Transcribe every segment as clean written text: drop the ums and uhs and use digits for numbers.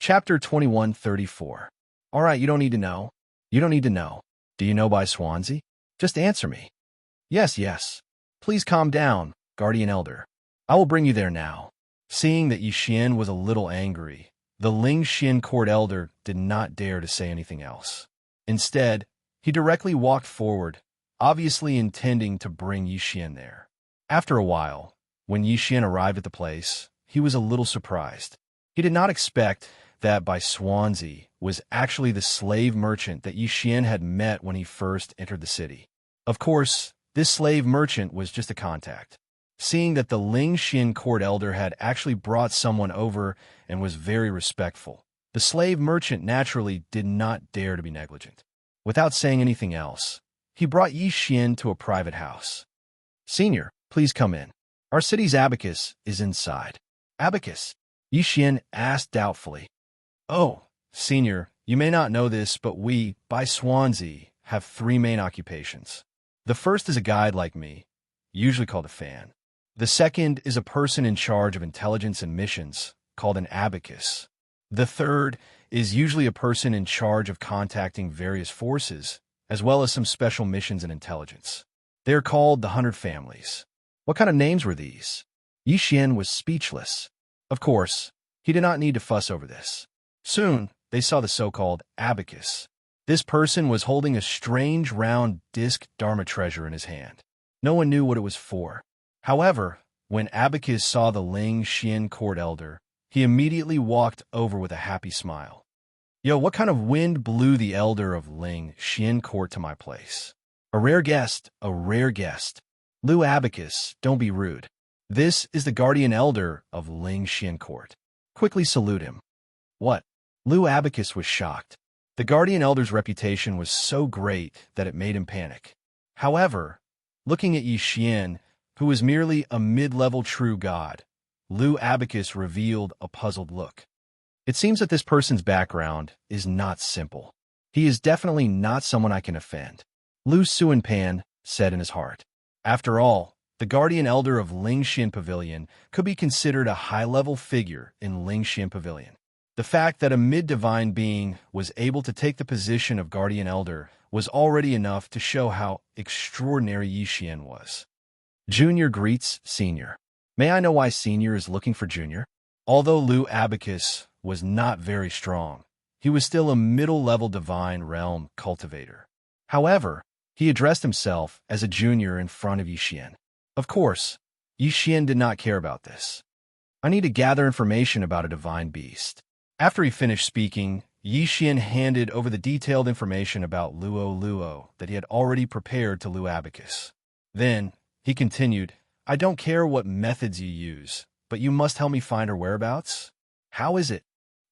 Chapter 2134. All right, you don't need to know. You don't need to know. Do you know by Xianxia? Just answer me. Yes, yes. Please calm down, Guardian Elder. I will bring you there now. Seeing that Yixian was a little angry, the Lingxian court elder did not dare to say anything else. Instead, he directly walked forward, obviously intending to bring Yixian there. After a while, when Yixian arrived at the place, he was a little surprised. He did not expect that by Xianxia was actually the slave merchant that Yixian had met when he first entered the city. Of course, this slave merchant was just a contact. Seeing that the Lingxian court elder had actually brought someone over and was very respectful, the slave merchant naturally did not dare to be negligent. Without saying anything else, he brought Yixian to a private house. Senior, please come in. Our city's abacus is inside. Abacus? Yixian asked doubtfully. Oh, Senior, you may not know this, but we, by Xianxia, have three main occupations. The first is a guide like me, usually called a fan. The second is a person in charge of intelligence and missions, called an abacus. The third is usually a person in charge of contacting various forces, as well as some special missions and intelligence. They are called the 100 families. What kind of names were these? Yixian was speechless. Of course, he did not need to fuss over this. Soon, they saw the so-called abacus. This person was holding a strange round disc Dharma treasure in his hand. No one knew what it was for. However, when Abacus saw the Lingxian court elder, he immediately walked over with a happy smile. Yo, what kind of wind blew the elder of Lingxian court to my place? A rare guest, a rare guest. Lu Abacus, don't be rude. This is the guardian elder of Lingxian court. Quickly salute him. What? Lu Abacus was shocked. The guardian elder's reputation was so great that it made him panic. However, looking at Yixian, who was merely a mid-level true god, Lu Abacus revealed a puzzled look. It seems that this person's background is not simple. He is definitely not someone I can offend, Lu Suanpan said in his heart. After all, the guardian elder of Lingxian Pavilion could be considered a high-level figure in Lingxian Pavilion. The fact that a mid-divine being was able to take the position of guardian elder was already enough to show how extraordinary Yixian was. Junior greets Senior. May I know why Senior is looking for Junior? Although Lu Abacus was not very strong, he was still a middle-level divine realm cultivator. However, he addressed himself as a junior in front of Yixian. Of course, Yixian did not care about this. I need to gather information about a divine beast. After he finished speaking, Yixian handed over the detailed information about Luo that he had already prepared to Lu Abacus. Then, he continued, I don't care what methods you use, but you must help me find her whereabouts. How is it?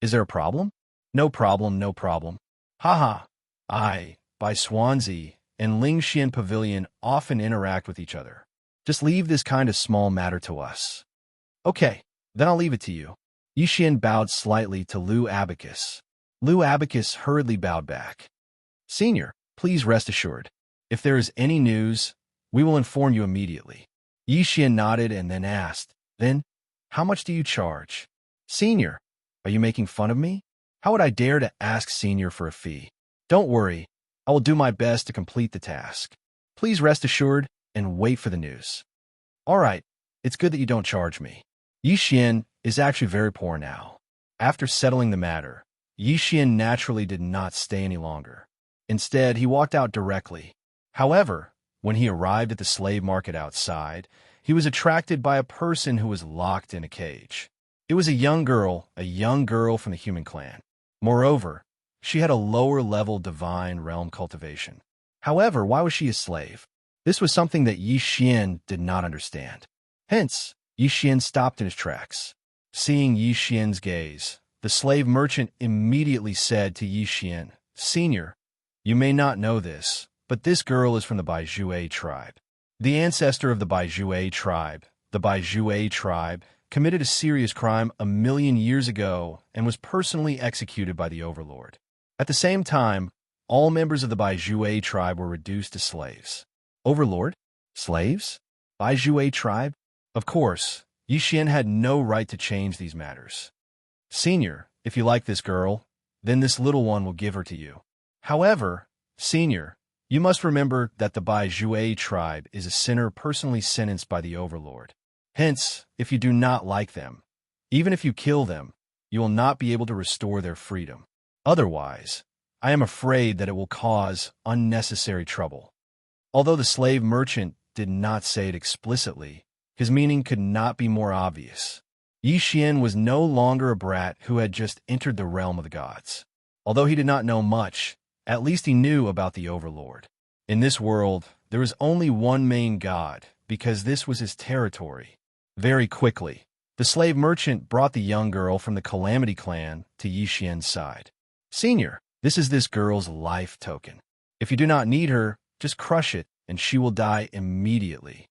Is there a problem? No problem, no problem. Haha. I, by Xianxia, and Lingxian Pavilion often interact with each other. Just leave this kind of small matter to us. Okay, then I'll leave it to you. Yixian bowed slightly to Lu Abacus. Lu Abacus hurriedly bowed back. Senior, please rest assured. If there is any news, we will inform you immediately. Yixian nodded and then asked, Then, how much do you charge? Senior, are you making fun of me? How would I dare to ask Senior for a fee? Don't worry, I will do my best to complete the task. Please rest assured and wait for the news. All right, it's good that you don't charge me. Yixian is actually very poor now. After settling the matter, Yixian naturally did not stay any longer. Instead, he walked out directly. However, when he arrived at the slave market outside, he was attracted by a person who was locked in a cage. It was a young girl from the human clan. Moreover, she had a lower-level divine realm cultivation. However, why was she a slave? This was something that Yixian did not understand. Hence, Yixian stopped in his tracks. Seeing Yixian's gaze, the slave merchant immediately said to Yixian, Senior, you may not know this, but this girl is from the Baizhue tribe. The ancestor of the Baizhue tribe, committed a serious crime 1,000,000 years ago and was personally executed by the overlord. At the same time, all members of the Baizhue tribe were reduced to slaves. Overlord? Slaves? Baizhue tribe? Of course, Yixian had no right to change these matters. Senior, if you like this girl, then this little one will give her to you. However, Senior, you must remember that the Bai Zhui tribe is a sinner personally sentenced by the Overlord. Hence, if you do not like them, even if you kill them, you will not be able to restore their freedom. Otherwise, I am afraid that it will cause unnecessary trouble. Although the slave merchant did not say it explicitly, his meaning could not be more obvious. Yi Xian was no longer a brat who had just entered the realm of the gods. Although he did not know much, at least he knew about the Overlord. In this world, there is only one main god, because this was his territory. Very quickly, the slave merchant brought the young girl from the Calamity clan to Yi Xian's side. Senior, this is this girl's life token. If you do not need her, just crush it, and she will die immediately.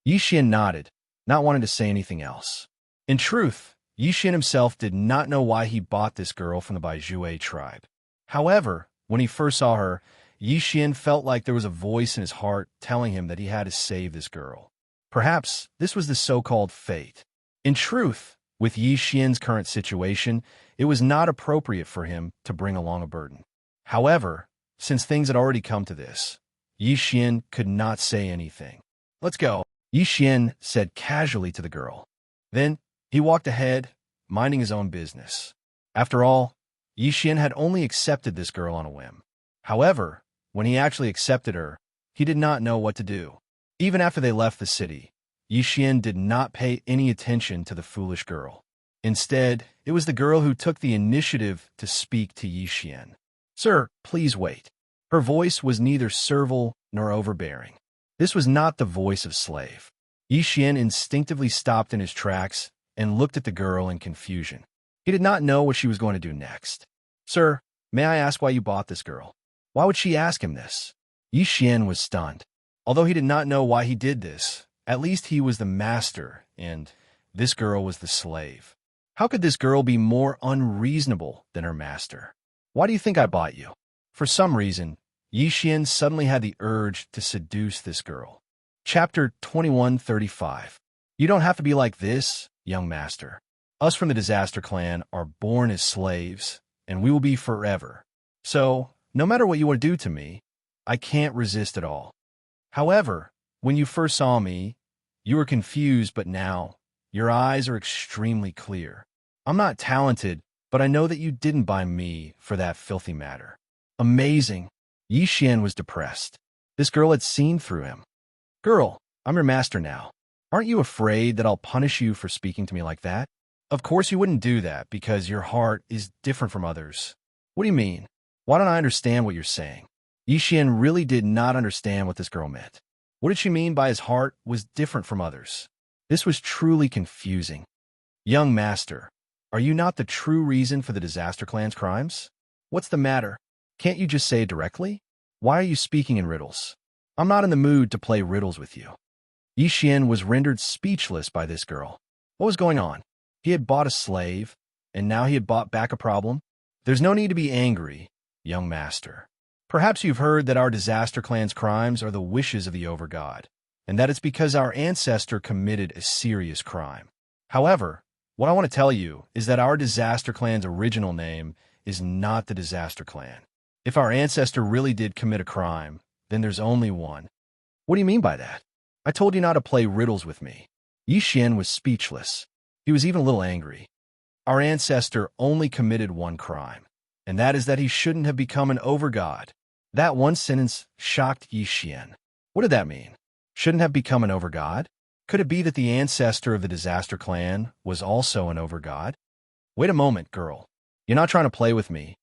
Yi Xian nodded, not wanting to say anything else. In truth, Yi Xian himself did not know why he bought this girl from the Bai Zhui tribe. However, when he first saw her, Yi Xian felt like there was a voice in his heart telling him that he had to save this girl. Perhaps this was the so-called fate. In truth, with Yi Xian's current situation, it was not appropriate for him to bring along a burden. However, since things had already come to this, Yi Xian could not say anything. Let's go, Yi Xian said casually to the girl. Then, he walked ahead, minding his own business. After all, Yi Xian had only accepted this girl on a whim. However, when he actually accepted her, he did not know what to do. Even after they left the city, Yi Xian did not pay any attention to the foolish girl. Instead, it was the girl who took the initiative to speak to Yi Xian. Sir, please wait. Her voice was neither servile nor overbearing. This was not the voice of slave. Yi Xian instinctively stopped in his tracks and looked at the girl in confusion. He did not know what she was going to do next. Sir, may I ask why you bought this girl? Why would she ask him this? Yi Xian was stunned. Although he did not know why he did this, at least he was the master, and this girl was the slave. How could this girl be more unreasonable than her master? Why do you think I bought you? For some reason, Yi Xian suddenly had the urge to seduce this girl. Chapter 2135. You don't have to be like this, young master. Us from the Disaster Clan are born as slaves, and we will be forever. So, no matter what you want to do to me, I can't resist at all. However, when you first saw me, you were confused, but now, your eyes are extremely clear. I'm not talented, but I know that you didn't buy me for that filthy matter. Amazing. Yi Xian was depressed. This girl had seen through him. Girl, I'm your master now. Aren't you afraid that I'll punish you for speaking to me like that? Of course you wouldn't do that because your heart is different from others. What do you mean? Why don't I understand what you're saying? Yi Xian really did not understand what this girl meant. What did she mean by his heart was different from others? This was truly confusing. Young master, are you not the true reason for the Disaster Clan's crimes? What's the matter? Can't you just say it directly? Why are you speaking in riddles? I'm not in the mood to play riddles with you. Yi Xian was rendered speechless by this girl. What was going on? He had bought a slave, and now he had bought back a problem? There's no need to be angry, young master. Perhaps you've heard that our Disaster Clan's crimes are the wishes of the Overgod, and that it's because our ancestor committed a serious crime. However, what I want to tell you is that our Disaster Clan's original name is not the Disaster Clan. If our ancestor really did commit a crime, then there's only one. What do you mean by that? I told you not to play riddles with me. Yi Xian was speechless. He was even a little angry. Our ancestor only committed one crime, and that is that he shouldn't have become an overgod. That one sentence shocked Yi Xian. What did that mean? Shouldn't have become an overgod? Could it be that the ancestor of the Disaster Clan was also an overgod? Wait a moment, girl. You're not trying to play with me,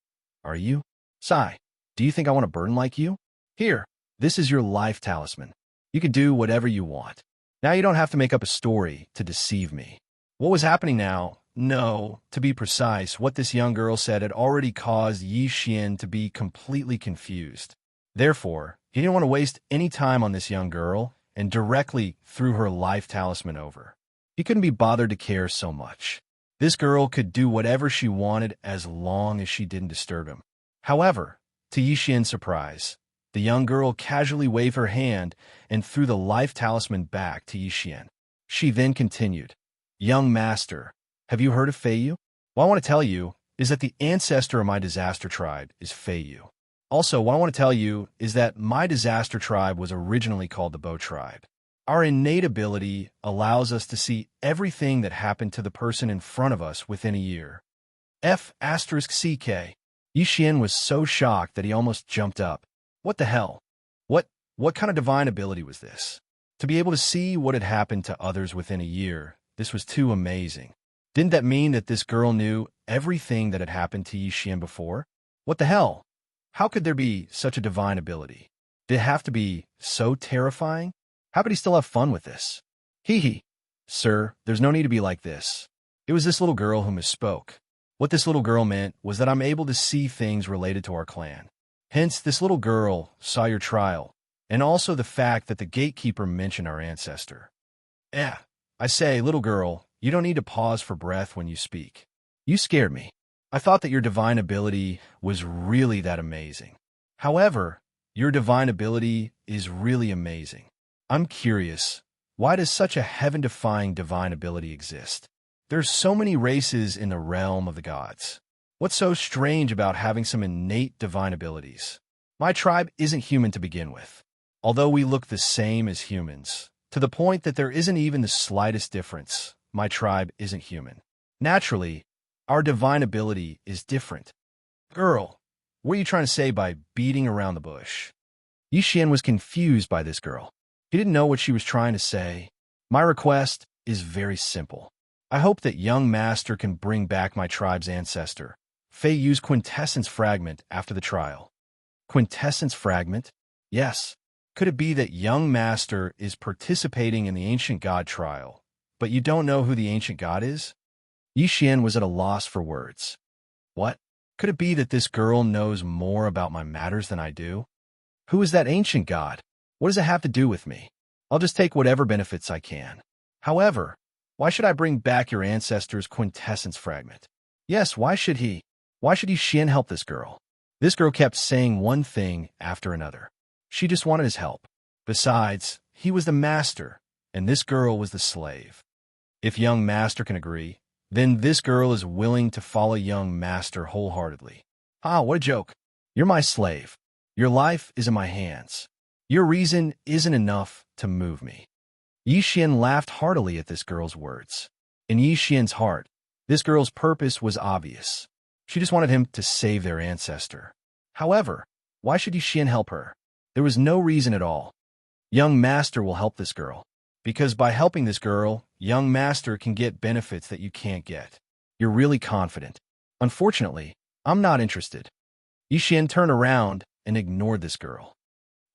are you? Sai, do you think I want a burden like you? Here, this is your life talisman. You can do whatever you want. Now you don't have to make up a story to deceive me. What was happening now? No, to be precise, what this young girl said had already caused Yi Xian to be completely confused. Therefore, he didn't want to waste any time on this young girl and directly threw her life talisman over. He couldn't be bothered to care so much. This girl could do whatever she wanted as long as she didn't disturb him. However, to Yi Xian's surprise, the young girl casually waved her hand and threw the life talisman back to Yi Xian. She then continued, Young master, have you heard of Feiyu? Well, I want to tell you, is that the ancestor of my disaster tribe is Feiyu. Also, what I want to tell you is that my disaster tribe was originally called the Bow tribe. Our innate ability allows us to see everything that happened to the person in front of us within a year. F***CK. Yixian was so shocked that he almost jumped up. What the hell? What kind of divine ability was this? To be able to see what had happened to others within a year, this was too amazing. Didn't that mean that this girl knew everything that had happened to Yixian before? What the hell? How could there be such a divine ability? Did it have to be so terrifying? How could he still have fun with this? Hee hee. Sir, there's no need to be like this. It was this little girl who misspoke. What this little girl meant was that I'm able to see things related to our clan. Hence, this little girl saw your trial, and also the fact that the gatekeeper mentioned our ancestor. I say, little girl, you don't need to pause for breath when you speak. You scared me. I thought that your divine ability was really that amazing. However, your divine ability is really amazing. I'm curious, why does such a heaven-defying divine ability exist? There's so many races in the realm of the gods. What's so strange about having some innate divine abilities? My tribe isn't human to begin with. Although we look the same as humans, to the point that there isn't even the slightest difference, my tribe isn't human. Naturally, our divine ability is different. Girl, what are you trying to say by beating around the bush? Yixian was confused by this girl. He didn't know what she was trying to say. My request is very simple. I hope that young master can bring back my tribe's ancestor, Feiyu's quintessence fragment after the trial. Quintessence fragment? Yes. Could it be that young master is participating in the ancient god trial, but you don't know who the ancient god is? Yixian was at a loss for words. What? Could it be that this girl knows more about my matters than I do? Who is that ancient god? What does it have to do with me? I'll just take whatever benefits I can. However, why should I bring back your ancestor's quintessence fragment? Yes, why should he? Why should Yixian help this girl? This girl kept saying one thing after another. She just wanted his help. Besides, he was the master, and this girl was the slave. If young master can agree, then this girl is willing to follow young master wholeheartedly. Ah, what a joke. You're my slave. Your life is in my hands. Your reason isn't enough to move me. Yixian laughed heartily at this girl's words. In Yixian's heart, this girl's purpose was obvious. She just wanted him to save their ancestor. However, why should Yixian help her? There was no reason at all. Young master will help this girl, because by helping this girl, young master can get benefits that you can't get. You're really confident. Unfortunately, I'm not interested. Yixian turned around and ignored this girl.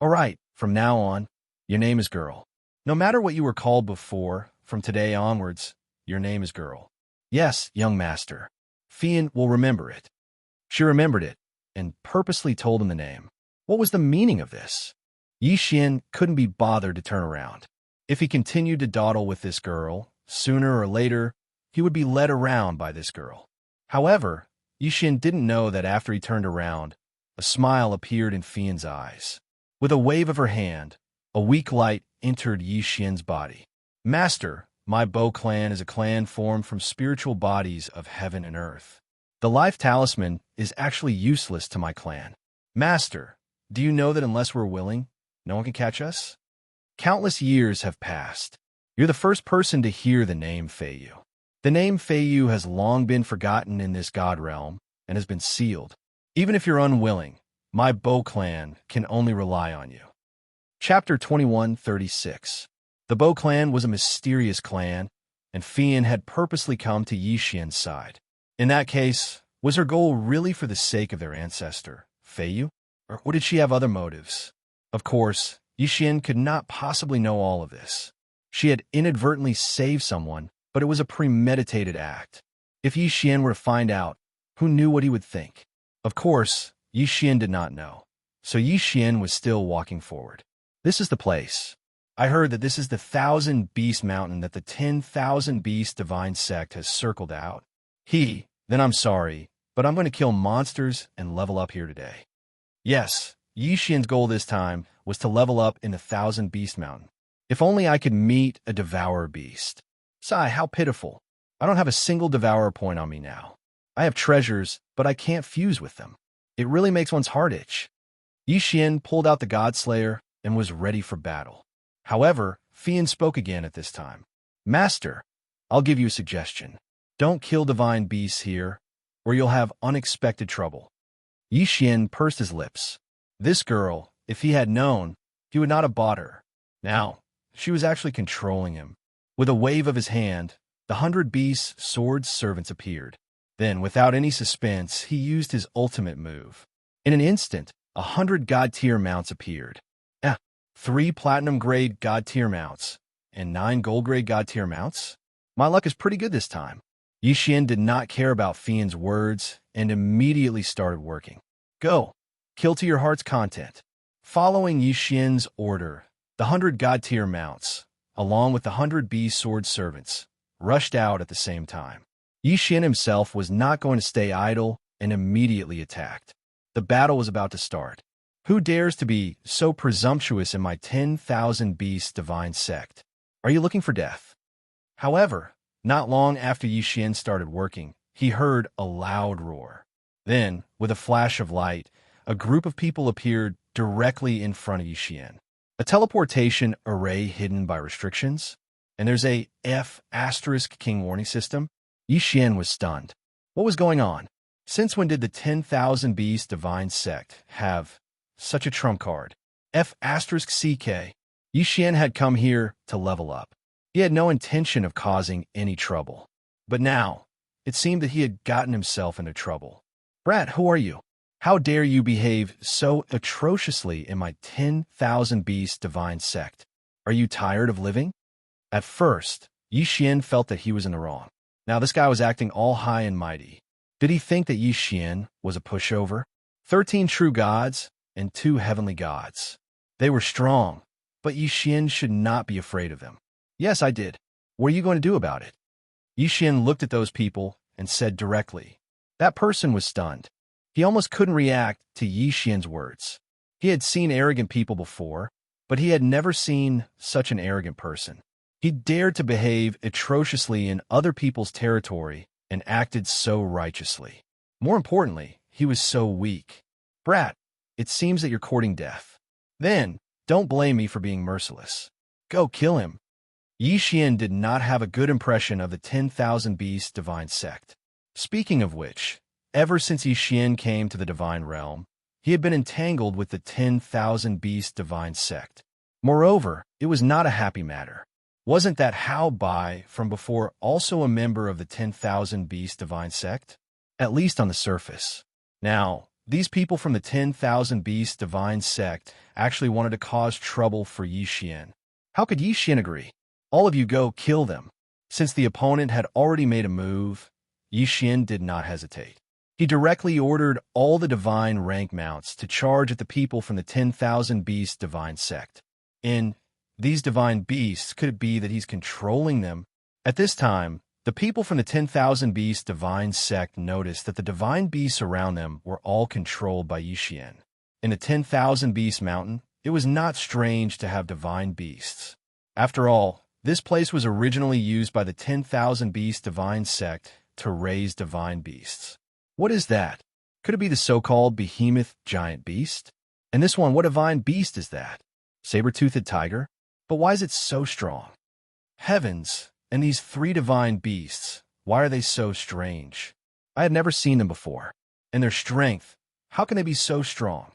All right, from now on, your name is Girl. No matter what you were called before, from today onwards, your name is Girl. Yes, young master. Fian will remember it. She remembered it, and purposely told him the name. What was the meaning of this? Yixian couldn't be bothered to turn around. If he continued to dawdle with this girl, sooner or later, he would be led around by this girl. However, Yixian didn't know that after he turned around, a smile appeared in Fian's eyes. With a wave of her hand, a weak light entered Yixian's body. Master, my Bow clan is a clan formed from spiritual bodies of heaven and earth. The life talisman is actually useless to my clan. Master, do you know that unless we're willing, no one can catch us? Countless years have passed. You're the first person to hear the name Feiyu. The name Feiyu has long been forgotten in this god realm and has been sealed. Even if you're unwilling, my Bow clan can only rely on you. Chapter 21:36. The Bow clan was a mysterious clan, and Fian had purposely come to Yixian's side. In that case, was her goal really for the sake of their ancestor, Feiyu? Or did she have other motives? Of course, Yixian could not possibly know all of this. She had inadvertently saved someone, but it was a premeditated act. If Yixian were to find out, who knew what he would think? Of course, Yixian did not know. So Yixian was still walking forward. This is the place. I heard that this is the 1,000 Beast Mountain that the 10,000 Beast Divine Sect has circled out. Then I'm sorry, but I'm going to kill monsters and level up here today. Yes, Yixian's goal this time was to level up in the 1,000 Beast Mountain. If only I could meet a Devourer beast. Sigh, how pitiful. I don't have a single Devourer point on me now. I have treasures, but I can't fuse with them. It really makes one's heart itch. Xian pulled out the Godslayer and was ready for battle. However, Fian spoke again at this time. Master, I'll give you a suggestion. Don't kill divine beasts here, or you'll have unexpected trouble. Xian pursed his lips. This girl, if he had known, he would not have bought her. Now, she was actually controlling him. With a wave of his hand, the 100 beasts' sword servants appeared. Then, without any suspense, he used his ultimate move. In an instant, 100 god-tier mounts appeared. 3 platinum-grade god-tier mounts, and 9 gold-grade god-tier mounts? My luck is pretty good this time. Xian did not care about Fian's words and immediately started working. Go, kill to your heart's content. Following Xian's order, the 100 god-tier mounts, along with the 100 beast sword servants, rushed out at the same time. Xian himself was not going to stay idle and immediately attacked. The battle was about to start. Who dares to be so presumptuous in my 10,000 beast divine sect? Are you looking for death? However, not long after Xian started working, he heard a loud roar. Then, with a flash of light, a group of people appeared directly in front of Xian. A teleportation array hidden by restrictions? And there's a F*** warning system? Xian was stunned. What was going on? Since when did the 10,000 beast divine sect have such a trump card? F***CK. Xian had come here to level up. He had no intention of causing any trouble. But now, it seemed that he had gotten himself into trouble. Brat, who are you? How dare you behave so atrociously in my 10,000 beast divine sect? Are you tired of living? At first, Xian felt that he was in the wrong. Now this guy was acting all high and mighty. Did he think that Xian was a pushover? 13 true gods and 2 heavenly gods. They were strong, but Xian should not be afraid of them. Yes, I did. What are you going to do about it? Xian looked at those people and said directly. That person was stunned. He almost couldn't react to Xian's words. He had seen arrogant people before, but he had never seen such an arrogant person. He dared to behave atrociously in other people's territory and acted so righteously. More importantly, he was so weak. Brat, it seems that you're courting death. Then, don't blame me for being merciless. Go kill him. Xian did not have a good impression of the 10,000 beast divine sect. Speaking of which, ever since Xian came to the divine realm, he had been entangled with the 10,000 beast divine sect. Moreover, it was not a happy matter. Wasn't that Hao Bai from before also a member of the 10,000 beast divine sect? At least on the surface. Now, these people from the 10,000 beast divine sect actually wanted to cause trouble for Xian. How could Xian agree? All of you go kill them. Since the opponent had already made a move, Xian did not hesitate. He directly ordered all the divine rank mounts to charge at the people from the 10,000 beast divine sect. In these divine beasts, could it be that he's controlling them? At this time, the people from the 10,000 beast divine sect noticed that the divine beasts around them were all controlled by Xian. In the 10,000 beast mountain, it was not strange to have divine beasts. After all, this place was originally used by the 10,000 beast divine sect to raise divine beasts. What is that? Could it be the so-called behemoth giant beast? And this one, what divine beast is that? Saber-toothed tiger? But why is it so strong? Heavens, and these 3 divine beasts, why are they so strange? I had never seen them before. And their strength, how can they be so strong?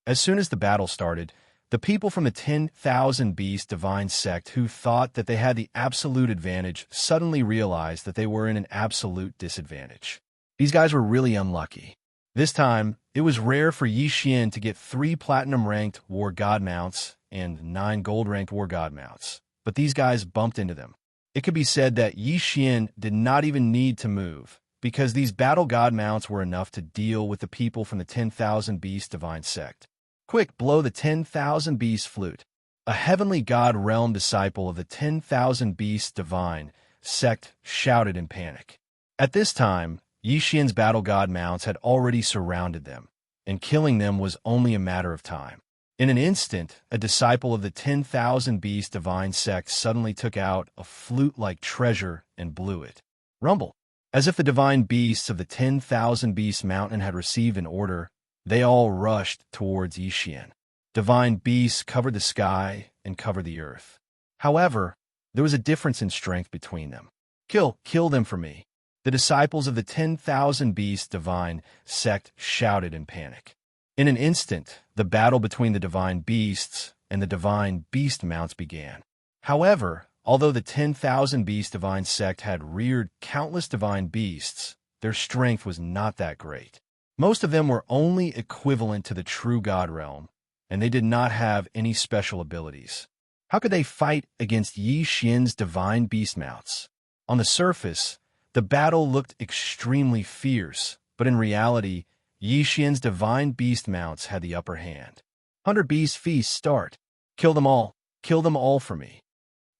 As soon as the battle started, the people from the 10,000 beast divine sect who thought that they had the absolute advantage suddenly realized that they were in an absolute disadvantage. These guys were really unlucky. This time, it was rare for Xian to get 3 platinum-ranked war god mounts and 9 gold-ranked war god mounts, but these guys bumped into them. It could be said that Xian did not even need to move, because these battle god mounts were enough to deal with the people from the 10,000 beast divine sect. Quick, blow the 10,000 beast flute. A heavenly god realm disciple of the 10,000 beast divine sect shouted in panic. At this time, Xian's battle god mounts had already surrounded them, and killing them was only a matter of time. In an instant, a disciple of the 10,000 beast divine sect suddenly took out a flute-like treasure and blew it. Rumble. As if the divine beasts of the 10,000 Beast Mountain had received an order, they all rushed towards Yixian. Divine beasts covered the sky and covered the earth. However, there was a difference in strength between them. Kill them for me. The disciples of the 10,000 Beast Divine sect shouted in panic. In an instant, the battle between the divine beasts and the divine beast mounts began. However, although the 10,000 Beast Divine sect had reared countless divine beasts, their strength was not that great. Most of them were only equivalent to the true God realm, and they did not have any special abilities. How could they fight against Yi Xian's divine beast mounts? On the surface, the battle looked extremely fierce, but in reality, Yi Xian's divine beast mounts had the upper hand. 100 Beast Feast start. Kill them all. Kill them all for me.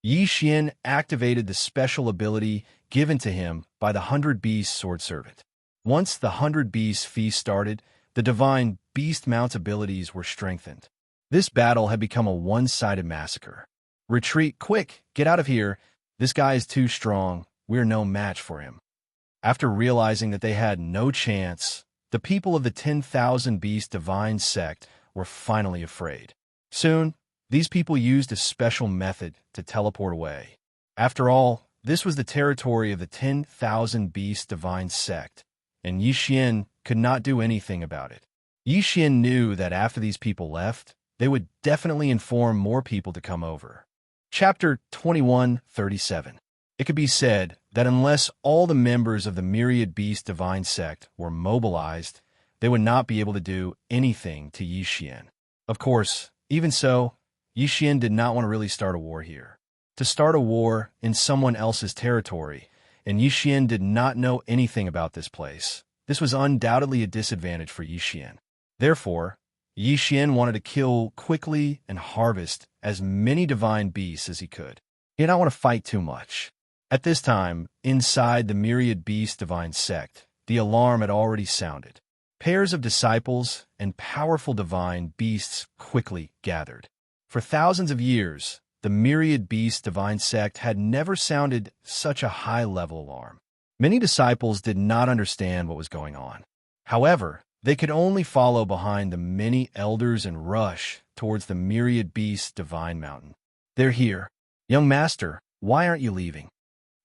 Yi Xian activated the special ability given to him by the 100 Beast Sword Servant. Once the 100 Beast Feast started, the divine beast mount abilities were strengthened. This battle had become a one-sided massacre. Retreat, quick, get out of here. This guy is too strong. We're no match for him. After realizing that they had no chance, the people of the 10,000 Beast Divine sect were finally afraid. Soon, these people used a special method to teleport away. After all, this was the territory of the 10,000 Beast Divine sect, and Yi Xian could not do anything about it. Yi Xian knew that after these people left, they would definitely inform more people to come over. Chapter 21:37. It could be said that unless all the members of the Myriad Beast Divine sect were mobilized, they would not be able to do anything to Yi Xian. Of course, even so, Yi Xian did not want to really start a war here. To start a war in someone else's territory, and Yi Xian did not know anything about this place. This was undoubtedly a disadvantage for Yi Xian. Therefore, Yi Xian wanted to kill quickly and harvest as many divine beasts as he could. He did not want to fight too much. At this time, inside the Myriad Beast Divine sect, the alarm had already sounded. Pairs of disciples and powerful divine beasts quickly gathered. For thousands of years, the Myriad Beast Divine sect had never sounded such a high-level alarm. Many disciples did not understand what was going on. However, they could only follow behind the many elders and rush towards the Myriad Beast Divine Mountain. They're here. Young master, why aren't you leaving?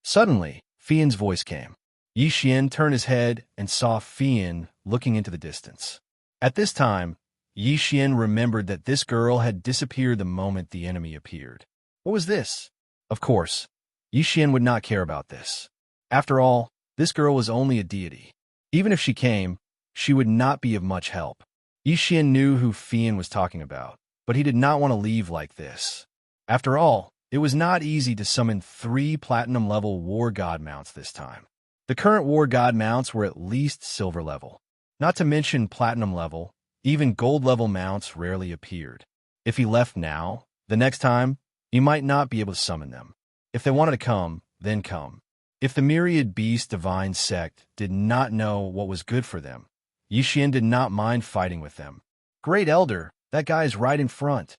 Suddenly, Fian's voice came. Yi Xian turned his head and saw Fian looking into the distance. At this time, Yi Xian remembered that this girl had disappeared the moment the enemy appeared. What was this? Of course, Yi Xian would not care about this. After all, this girl was only a deity. Even if she came, she would not be of much help. Yi Xian knew who Fian was talking about, but he did not want to leave like this. After all, it was not easy to summon 3 platinum-level war god mounts this time. The current war god mounts were at least silver level. Not to mention platinum level, even gold level mounts rarely appeared. If he left now, the next time, he might not be able to summon them. If they wanted to come, then come. If the Myriad Beast Divine sect did not know what was good for them, Yi Xian did not mind fighting with them. Great Elder, that guy is right in front.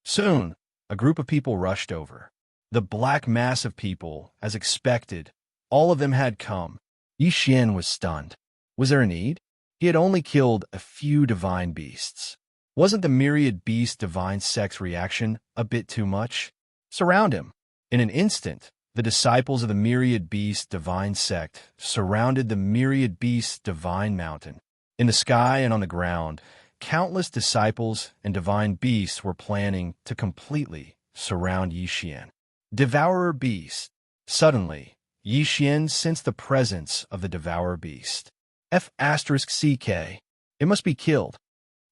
Soon, a group of people rushed over. The black mass of people, as expected, all of them had come. Yi Xian was stunned. Was there a need? He had only killed a few divine beasts. Wasn't the Myriad Beast Divine sect's reaction a bit too much? Surround him. In an instant, the disciples of the Myriad Beast Divine sect surrounded the Myriad Beast Divine Mountain. In the sky and on the ground, countless disciples and divine beasts were planning to completely surround Yi Xian. Devourer Beast. Suddenly, Yi Xian sensed the presence of the Devourer Beast. F***CK. It must be killed.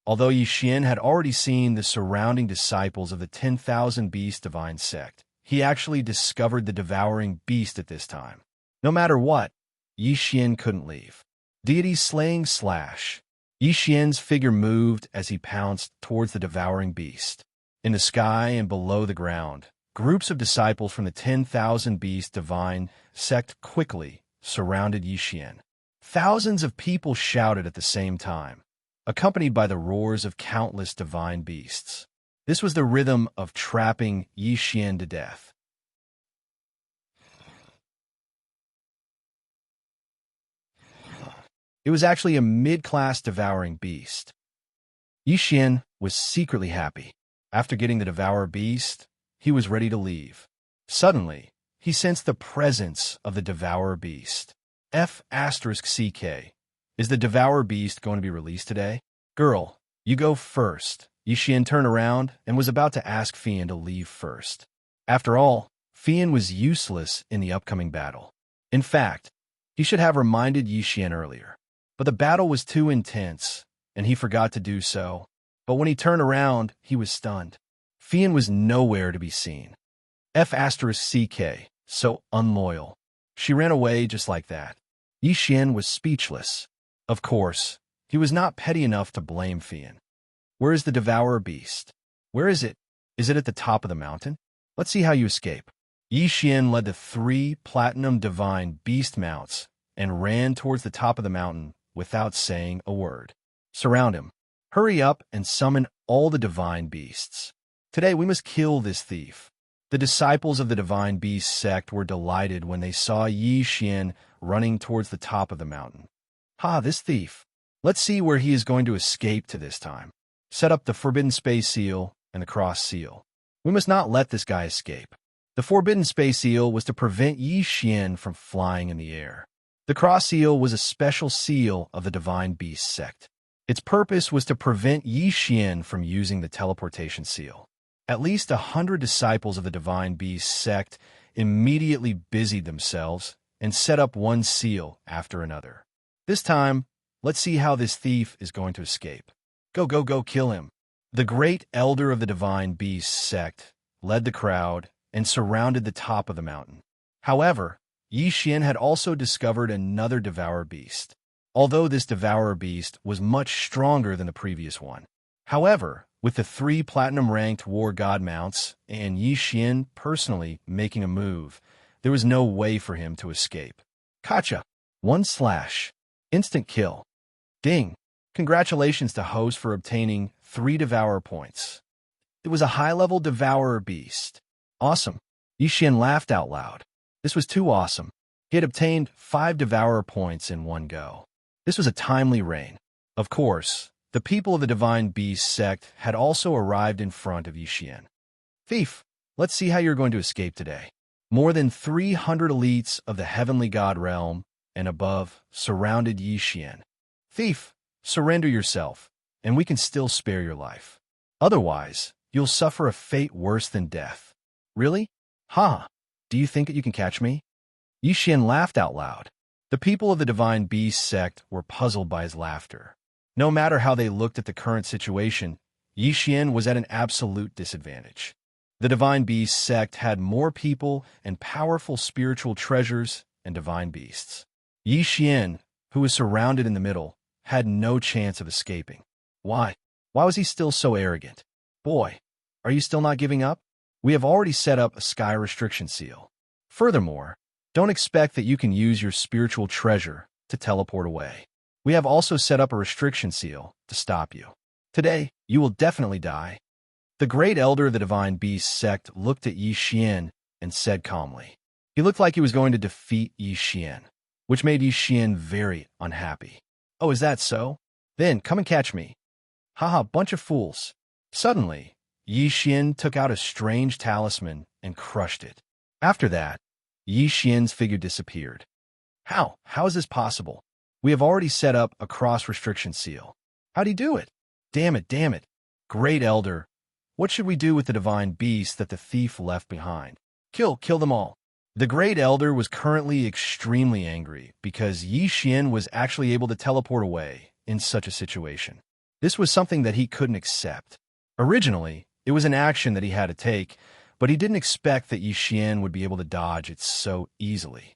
Although Yi Xian had already seen the surrounding disciples of the 10,000 Beast Divine sect, he actually discovered the devouring beast at this time. No matter what, Yi Xian couldn't leave. Deity slaying slash. Yi Xian's figure moved as he pounced towards the devouring beast. In the sky and below the ground, groups of disciples from the 10,000 Beast Divine sect quickly surrounded Yi Xian. Thousands of people shouted at the same time, accompanied by the roars of countless divine beasts. This was the rhythm of trapping Yi Xian to death. It was actually a mid-class devouring beast. Xian was secretly happy. After getting the devourer beast, he was ready to leave. Suddenly, he sensed the presence of the devourer beast. F***CK. Is the devourer beast going to be released today? Girl, you go first. Xian turned around and was about to ask Fian to leave first. After all, Fian was useless in the upcoming battle. In fact, he should have reminded Xian earlier. But the battle was too intense, and he forgot to do so. But when he turned around, he was stunned. Fian was nowhere to be seen. F***CK. So unloyal. She ran away just like that. Xian was speechless. Of course, he was not petty enough to blame Fian. Where is the devourer beast? Where is it? Is it at the top of the mountain? Let's see how you escape. Xian led the 3 platinum divine beast mounts and ran towards the top of the mountain without saying a word. Surround him. Hurry up and summon all the divine beasts. Today we must kill this thief. The disciples of the divine beast sect were delighted when they saw Xian running towards the top of the mountain. Ha, this thief. Let's see where he is going to escape to this time. Set up the Forbidden Space Seal and the Cross Seal. We must not let this guy escape. The Forbidden Space Seal was to prevent Xian from flying in the air. The Cross Seal was a special seal of the Divine Beast sect. Its purpose was to prevent Xian from using the teleportation seal. At least 100 disciples of the Divine Beast sect immediately busied themselves and set up one seal after another. This time, let's see how this thief is going to escape. Go, go, go, kill him. The great elder of the Divine Beast sect led the crowd and surrounded the top of the mountain. However, Xian had also discovered another devourer beast, although this devourer beast was much stronger than the previous one. However, with the 3 platinum-ranked war god mounts and Xian personally making a move, there was no way for him to escape. Gotcha! 1/. Instant kill. Ding! Congratulations to host for obtaining 3 devourer points. It was a high-level devourer beast. Awesome. Xian laughed out loud. This was too awesome. He had obtained 5 devourer points in one go. This was a timely reign. Of course, the people of the Divine Beast sect had also arrived in front of Xian. Thief, let's see how you're going to escape today. More than 300 elites of the Heavenly God realm and above surrounded Xian. Thief, surrender yourself, and we can still spare your life. Otherwise, you'll suffer a fate worse than death. Really? Ha! Do you think that you can catch me? Xian laughed out loud. The people of the Divine Beast sect were puzzled by his laughter. No matter how they looked at the current situation, Xian was at an absolute disadvantage. The Divine Beast sect had more people and powerful spiritual treasures and divine beasts. Xian, who was surrounded in the middle, had no chance of escaping. Why? Why was he still so arrogant? Boy, are you still not giving up? We have already set up a sky restriction seal. Furthermore, don't expect that you can use your spiritual treasure to teleport away. We have also set up a restriction seal to stop you. Today, you will definitely die. The great elder of the Divine Beast sect looked at Xian and said calmly. He looked like he was going to defeat Xian, which made Xian very unhappy. Oh, is that so? Then come and catch me. Haha, bunch of fools. Suddenly, Xian took out a strange talisman and crushed it. After that, Xian's figure disappeared. How? How is this possible? We have already set up a cross-restriction seal. How'd he do it? Damn it, damn it. Great Elder, what should we do with the divine beast that the thief left behind? Kill them all. The Great Elder was currently extremely angry because Xian was actually able to teleport away in such a situation. This was something that he couldn't accept. Originally, it was an action that he had to take, but he didn't expect that Xian would be able to dodge it so easily.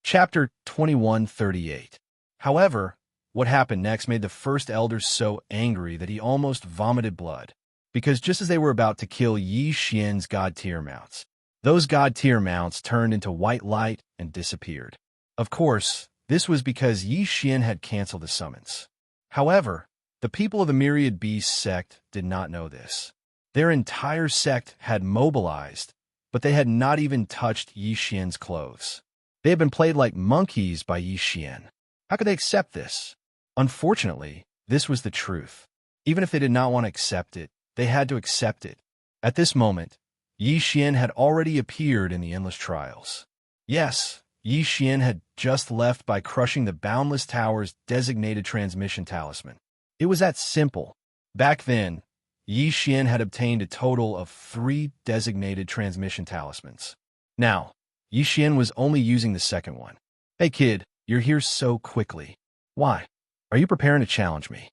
Chapter 2138. However, what happened next made the first elder so angry that he almost vomited blood, because just as they were about to kill Xian's god-tier mounts, those god-tier mounts turned into white light and disappeared. Of course, this was because Xian had canceled the summons. However, the people of the Myriad Beast sect did not know this. Their entire sect had mobilized, but they had not even touched Xian's clothes. They had been played like monkeys by Xian. How could they accept this? Unfortunately, this was the truth. Even if they did not want to accept it, they had to accept it. At this moment, Yi Xian had already appeared in the endless trials. Yes, Yi Xian had just left by crushing the Boundless Tower's designated transmission talisman. It was that simple. Back then, Yi Xian had obtained a total of 3 designated transmission talismans. Now, Yi Xian was only using the second one. Hey kid, you're here so quickly. Why? Are you preparing to challenge me?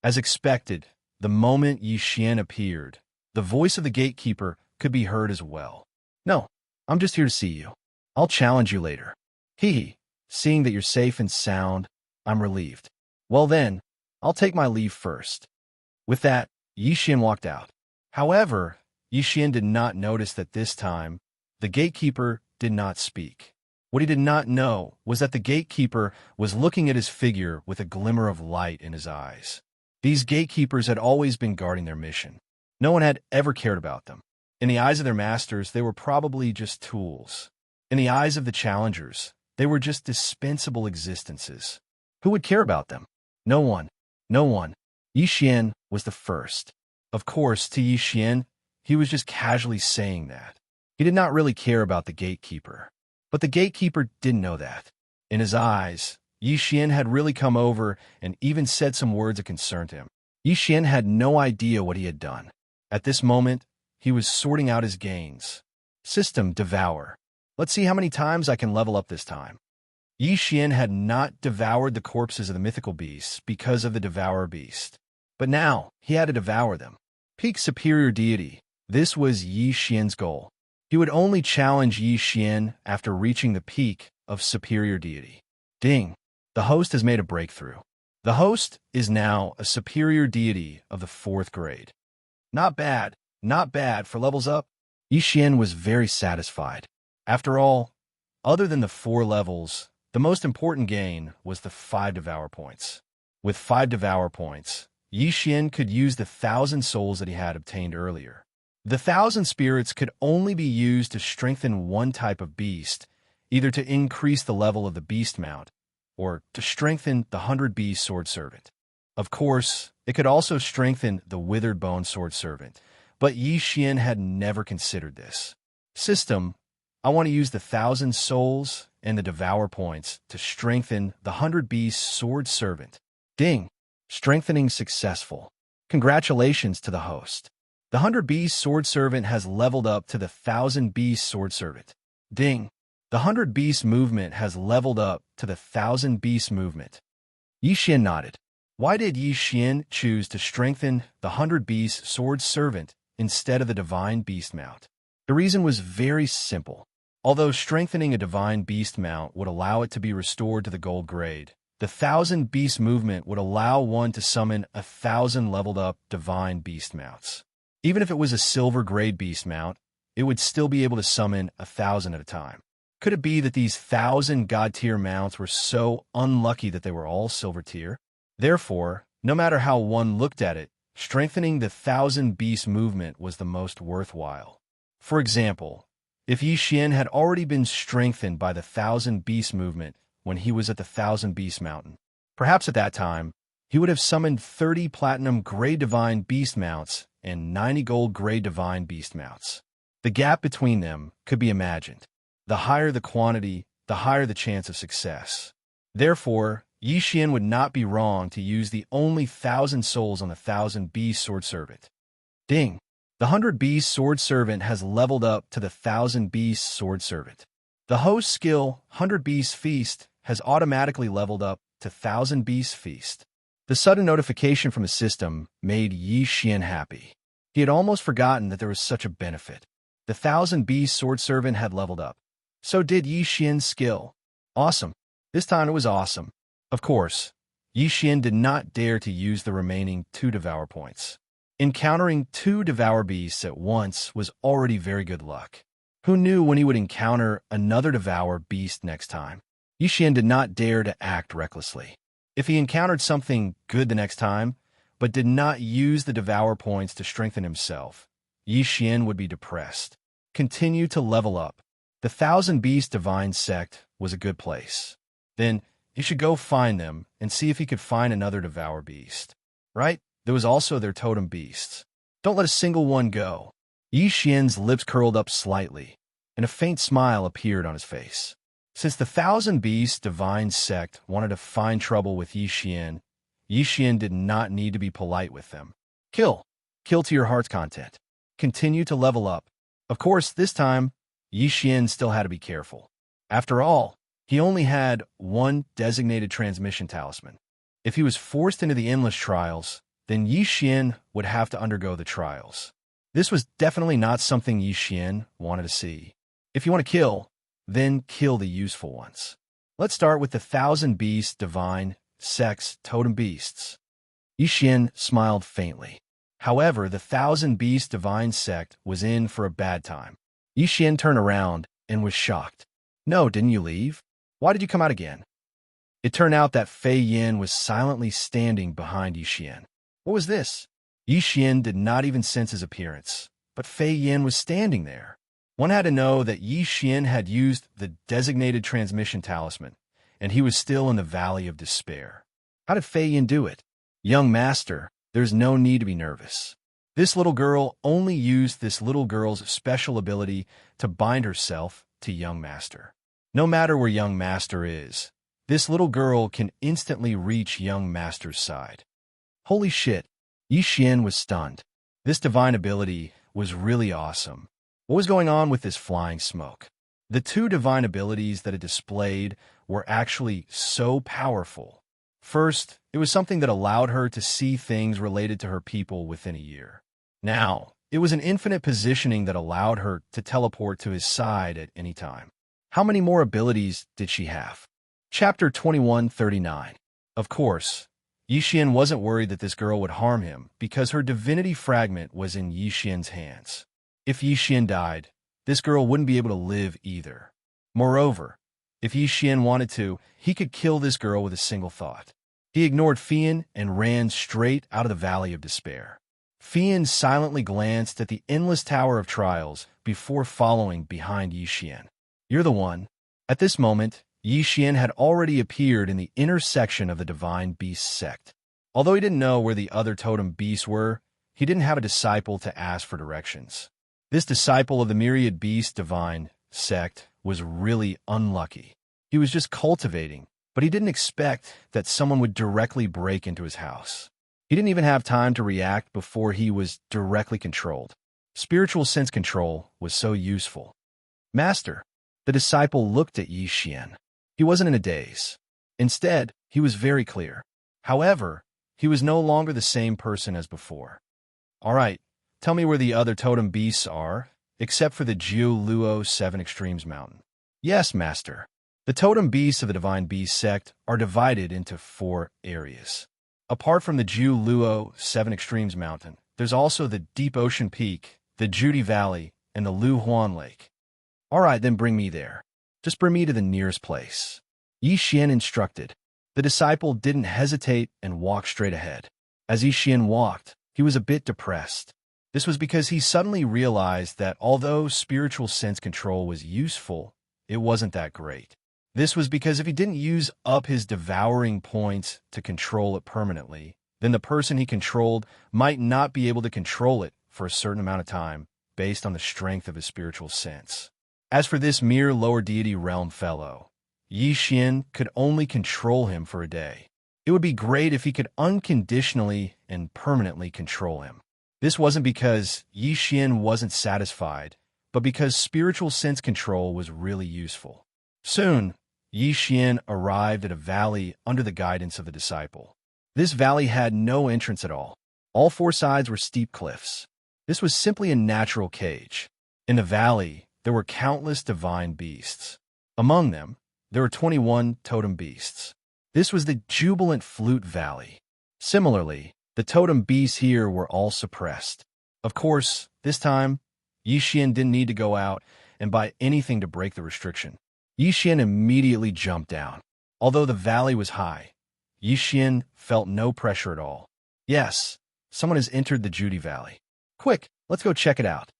As expected, the moment Yi Xian appeared, the voice of the gatekeeper could be heard as well. No, I'm just here to see you. I'll challenge you later. Hee hee, seeing that you're safe and sound, I'm relieved. Well then, I'll take my leave first. With that, Yi Xian walked out. However, Yi Xian did not notice that this time, the gatekeeper did not speak. What he did not know was that the gatekeeper was looking at his figure with a glimmer of light in his eyes. These gatekeepers had always been guarding their mission. No one had ever cared about them. In the eyes of their masters, they were probably just tools. In the eyes of the challengers, they were just dispensable existences. Who would care about them? No one. No one. Yi Xian was the first. Of course, to Yi Xian, he was just casually saying that. He did not really care about the gatekeeper. But the gatekeeper didn't know that. In his eyes, Yi Xian had really come over and even said some words that concerned him. Yi Xian had no idea what he had done. At this moment, he was sorting out his gains. System Devour. Let's see how many times I can level up this time. Yi Xian had not devoured the corpses of the mythical beasts because of the Devourer beast. But now, he had to devour them. Peak Superior Deity. This was Yi Xian's goal. He would only challenge Yi Xian after reaching the peak of Superior Deity. Ding! The host has made a breakthrough. The host is now a Superior Deity of the 4th grade. Not bad for levels up. Yi Xian was very satisfied. After all, other than the 4 levels, the most important gain was the 5 Devour points. With 5 Devour points, Yi Xian could use the 1,000 souls that he had obtained earlier. The 1,000 spirits could only be used to strengthen one type of beast, either to increase the level of the beast mount, or to strengthen the 100 Beast Sword Servant. Of course, it could also strengthen the Withered Bone Sword Servant, but Yi Xian had never considered this. System, I want to use the 1,000 souls and the Devour points to strengthen the 100 Beast Sword Servant. Ding! Strengthening successful. Congratulations to the host. The 100 Beast Sword Servant has leveled up to the 1,000 Beast Sword Servant. Ding! The 100 Beast movement has leveled up to the 1,000 Beast movement. Yi Xian nodded. Why did Yi Xian choose to strengthen the 100 Beast Sword Servant instead of the Divine Beast Mount? The reason was very simple. Although strengthening a Divine Beast Mount would allow it to be restored to the gold grade, the 1,000 Beast movement would allow one to summon 1,000 leveled up Divine Beast Mounts. Even if it was a silver grade beast mount, it would still be able to summon 1,000 at a time. Could it be that these 1,000 god tier mounts were so unlucky that they were all silver tier? Therefore, no matter how one looked at it, strengthening the 1,000 beast movement was the most worthwhile. For example, if Yi Xian had already been strengthened by the 1,000 beast movement when he was at the 1,000 beast mountain, perhaps at that time, he would have summoned 30 platinum grade divine beast mounts and 90 gold grade divine beast mounts. The gap between them could be imagined. The higher the quantity, the higher the chance of success. Therefore, Yi Xian would not be wrong to use the only 1,000 souls on the 1,000 Beast Sword Servant. Ding! The 100 Beast Sword Servant has leveled up to the 1,000 Beast Sword Servant. The host skill, 100 Beast Feast, has automatically leveled up to 1,000 Beast Feast. The sudden notification from the system made Yi Xian happy. He had almost forgotten that there was such a benefit. The 1,000 Beast Sword Servant had leveled up. So did Yi Xian's skill. Awesome. This time it was awesome. Of course, Yi Xian did not dare to use the remaining 2 Devour points. Encountering 2 Devour beasts at once was already very good luck. Who knew when he would encounter another Devour beast next time? Yi Xian did not dare to act recklessly. If he encountered something good the next time, but did not use the Devour points to strengthen himself, Yi Xian would be depressed. Continue to level up. The 1,000 Beast Divine Sect was a good place. Then, he should go find them and see if he could find another Devour beast. Right? There was also their totem beasts. Don't let a single one go. Yi Xian's lips curled up slightly, and a faint smile appeared on his face. Since the Thousand Beasts divine sect wanted to find trouble with Yi Xian did not need to be polite with them. Kill. Kill to your heart's content. Continue to level up. Of course, this time, Yi Xian still had to be careful. After all, he only had one designated transmission talisman. If he was forced into the endless trials, then Yi Xian would have to undergo the trials. This was definitely not something Yi Xian wanted to see. If you want to kill, then kill the useful ones. Let's start with the Thousand Beasts divine sect's totem beasts. Yi Xian smiled faintly. However, the Thousand Beasts divine sect was in for a bad time. Yi Xian turned around and was shocked. No, didn't you leave? Why did you come out again? It turned out that Fei Yin was silently standing behind Yi Xian. What was this? Yi Xian did not even sense his appearance, but Fei Yin was standing there. One had to know that Yi Xian had used the designated transmission talisman, and he was still in the Valley of Despair. How did Fei Yin do it? Young master, there's no need to be nervous. This little girl only used this little girl's special ability to bind herself to young master. No matter where young master is, this little girl can instantly reach young master's side. Holy shit, Yi Xian was stunned. This divine ability was really awesome. What was going on with this flying smoke? The two divine abilities that it displayed were actually so powerful. First, it was something that allowed her to see things related to her people within a year. Now, it was an infinite positioning that allowed her to teleport to his side at any time. How many more abilities did she have? Chapter 2139. Of course, Yi Xian wasn't worried that this girl would harm him because her divinity fragment was in Yi Xian's hands. If Yi Xian died, this girl wouldn't be able to live either. Moreover, if Yi Xian wanted to, he could kill this girl with a single thought. He ignored Fian and ran straight out of the Valley of Despair. Fian silently glanced at the endless tower of trials before following behind Yi Xian. You're the one. At this moment, Yi Xian had already appeared in the inner section of the Divine Beast sect. Although he didn't know where the other totem beasts were, he didn't have a disciple to ask for directions. This disciple of the Myriad Beast Divine sect was really unlucky. He was just cultivating, but he didn't expect that someone would directly break into his house. He didn't even have time to react before he was directly controlled. Spiritual sense control was so useful. Master, the disciple looked at Yi Xian. He wasn't in a daze. Instead, he was very clear. However, he was no longer the same person as before. All right, tell me where the other totem beasts are, except for the Jiu Luo 7 Extremes Mountain. Yes, Master. The totem beasts of the Divine Beast sect are divided into 4 areas. Apart from the Jiu Luo 7 Extremes Mountain, there's also the Deep Ocean Peak, the Judy Valley, and the Lu Huan Lake. All right, then bring me there. Just bring me to the nearest place. Yi Xian instructed. The disciple didn't hesitate and walked straight ahead. As Yi Xian walked, he was a bit depressed. This was because he suddenly realized that although spiritual sense control was useful, it wasn't that great. This was because if he didn't use up his devouring points to control it permanently, then the person he controlled might not be able to control it for a certain amount of time based on the strength of his spiritual sense. As for this mere lower deity realm fellow, Yi Xian could only control him for a day. It would be great if he could unconditionally and permanently control him. This wasn't because Yi Xian wasn't satisfied, but because spiritual sense control was really useful. Soon, Yi Xian arrived at a valley under the guidance of the disciple. This valley had no entrance at all. All 4 sides were steep cliffs. This was simply a natural cage. In the valley, there were countless divine beasts. Among them, there were 21 totem beasts. This was the Jubilant Flute Valley. Similarly, the totem beasts here were all suppressed. Of course, this time, Yi Xian didn't need to go out and buy anything to break the restriction. Yi Xian immediately jumped down. Although the valley was high, Yi Xian felt no pressure at all. Yes, someone has entered the Judy Valley. Quick, let's go check it out.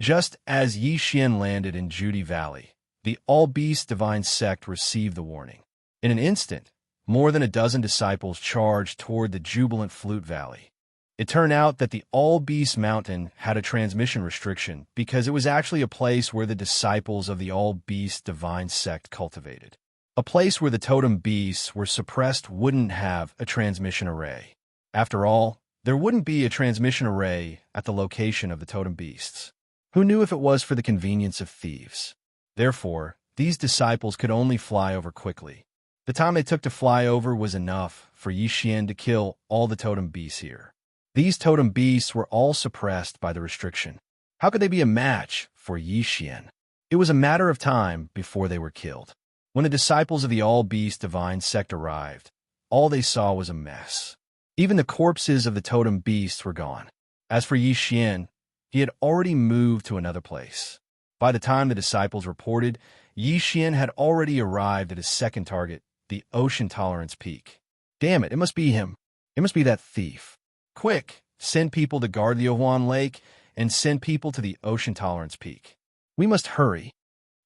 Just as Yi Xian landed in Judy Valley, the All-Beast Divine Sect received the warning. In an instant, more than a dozen disciples charged toward the jubilant Flute Valley. It turned out that the All-Beast Mountain had a transmission restriction because it was actually a place where the disciples of the All-Beast Divine Sect cultivated. A place where the totem beasts were suppressed wouldn't have a transmission array. After all, there wouldn't be a transmission array at the location of the totem beasts. Who knew if it was for the convenience of thieves? Therefore, these disciples could only fly over quickly. The time they took to fly over was enough for Xianxia to kill all the totem beasts here. These totem beasts were all suppressed by the restriction. How could they be a match for Xianxia? It was a matter of time before they were killed. When the disciples of the All-Beast Divine Sect arrived, all they saw was a mess. Even the corpses of the totem beasts were gone. As for Xianxia, he had already moved to another place. By the time the disciples reported, Xianxia had already arrived at his second target, the Ocean Tolerance Peak. Damn it, it must be him. It must be that thief. Quick, send people to guard the Ohuan Lake and send people to the Ocean Tolerance Peak. We must hurry.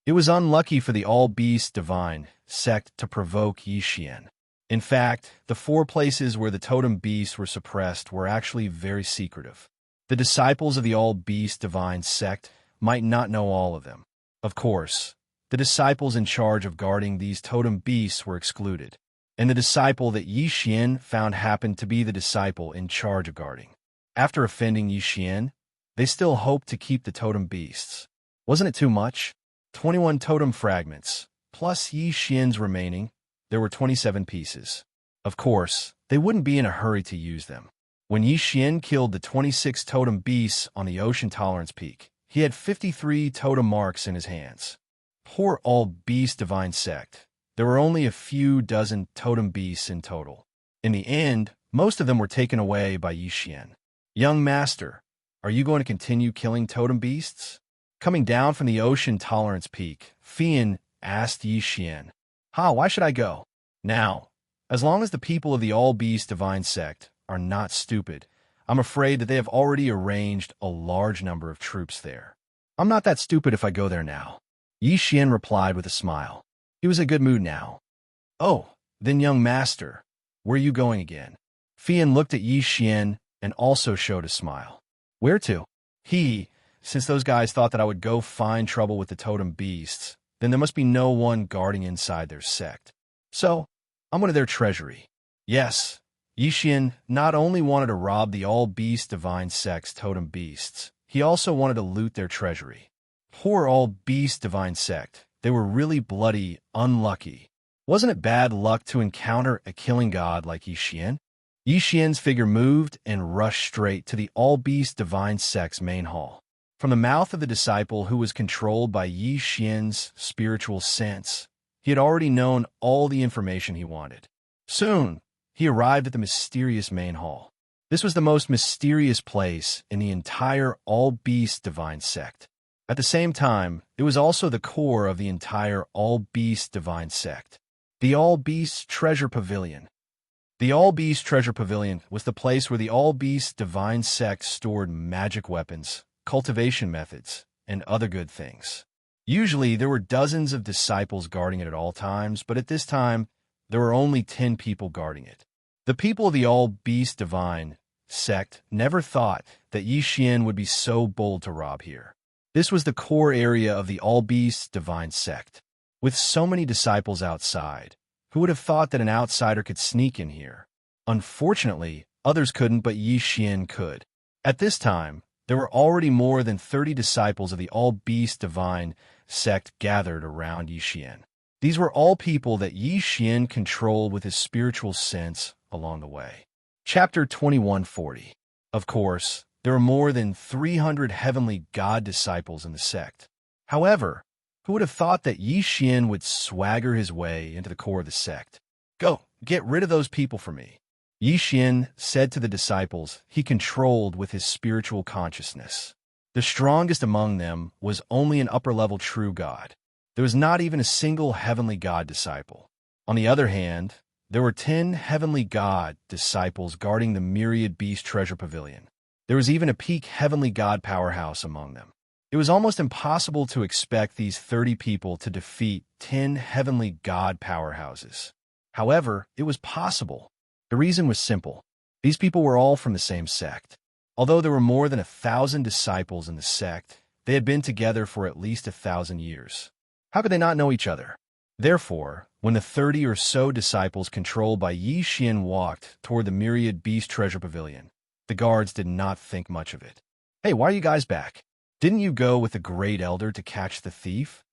It was unlucky for the All-Beast Divine Sect to provoke Xianxia. In fact, the 4 places where the totem beasts were suppressed were actually very secretive. The disciples of the All-Beast Divine Sect might not know all of them. Of course, the disciples in charge of guarding these totem beasts were excluded, and the disciple that Xianxia found happened to be the disciple in charge of guarding. After offending Xianxia, they still hoped to keep the totem beasts. Wasn't it too much? 21 totem fragments, plus Xianxia's remaining, there were 27 pieces. Of course, they wouldn't be in a hurry to use them. When Xianxia killed the 26 totem beasts on the Ocean Tolerance Peak, he had 53 totem marks in his hands. Poor All-Beast Divine Sect. There were only a few dozen totem beasts in total. In the end, most of them were taken away by Xianxia. Young master, are you going to continue killing totem beasts? Coming down from the Ocean Tolerance Peak, Fian asked Xianxia. Why should I go? Now, as long as the people of the All-Beast Divine Sect are not stupid, I'm afraid that they have already arranged a large number of troops there. I'm not that stupid if I go there now. Xianxia replied with a smile. He was in a good mood now. Oh, then young master, where are you going again? Fian looked at Xianxia and also showed a smile. Where to? Since those guys thought that I would go find trouble with the totem beasts, then there must be no one guarding inside their sect. So, I'm going to their treasury. Yes, Xianxia not only wanted to rob the All-Beast Divine Sect's totem beasts, he also wanted to loot their treasury. Poor All-Beast Divine Sect. They were really bloody unlucky. Wasn't it bad luck to encounter a killing god like Xianxia? Xianxia's figure moved and rushed straight to the All-Beast Divine Sect's main hall. From the mouth of the disciple who was controlled by Xianxia's spiritual sense, he had already known all the information he wanted. Soon, he arrived at the mysterious main hall. This was the most mysterious place in the entire All-Beast Divine Sect. At the same time, it was also the core of the entire All-Beast Divine Sect. The All-Beast Treasure Pavilion. The All-Beast Treasure Pavilion was the place where the All-Beast Divine Sect stored magic weapons, cultivation methods, and other good things. Usually, there were dozens of disciples guarding it at all times, but at this time, there were only 10 people guarding it. The people of the All-Beast Divine Sect never thought that Xianxia would be so bold to rob here. This was the core area of the All-Beast Divine Sect. With so many disciples outside, who would have thought that an outsider could sneak in here? Unfortunately, others couldn't, but Xianxia could. At this time, there were already more than 30 disciples of the All-Beast Divine Sect gathered around Xianxia. These were all people that Xianxia controlled with his spiritual sense along the way. Chapter 2140. Of course, there were more than 300 heavenly god disciples in the sect. However, who would have thought that Xianxia would swagger his way into the core of the sect? Go, get rid of those people for me. Xianxia said to the disciples he controlled with his spiritual consciousness. The strongest among them was only an upper-level true god. There was not even a single heavenly god disciple. On the other hand, there were 10 heavenly god disciples guarding the myriad beast treasure pavilion. There was even a peak heavenly god powerhouse among them. It was almost impossible to expect these 30 people to defeat 10 heavenly god powerhouses. However, it was possible. The reason was simple. These people were all from the same sect. Although there were more than 1,000 disciples in the sect, they had been together for at least 1,000 years. How could they not know each other? Therefore, when the 30 or so disciples controlled by Xian walked toward the myriad beast treasure pavilion, the guards did not think much of it. Hey, why are you guys back? Didn't you go with the great elder to catch the thief?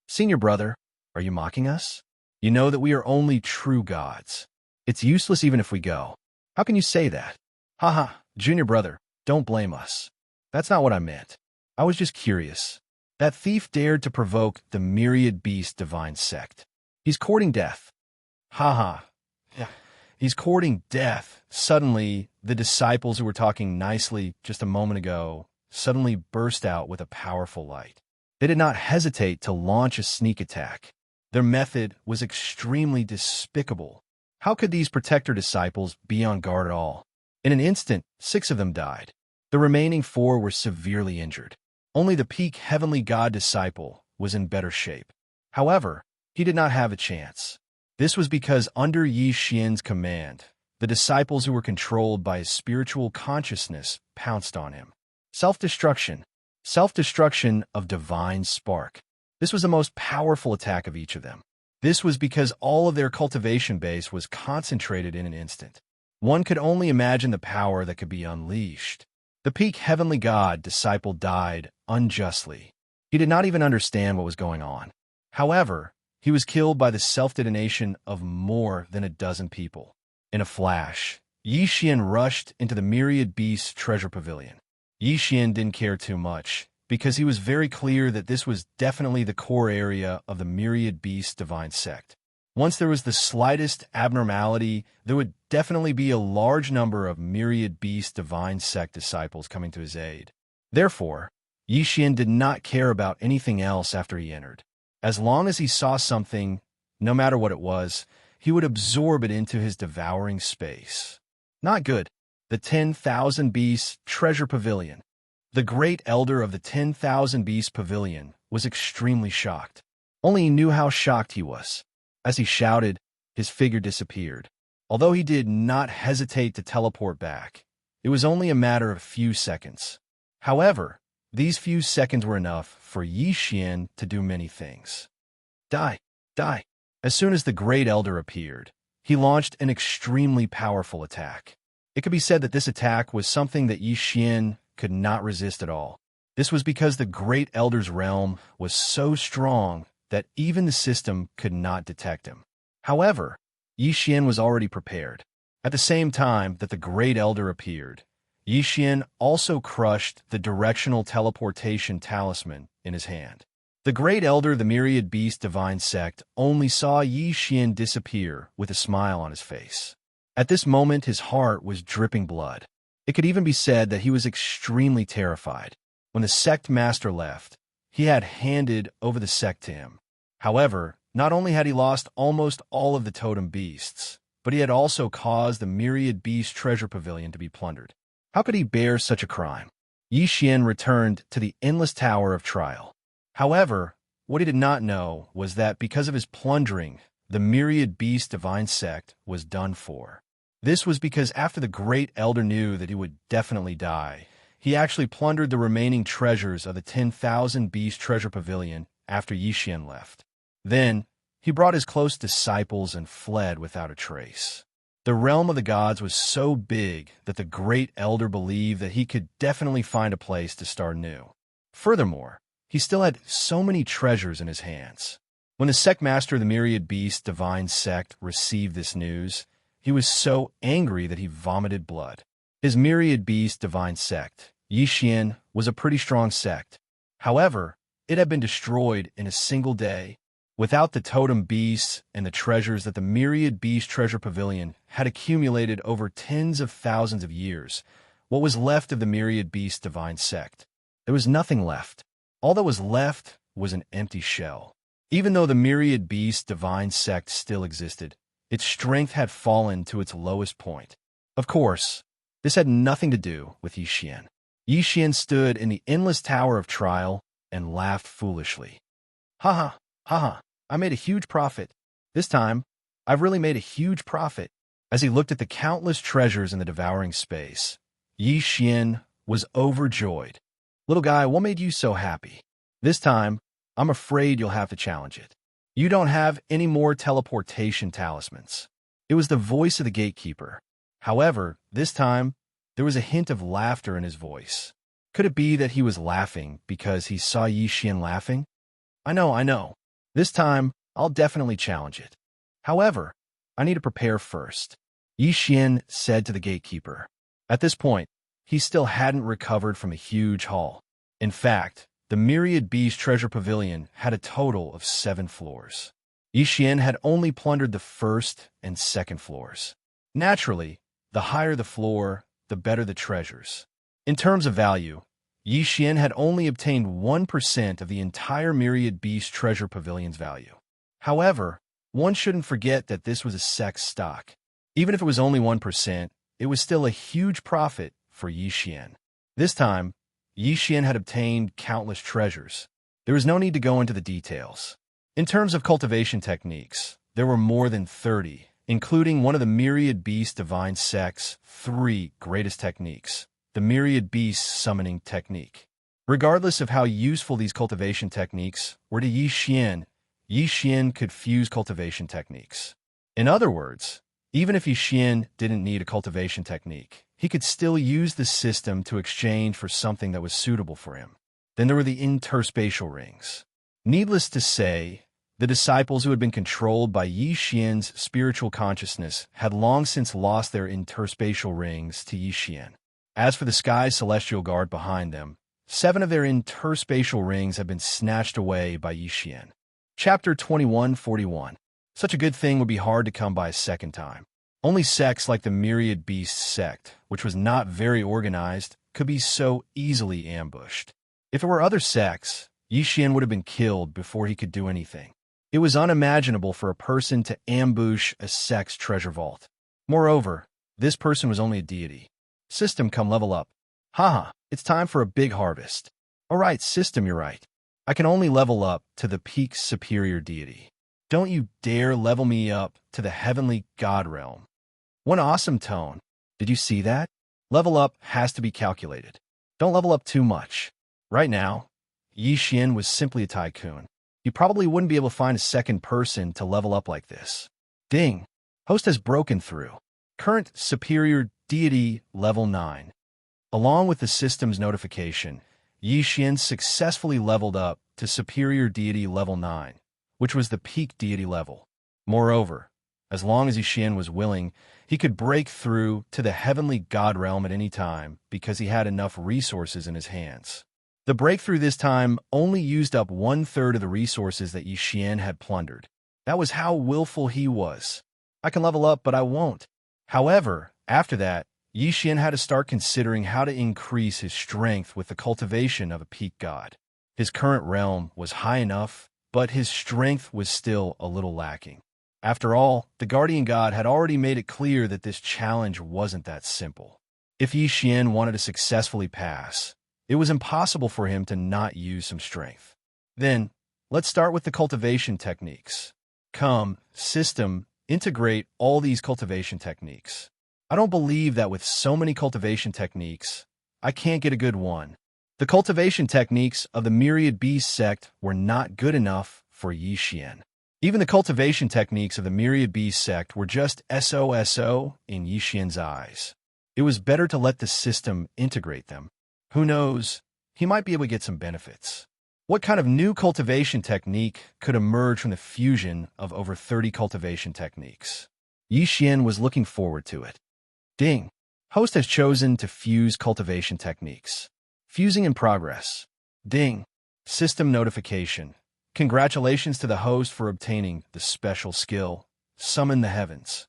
Senior brother, are you mocking us? You know that we are only true gods. It's useless even if we go. How can you say that? Haha, junior brother, don't blame us. That's not what I meant. I was just curious. That thief dared to provoke the myriad beast divine sect. He's courting death. Haha. Yeah. He's courting death. Suddenly, the disciples who were talking nicely just a moment ago suddenly burst out with a powerful light. They did not hesitate to launch a sneak attack. Their method was extremely despicable. How could these protector disciples be on guard at all? In an instant, 6 of them died. The remaining 4 were severely injured. Only the peak heavenly god disciple was in better shape. However, he did not have a chance. This was because under Yi Xian's command, the disciples who were controlled by his spiritual consciousness pounced on him. Self-destruction. Self-destruction of divine spark. This was the most powerful attack of each of them. This was because all of their cultivation base was concentrated in an instant. One could only imagine the power that could be unleashed. The peak heavenly god disciple died unjustly. He did not even understand what was going on. However, he was killed by the self-detonation of more than a dozen people. In a flash, Yi Xian rushed into the myriad beast treasure pavilion. Yi Xian didn't care too much, because he was very clear that this was definitely the core area of the myriad beast divine sect. Once there was the slightest abnormality, there would definitely be a large number of myriad beast divine sect disciples coming to his aid. Therefore, Yi Xian did not care about anything else after he entered. As long as he saw something, no matter what it was, he would absorb it into his devouring space. Not good. The 10,000 Beasts Treasure Pavilion. The great elder of the 10,000 Beasts Pavilion was extremely shocked. Only he knew how shocked he was. As he shouted, his figure disappeared. Although he did not hesitate to teleport back, it was only a matter of a few seconds. However, these few seconds were enough for Yi Xian to do many things. Die! Die! As soon as the great elder appeared, he launched an extremely powerful attack. It could be said that this attack was something that Yi Xian could not resist at all. This was because the great elder's realm was so strong that even the system could not detect him. However, Yi Xian was already prepared. At the same time that the great elder appeared, Yi Xian also crushed the directional teleportation talisman in his hand. The great elder of the myriad beast divine sect only saw Yi Xian disappear with a smile on his face. At this moment, his heart was dripping blood. It could even be said that he was extremely terrified. When the sect master left, he had handed over the sect to him. However, not only had he lost almost all of the totem beasts, but he had also caused the myriad beast treasure pavilion to be plundered. How could he bear such a crime? Yi Xian returned to the endless tower of trial. However, what he did not know was that because of his plundering, the myriad beast divine sect was done for. This was because after the great elder knew that he would definitely die, he actually plundered the remaining treasures of the 10,000 beast treasure pavilion after Yi Xian left. Then, he brought his close disciples and fled without a trace. The realm of the gods was so big that the great elder believed that he could definitely find a place to start new. Furthermore, he still had so many treasures in his hands. When the sect master of the myriad beast divine sect received this news, he was so angry that he vomited blood. His myriad beast divine sect, Yi Xian, was a pretty strong sect. However, it had been destroyed in a single day. Without the totem beasts and the treasures that the myriad beast treasure pavilion had accumulated over tens of thousands of years, what was left of the myriad beast divine sect? There was nothing left. All that was left was an empty shell. Even though the myriad beast divine sect still existed, its strength had fallen to its lowest point. Of course, this had nothing to do with Yi Xian. Yi Xian stood in the endless tower of trial and laughed foolishly. Ha ha, ha ha, I made a huge profit. This time, I've really made a huge profit. As he looked at the countless treasures in the devouring space, Yi Xian was overjoyed. Little guy, what made you so happy? This time, I'm afraid you'll have to challenge it. You don't have any more teleportation talismans. It was the voice of the gatekeeper. However, this time, there was a hint of laughter in his voice. Could it be that he was laughing because he saw Yi Xian laughing? I know. This time, I'll definitely challenge it. However, I need to prepare first, Yi Xian said to the gatekeeper. At this point, he still hadn't recovered from a huge haul. In fact, the Myriad Beast Treasure Pavilion had a total of 7 floors. Yi Xian had only plundered the first and second floors. Naturally, the higher the floor, the better the treasures. In terms of value, Yi Xian had only obtained 1% of the entire Myriad Beast Treasure Pavilion's value. However, one shouldn't forget that this was a sex stock. Even if it was only 1%, it was still a huge profit for Yi Xian. This time, Yi Xian had obtained countless treasures. There was no need to go into the details. In terms of cultivation techniques, there were more than 30, including one of the Myriad Beast Divine Sect's 3 greatest techniques, the Myriad Beast Summoning Technique. Regardless of how useful these cultivation techniques were to Yi Xian could fuse cultivation techniques. In other words, even if Yi Xian didn't need a cultivation technique, he could still use the system to exchange for something that was suitable for him. Then there were the interspatial rings. Needless to say, the disciples who had been controlled by Yi Xian's spiritual consciousness had long since lost their interspatial rings to Yi Xian. As for the sky's celestial guard behind them, 7 of their interspatial rings had been snatched away by Yi Xian. Chapter 2141. Such a good thing would be hard to come by a second time. Only sects like the Myriad Beast sect, which was not very organized, could be so easily ambushed. If it were other sects, Yi Xian would have been killed before he could do anything. It was unimaginable for a person to ambush a sect's treasure vault. Moreover, this person was only a deity. System, come level up. Haha, it's time for a big harvest. Alright, system, you're right. I can only level up to the peak superior deity. Don't you dare level me up to the heavenly god realm. One awesome tone. Did you see that? Level up has to be calculated. Don't level up too much. Right now, Yi Xian was simply a tycoon. You probably wouldn't be able to find a second person to level up like this. Ding! Host has broken through. Current superior deity level 9. Along with the system's notification, Yi Xian successfully leveled up to superior deity level 9, which was the peak deity level. Moreover, as long as Yi Xian was willing, he could break through to the heavenly god realm at any time because he had enough resources in his hands. The breakthrough this time only used up 1/3 of the resources that Yi Xian had plundered. That was how willful he was. I can level up, but I won't. However, after that, Yi Xian had to start considering how to increase his strength with the cultivation of a peak god. His current realm was high enough, but his strength was still a little lacking. After all, the guardian god had already made it clear that this challenge wasn't that simple. If Yi Xian wanted to successfully pass, it was impossible for him to not use some strength. Then, let's start with the cultivation techniques. Come, system, integrate all these cultivation techniques. I don't believe that with so many cultivation techniques, I can't get a good one. The cultivation techniques of the Myriad Beast sect were not good enough for Yi Xian. Even the cultivation techniques of the Myriad Beast sect were just SOSO in Yi Xian's eyes. It was better to let the system integrate them. Who knows, he might be able to get some benefits. What kind of new cultivation technique could emerge from the fusion of over 30 cultivation techniques? Yi Xian was looking forward to it. Ding! Host has chosen to fuse cultivation techniques. Fusing in progress. Ding! System notification. Congratulations to the host for obtaining the special skill, Summon the Heavens.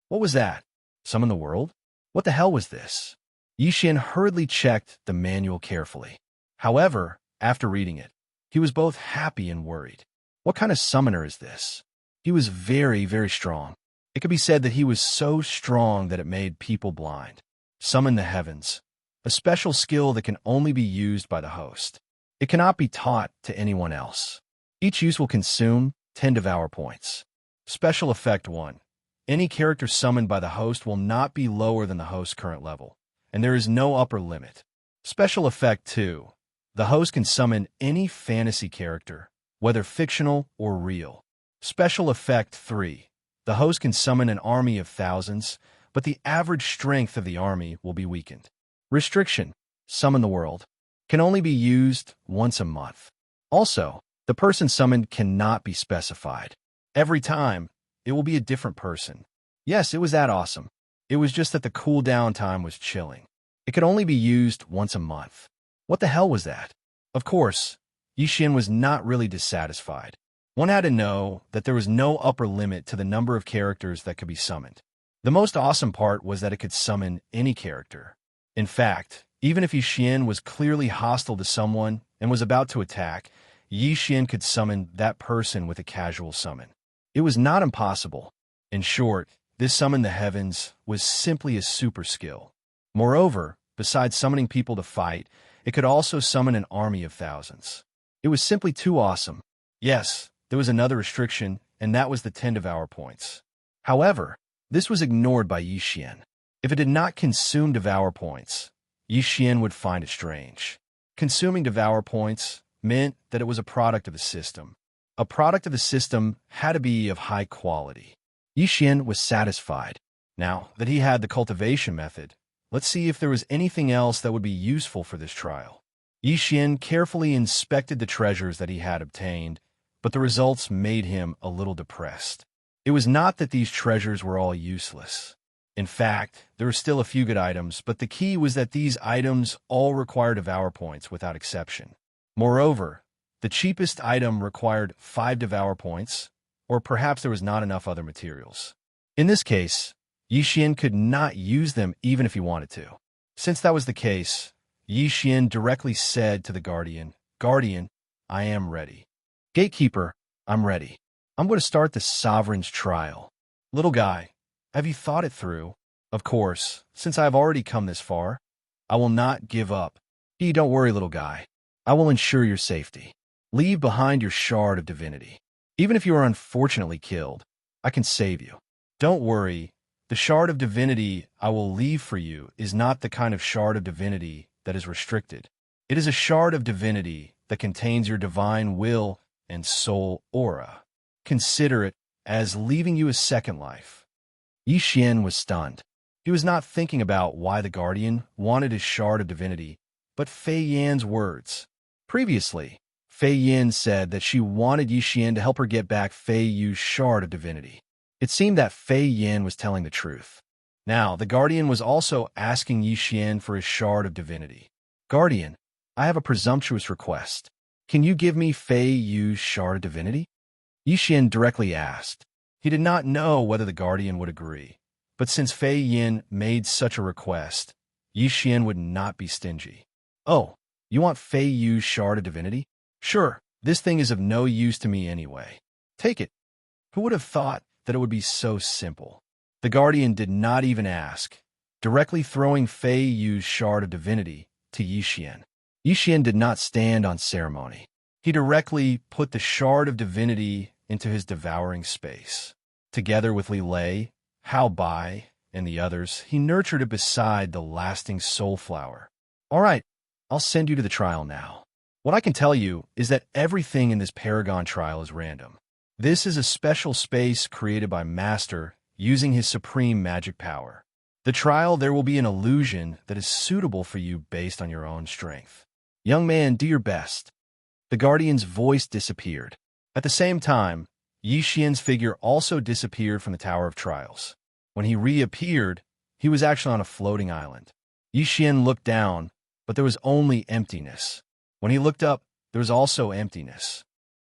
What was that? Summon the world? What the hell was this? Yi Xian hurriedly checked the manual carefully. However, after reading it, he was both happy and worried. What kind of summoner is this? He was very, very strong. It could be said that he was so strong that it made people blind. Summon the Heavens. A special skill that can only be used by the host. It cannot be taught to anyone else. Each use will consume 10 Devour points. Special Effect 1. Any character summoned by the host will not be lower than the host's current level, and there is no upper limit. Special Effect 2. The host can summon any fantasy character, whether fictional or real. Special Effect 3. The host can summon an army of thousands, but the average strength of the army will be weakened. Restriction: Summon the World. Can only be used once a month. Also, the person summoned cannot be specified. Every time, it will be a different person. Yes, it was that awesome. It was just that the cooldown time was chilling. It could only be used once a month. What the hell was that? Of course, Yixian was not really dissatisfied. One had to know that there was no upper limit to the number of characters that could be summoned. The most awesome part was that it could summon any character. In fact, even if Yixian was clearly hostile to someone and was about to attack, Yixian could summon that person with a casual summon. It was not impossible. In short, this summon the heavens was simply a super skill. Moreover, besides summoning people to fight, it could also summon an army of thousands. It was simply too awesome. Yes, there was another restriction, and that was the 10 Devour points. However, this was ignored by Yixian. If it did not consume Devour points, Yixian would find it strange. Consuming Devour points meant that it was a product of the system. A product of the system had to be of high quality. Yixian was satisfied. Now that he had the cultivation method, let's see if there was anything else that would be useful for this trial. Yixian carefully inspected the treasures that he had obtained, but the results made him a little depressed. It was not that these treasures were all useless. In fact, there were still a few good items, but the key was that these items all required Devour points without exception. Moreover, the cheapest item required 5 Devour points, or perhaps there was not enough other materials. In this case, Yixian could not use them even if he wanted to. Since that was the case, Yixian directly said to the Guardian, "Guardian, I am ready. Gatekeeper, I'm ready. I'm going to start the Sovereign's trial. Little guy, have you thought it through? Of course, since I have already come this far, I will not give up. Don't worry, little guy. I will ensure your safety. Leave behind your shard of divinity. Even if you are unfortunately killed, I can save you. Don't worry, the shard of divinity I will leave for you is not the kind of shard of divinity that is restricted. It is a shard of divinity that contains your divine will and soul aura. Consider it as leaving you a second life." Yixian was stunned. He was not thinking about why the Guardian wanted his shard of divinity, but Fei Yan's words. Previously, Fei Yan said that she wanted Yixian to help her get back Fei Yu's shard of divinity. It seemed that Fei Yan was telling the truth. Now, the Guardian was also asking Yixian for his shard of divinity. "Guardian, I have a presumptuous request. Can you give me Fei Yu's shard of divinity?" Yixian directly asked. He did not know whether the Guardian would agree, but since Fei Yan made such a request, Yixian would not be stingy. "Oh, you want Fei Yu's shard of divinity? Sure, this thing is of no use to me anyway. Take it." Who would have thought that it would be so simple? The Guardian did not even ask, directly throwing Fei Yu's shard of divinity to Yixian. Yixian did not stand on ceremony. He directly put the shard of divinity into his devouring space. Together with Li Lei, Hao Bai, and the others, he nurtured it beside the lasting soul flower. "All right, I'll send you to the trial now. What I can tell you is that everything in this Paragon trial is random. This is a special space created by Master using his supreme magic power. The trial, there will be an illusion that is suitable for you based on your own strength. Young man, do your best." The Guardian's voice disappeared. At the same time, Yixian's figure also disappeared from the Tower of Trials. When he reappeared, he was actually on a floating island. Yixian looked down, but there was only emptiness. When he looked up, there was also emptiness.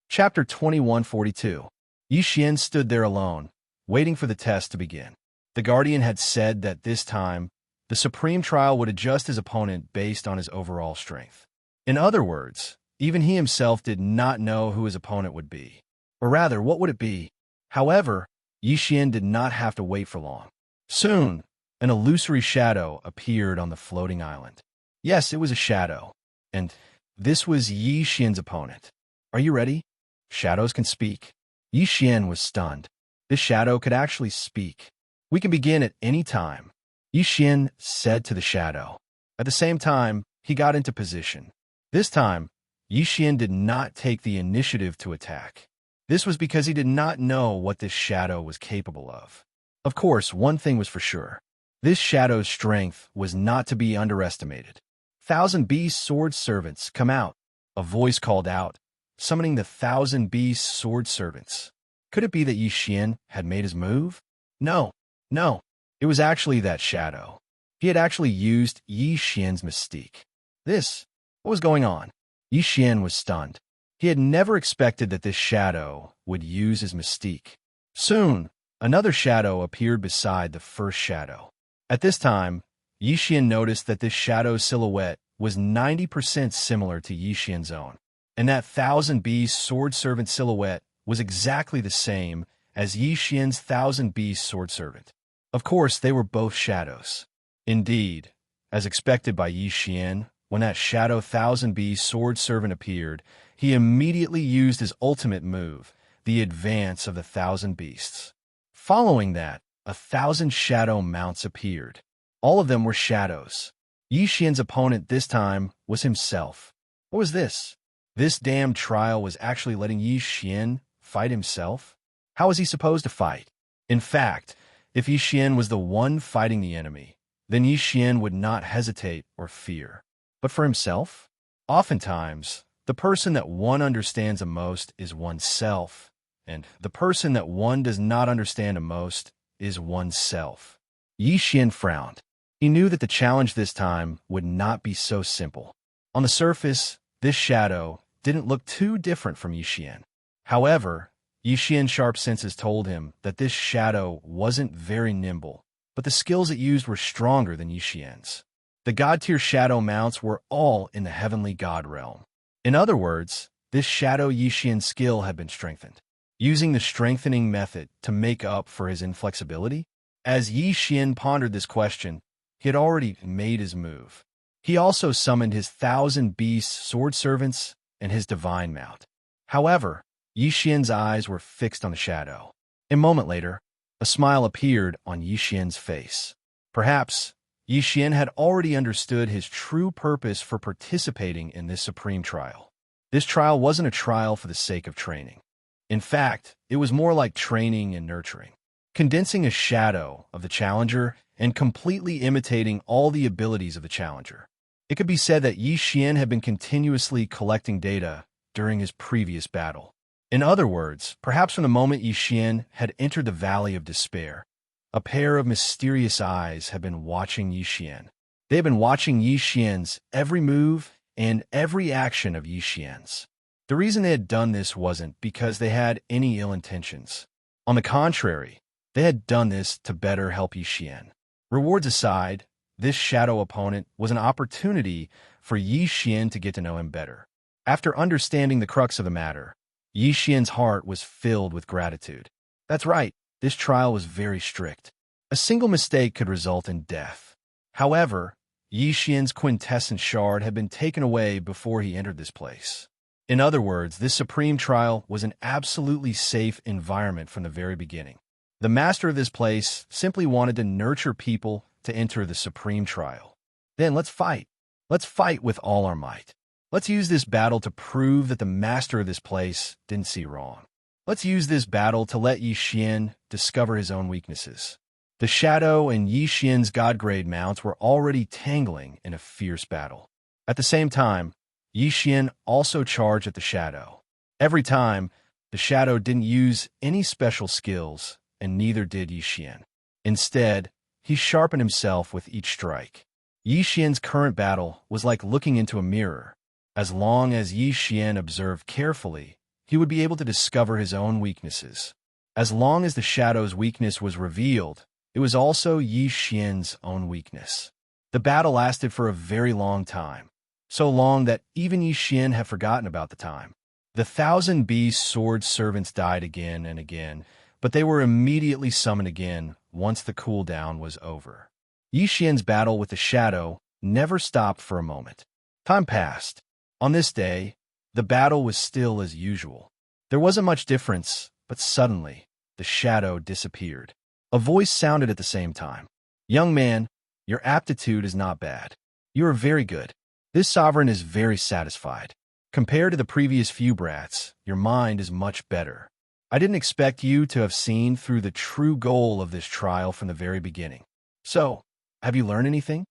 Chapter 2142. Yixian stood there alone, waiting for the test to begin. The Guardian had said that this time, the Supreme Trial would adjust his opponent based on his overall strength. In other words, even he himself did not know who his opponent would be. Or rather, what would it be? However, Yixian did not have to wait for long. Soon, an illusory shadow appeared on the floating island. Yes, it was a shadow. And this was Yixian's opponent. "Are you ready? Shadows can speak." Yixian was stunned. This shadow could actually speak. We can begin at any time, Xian said to the shadow. At the same time, he got into position. This time, Xian did not take the initiative to attack. This was because he did not know what this shadow was capable of. Of course, one thing was for sure. This shadow's strength was not to be underestimated. 1,000 Beast Sword Servants, come out, a voice called out, summoning the 1,000 Beast Sword Servants. Could it be that Xian had made his move? No, no, it was actually that shadow. He had actually used Xian's mystique. What was going on? Xian was stunned. He had never expected that this shadow would use his mystique. Soon, another shadow appeared beside the first shadow. At this time, Xian noticed that this shadow's silhouette was 90% similar to Xian's own, and that 1,000 Beast Sword Servant silhouette was exactly the same as Xian's 1,000 Beast Sword Servant. Of course, they were both shadows. Indeed, as expected by Xian, when that shadow 1,000 Beast Sword Servant appeared, he immediately used his ultimate move, the advance of the 1,000 beasts. Following that, 1,000 shadow mounts appeared. All of them were shadows. Xian's opponent this time was himself. What was this? This damn trial was actually letting Xian fight himself? How was he supposed to fight? In fact, if Xian was the one fighting the enemy, then Xian would not hesitate or fear. But for himself? Oftentimes, the person that one understands the most is oneself, and the person that one does not understand the most is oneself. Xian frowned. He knew that the challenge this time would not be so simple. On the surface, this shadow didn't look too different from Xian. However, Xian's sharp senses told him that this shadow wasn't very nimble, but the skills it used were stronger than Xian's. The god-tier shadow mounts were all in the heavenly god realm. In other words, this shadow Xian's skill had been strengthened, using the strengthening method to make up for his inflexibility. As Xian pondered this question, he had already made his move. He also summoned his 1,000 Beast Sword Servants and his divine mount. However, Xian's eyes were fixed on the shadow. A moment later, a smile appeared on Xian's face. Perhaps Xian had already understood his true purpose for participating in this supreme trial. This trial wasn't a trial for the sake of training. In fact, it was more like training and nurturing, condensing a shadow of the challenger and completely imitating all the abilities of the challenger. It could be said that Xian had been continuously collecting data during his previous battle. In other words, perhaps from the moment Xian had entered the Valley of Despair, a pair of mysterious eyes had been watching Xian. They had been watching Xian's every move and every action of Xian's. The reason they had done this wasn't because they had any ill intentions. On the contrary, they had done this to better help Xian. Rewards aside, this shadow opponent was an opportunity for Xian to get to know him better. After understanding the crux of the matter, Xian's heart was filled with gratitude. That's right, this trial was very strict. A single mistake could result in death. However, Xian's quintessence shard had been taken away before he entered this place. In other words, this supreme trial was an absolutely safe environment from the very beginning. The master of this place simply wanted to nurture people to enter the supreme trial. Then let's fight. Let's fight with all our might. Let's use this battle to prove that the master of this place didn't see wrong. Let's use this battle to let Xian discover his own weaknesses. The shadow and Xian's god-grade mounts were already tangling in a fierce battle. At the same time, Xian also charged at the shadow. Every time, the shadow didn't use any special skills, and neither did Xian. Instead, he sharpened himself with each strike. Xian's current battle was like looking into a mirror. As long as Xian observed carefully, he would be able to discover his own weaknesses. As long as the shadow's weakness was revealed, it was also Xian's own weakness. The battle lasted for a very long time, so long that even Xian had forgotten about the time. The 1,000 Beast Sword Servants died again and again, but they were immediately summoned again once the cooldown was over. Xian's battle with the shadow never stopped for a moment. Time passed. On this day, the battle was still as usual. There wasn't much difference, but suddenly, the shadow disappeared. A voice sounded at the same time. Young man, your aptitude is not bad. You are very good. This sovereign is very satisfied. Compared to the previous few brats, your mind is much better. I didn't expect you to have seen through the true goal of this trial from the very beginning. So, have you learned anything?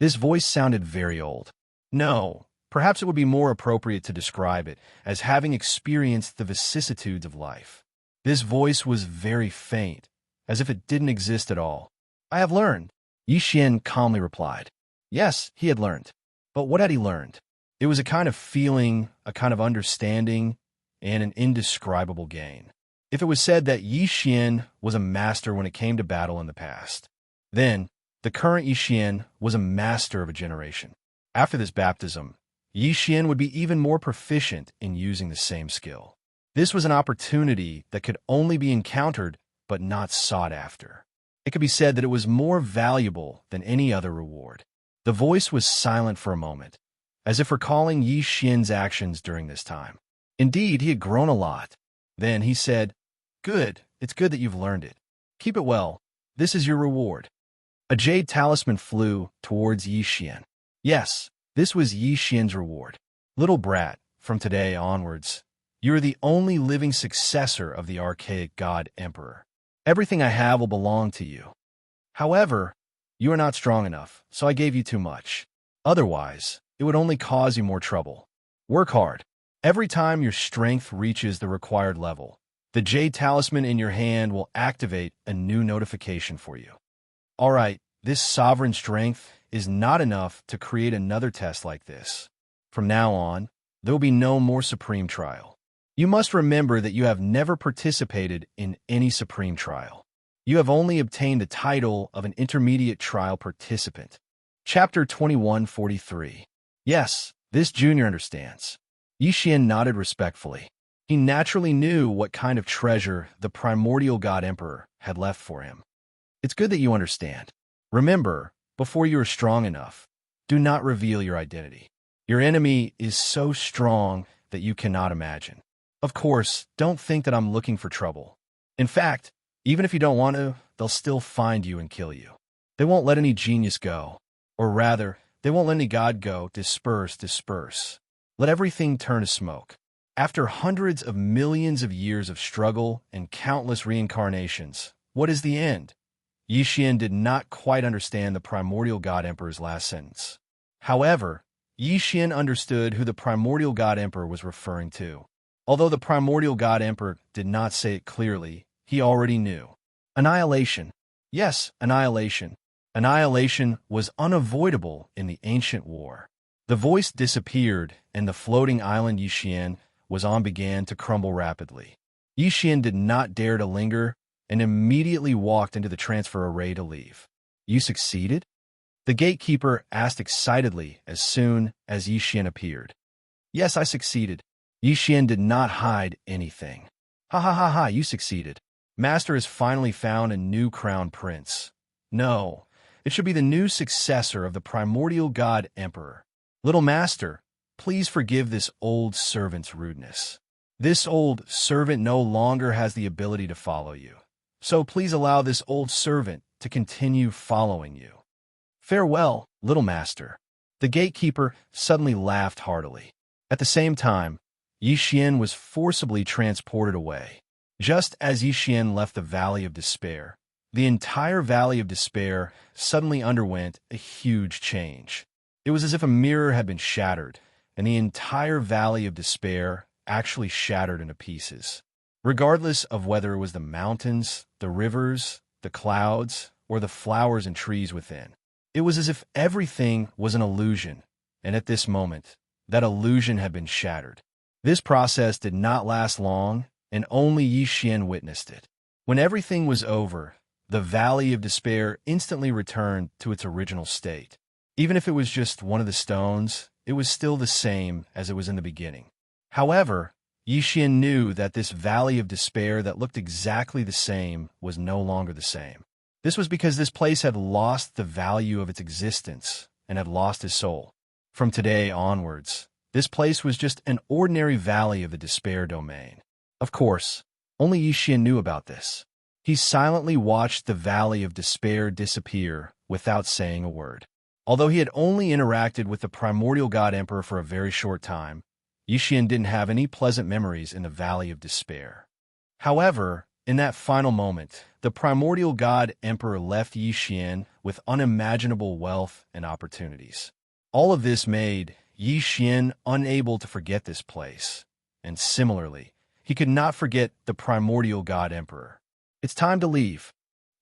This voice sounded very old. No, perhaps it would be more appropriate to describe it as having experienced the vicissitudes of life. This voice was very faint, as if it didn't exist at all. I have learned, Yixian calmly replied. Yes, he had learned. But what had he learned? It was a kind of feeling, a kind of understanding, and an indescribable gain. If it was said that Yixian was a master when it came to battle in the past, then the current Yixian was a master of a generation. After this baptism, Yixian would be even more proficient in using the same skill. This was an opportunity that could only be encountered but not sought after. It could be said that it was more valuable than any other reward. The voice was silent for a moment, as if recalling Yixian's actions during this time. Indeed, he had grown a lot. Then he said, Good, it's good that you've learned it. Keep it well. This is your reward. A jade talisman flew towards Yixian. Yes, this was Yixian's reward. Little brat, from today onwards, you are the only living successor of the archaic god emperor. Everything I have will belong to you. However, you are not strong enough, so I gave you too much. Otherwise, it would only cause you more trouble. Work hard. Every time your strength reaches the required level, the jade talisman in your hand will activate a new notification for you. All right, this sovereign strength is not enough to create another test like this. From now on, there will be no more supreme trial. You must remember that you have never participated in any supreme trial. You have only obtained the title of an intermediate trial participant. Chapter 2143. Yes, this junior understands. Yixian nodded respectfully. He naturally knew what kind of treasure the primordial god emperor had left for him. It's good that you understand. Remember, before you are strong enough, do not reveal your identity. Your enemy is so strong that you cannot imagine. Of course, don't think that I'm looking for trouble. In fact, even if you don't want to, they'll still find you and kill you. They won't let any genius go. Or rather, they won't let any god go. Disperse. Let everything turn to smoke. After hundreds of millions of years of struggle and countless reincarnations, what is the end? Yixian did not quite understand the primordial god emperor's last sentence. However, Yixian understood who the primordial god emperor was referring to. Although the primordial god emperor did not say it clearly, he already knew. Annihilation. Yes, annihilation. Annihilation was unavoidable in the ancient war. The voice disappeared, and the floating island Yixian was on began to crumble rapidly. Yixian did not dare to linger and immediately walked into the transfer array to leave. You succeeded? The gatekeeper asked excitedly as soon as Yixian appeared. Yes, I succeeded. Yixian did not hide anything. Ha, you succeeded. Master has finally found a new crown prince. No, it should be the new successor of the primordial god emperor. Little master, please forgive this old servant's rudeness. This old servant no longer has the ability to follow you. So please allow this old servant to continue following you. Farewell, little master. The gatekeeper suddenly laughed heartily. At the same time, Yixian was forcibly transported away. Just as Yixian left the Valley of Despair, the entire Valley of Despair suddenly underwent a huge change. It was as if a mirror had been shattered, and the entire Valley of Despair actually shattered into pieces. Regardless of whether it was the mountains, the rivers, the clouds, or the flowers and trees within, it was as if everything was an illusion, and at this moment, that illusion had been shattered. This process did not last long, and only Yixian witnessed it. When everything was over, the Valley of Despair instantly returned to its original state. Even if it was just one of the stones, it was still the same as it was in the beginning. However, Yixian knew that this Valley of Despair that looked exactly the same was no longer the same. This was because this place had lost the value of its existence and had lost his soul. From today onwards, this place was just an ordinary valley of the Despair domain. Of course, Only Yixian knew about this. He silently watched the Valley of Despair disappear without saying a word. Although he had only interacted with the primordial god emperor for a very short time, Yixian didn't have any pleasant memories in the Valley of Despair. However, in that final moment, the primordial god emperor left Yixian with unimaginable wealth and opportunities. All of this made Yixian unable to forget this place, and similarly, he could not forget the primordial god emperor. It's time to leave.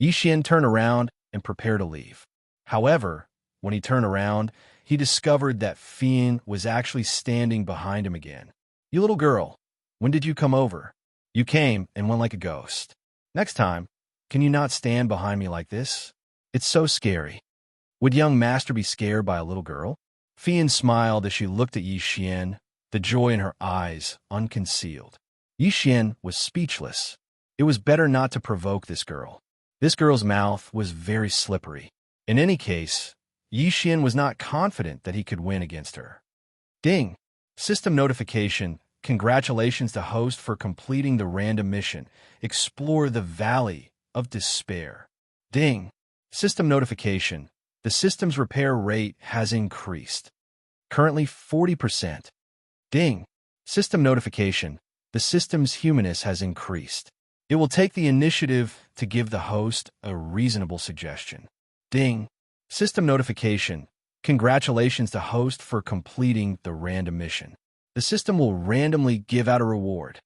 Yixian turned around and prepared to leave. However, when he turned around, he discovered that Fian was actually standing behind him again. "You little girl, when did you come over? You came and went like a ghost. Next time, can you not stand behind me like this? It's so scary." Would young master be scared by a little girl? Fian smiled as she looked at Yixian, the joy in her eyes unconcealed. Yixian was speechless. It was better not to provoke this girl. This girl's mouth was very slippery. In any case, Yixian was not confident that he could win against her. Ding! System notification. Congratulations to host for completing the random mission. Explore the Valley of Despair. Ding! System notification. The system's repair rate has increased. Currently 40%. Ding! System notification. The system's humanness has increased. It will take the initiative to give the host a reasonable suggestion. Ding! System notification. Congratulations to host for completing the random mission. The system will randomly give out a reward.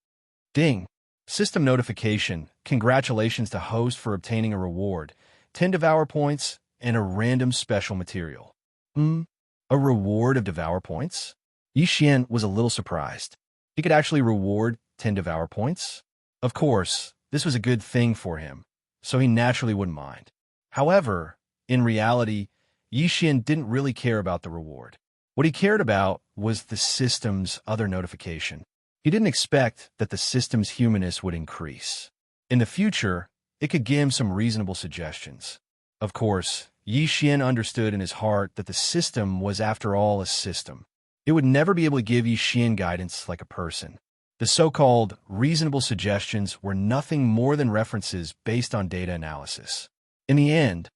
Ding! System notification. Congratulations to host for obtaining a reward, 10 Devour points, and a random special material. A reward of Devour points? Yixian was a little surprised. He could actually reward 10 Devour points? Of course, this was a good thing for him, so he naturally wouldn't mind. However, in reality, Yixian didn't really care about the reward. What he cared about was the system's other notification. He didn't expect that the system's humanness would increase. In the future, it could give him some reasonable suggestions. Of course, Yixian understood in his heart that the system was, after all, a system. It would never be able to give Yixian guidance like a person. The so-called reasonable suggestions were nothing more than references based on data analysis. In the end,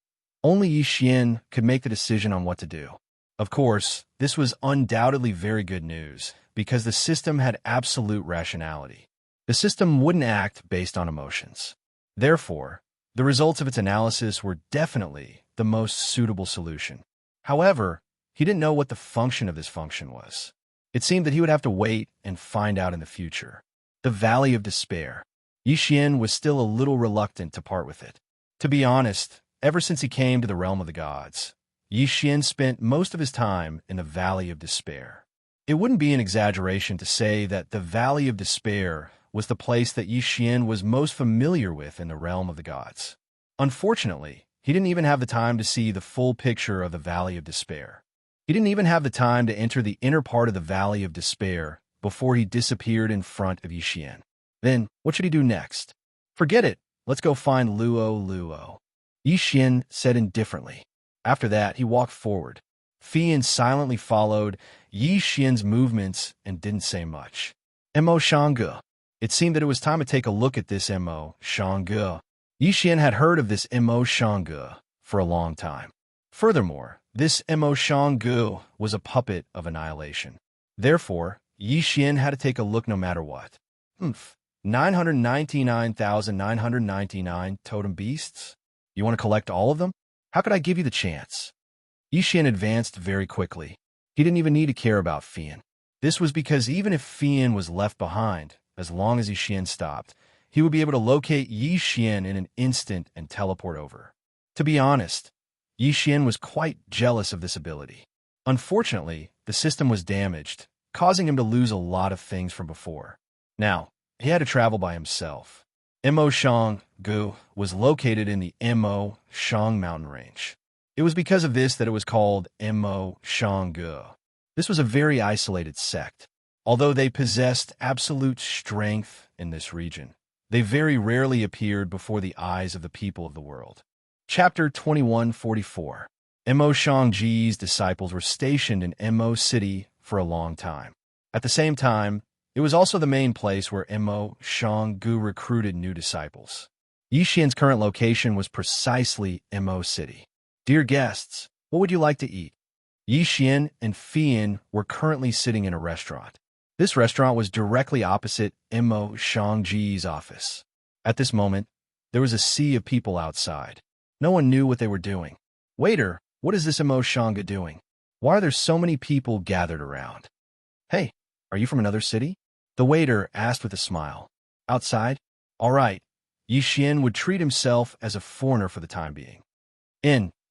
only Yixian could make the decision on what to do. Of course, this was undoubtedly very good news, because the system had absolute rationality. The system wouldn't act based on emotions. Therefore, the results of its analysis were definitely the most suitable solution. However, he didn't know what the function of this function was. It seemed that he would have to wait and find out in the future. The Valley of Despair. Yixian was still a little reluctant to part with it. To be honest, ever since he came to the realm of the gods, Yixian spent most of his time in the Valley of Despair. It wouldn't be an exaggeration to say that the Valley of Despair was the place that Yixian was most familiar with in the realm of the gods. Unfortunately, he didn't even have the time to see the full picture of the Valley of Despair. He didn't even have the time to enter the inner part of the Valley of Despair before he disappeared in front of Yixian. Then, what should he do next? Forget it. Let's go find Luo. Yixian said indifferently. After that, he walked forward. Fian silently followed Yixian's movements and didn't say much. Mo Shangge. It seemed that it was time to take a look at this Mo Shangge. Yixian had heard of this Mo Shangge for a long time. Furthermore, this Mo Shangge was a puppet of annihilation. Therefore, Yixian had to take a look no matter what. 999,999 totem beasts? You want to collect all of them? How could I give you the chance? Yixian advanced very quickly. He didn't even need to care about Fian. This was because even if Fian was left behind, as long as Yixian stopped, he would be able to locate Yixian in an instant and teleport over. To be honest, Yixian was quite jealous of this ability. Unfortunately, the system was damaged, causing him to lose a lot of things from before. Now, he had to travel by himself. Mo Shangge was located in the Mo Shang mountain range. It was because of this that it was called Mo Shangge. This was a very isolated sect. Although they possessed absolute strength in this region, they very rarely appeared before the eyes of the people of the world. Chapter 2144. Mo Shangge's disciples were stationed in Mo City for a long time. At the same time, It was also the main place where Imo Shang-gu recruited new disciples. Yixian's current location was precisely Imo City. Dear guests, what would you like to eat? Yixian and Fian were currently sitting in a restaurant. This restaurant was directly opposite Imo Shang-ji's office. At this moment, there was a sea of people outside. No one knew what they were doing. Waiter, what is this Imo Shang-gu doing? Why are there so many people gathered around? Hey, are you from another city? The waiter asked with a smile. Outside? All right. Yixian would treat himself as a foreigner for the time being.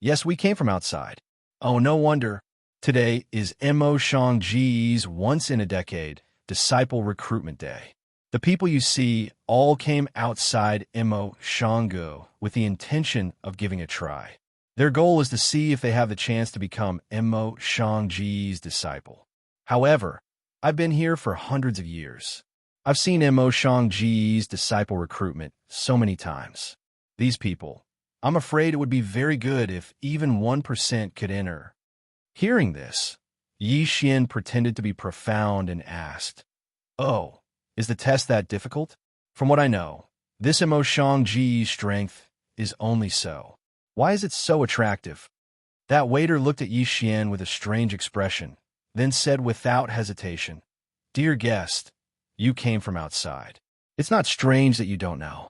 Yes, we came from outside. Oh, no wonder. Today is Imo Shang-ji's once-in-a-decade disciple recruitment day. The people you see all came outside Imo Shang-gu with the intention of giving a try. Their goal is to see if they have the chance to become Imo Shang-ji's disciple. However, I've been here for hundreds of years. I've seen Imo Shang-ji's disciple recruitment so many times. These people, I'm afraid it would be very good if even 1% could enter. Hearing this, Yixian pretended to be profound and asked, Oh, is the test that difficult? From what I know, this Imo Shang-ji's strength is only so. Why is it so attractive? That waiter looked at Yixian with a strange expression, then said without hesitation, Dear guest, you came from outside. It's not strange that you don't know.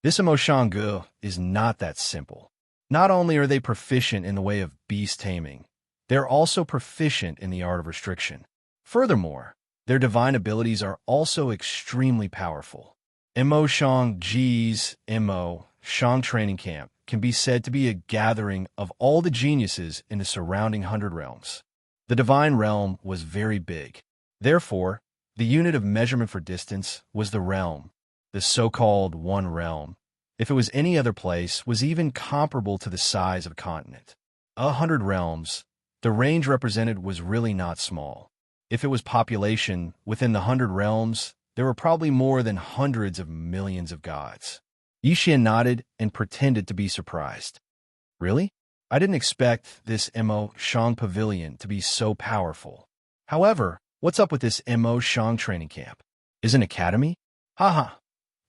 This Imo Shang-gu is not that simple. Not only are they proficient in the way of beast taming, they're also proficient in the art of restriction. Furthermore, their divine abilities are also extremely powerful. Imo Shang-ji's Imo Shang training camp can be said to be a gathering of all the geniuses in the surrounding 100 realms. The divine realm was very big. Therefore, the unit of measurement for distance was the realm. The so-called one realm, if it was any other place, was even comparable to the size of a continent. 100 realms, the range represented was really not small. If it was population within the 100 realms, there were probably more than hundreds of millions of gods. Yixian nodded and pretended to be surprised. Really? I didn't expect this Imo Shang pavilion to be so powerful. However, what's up with this Imo Shang training camp? Is an academy? Haha.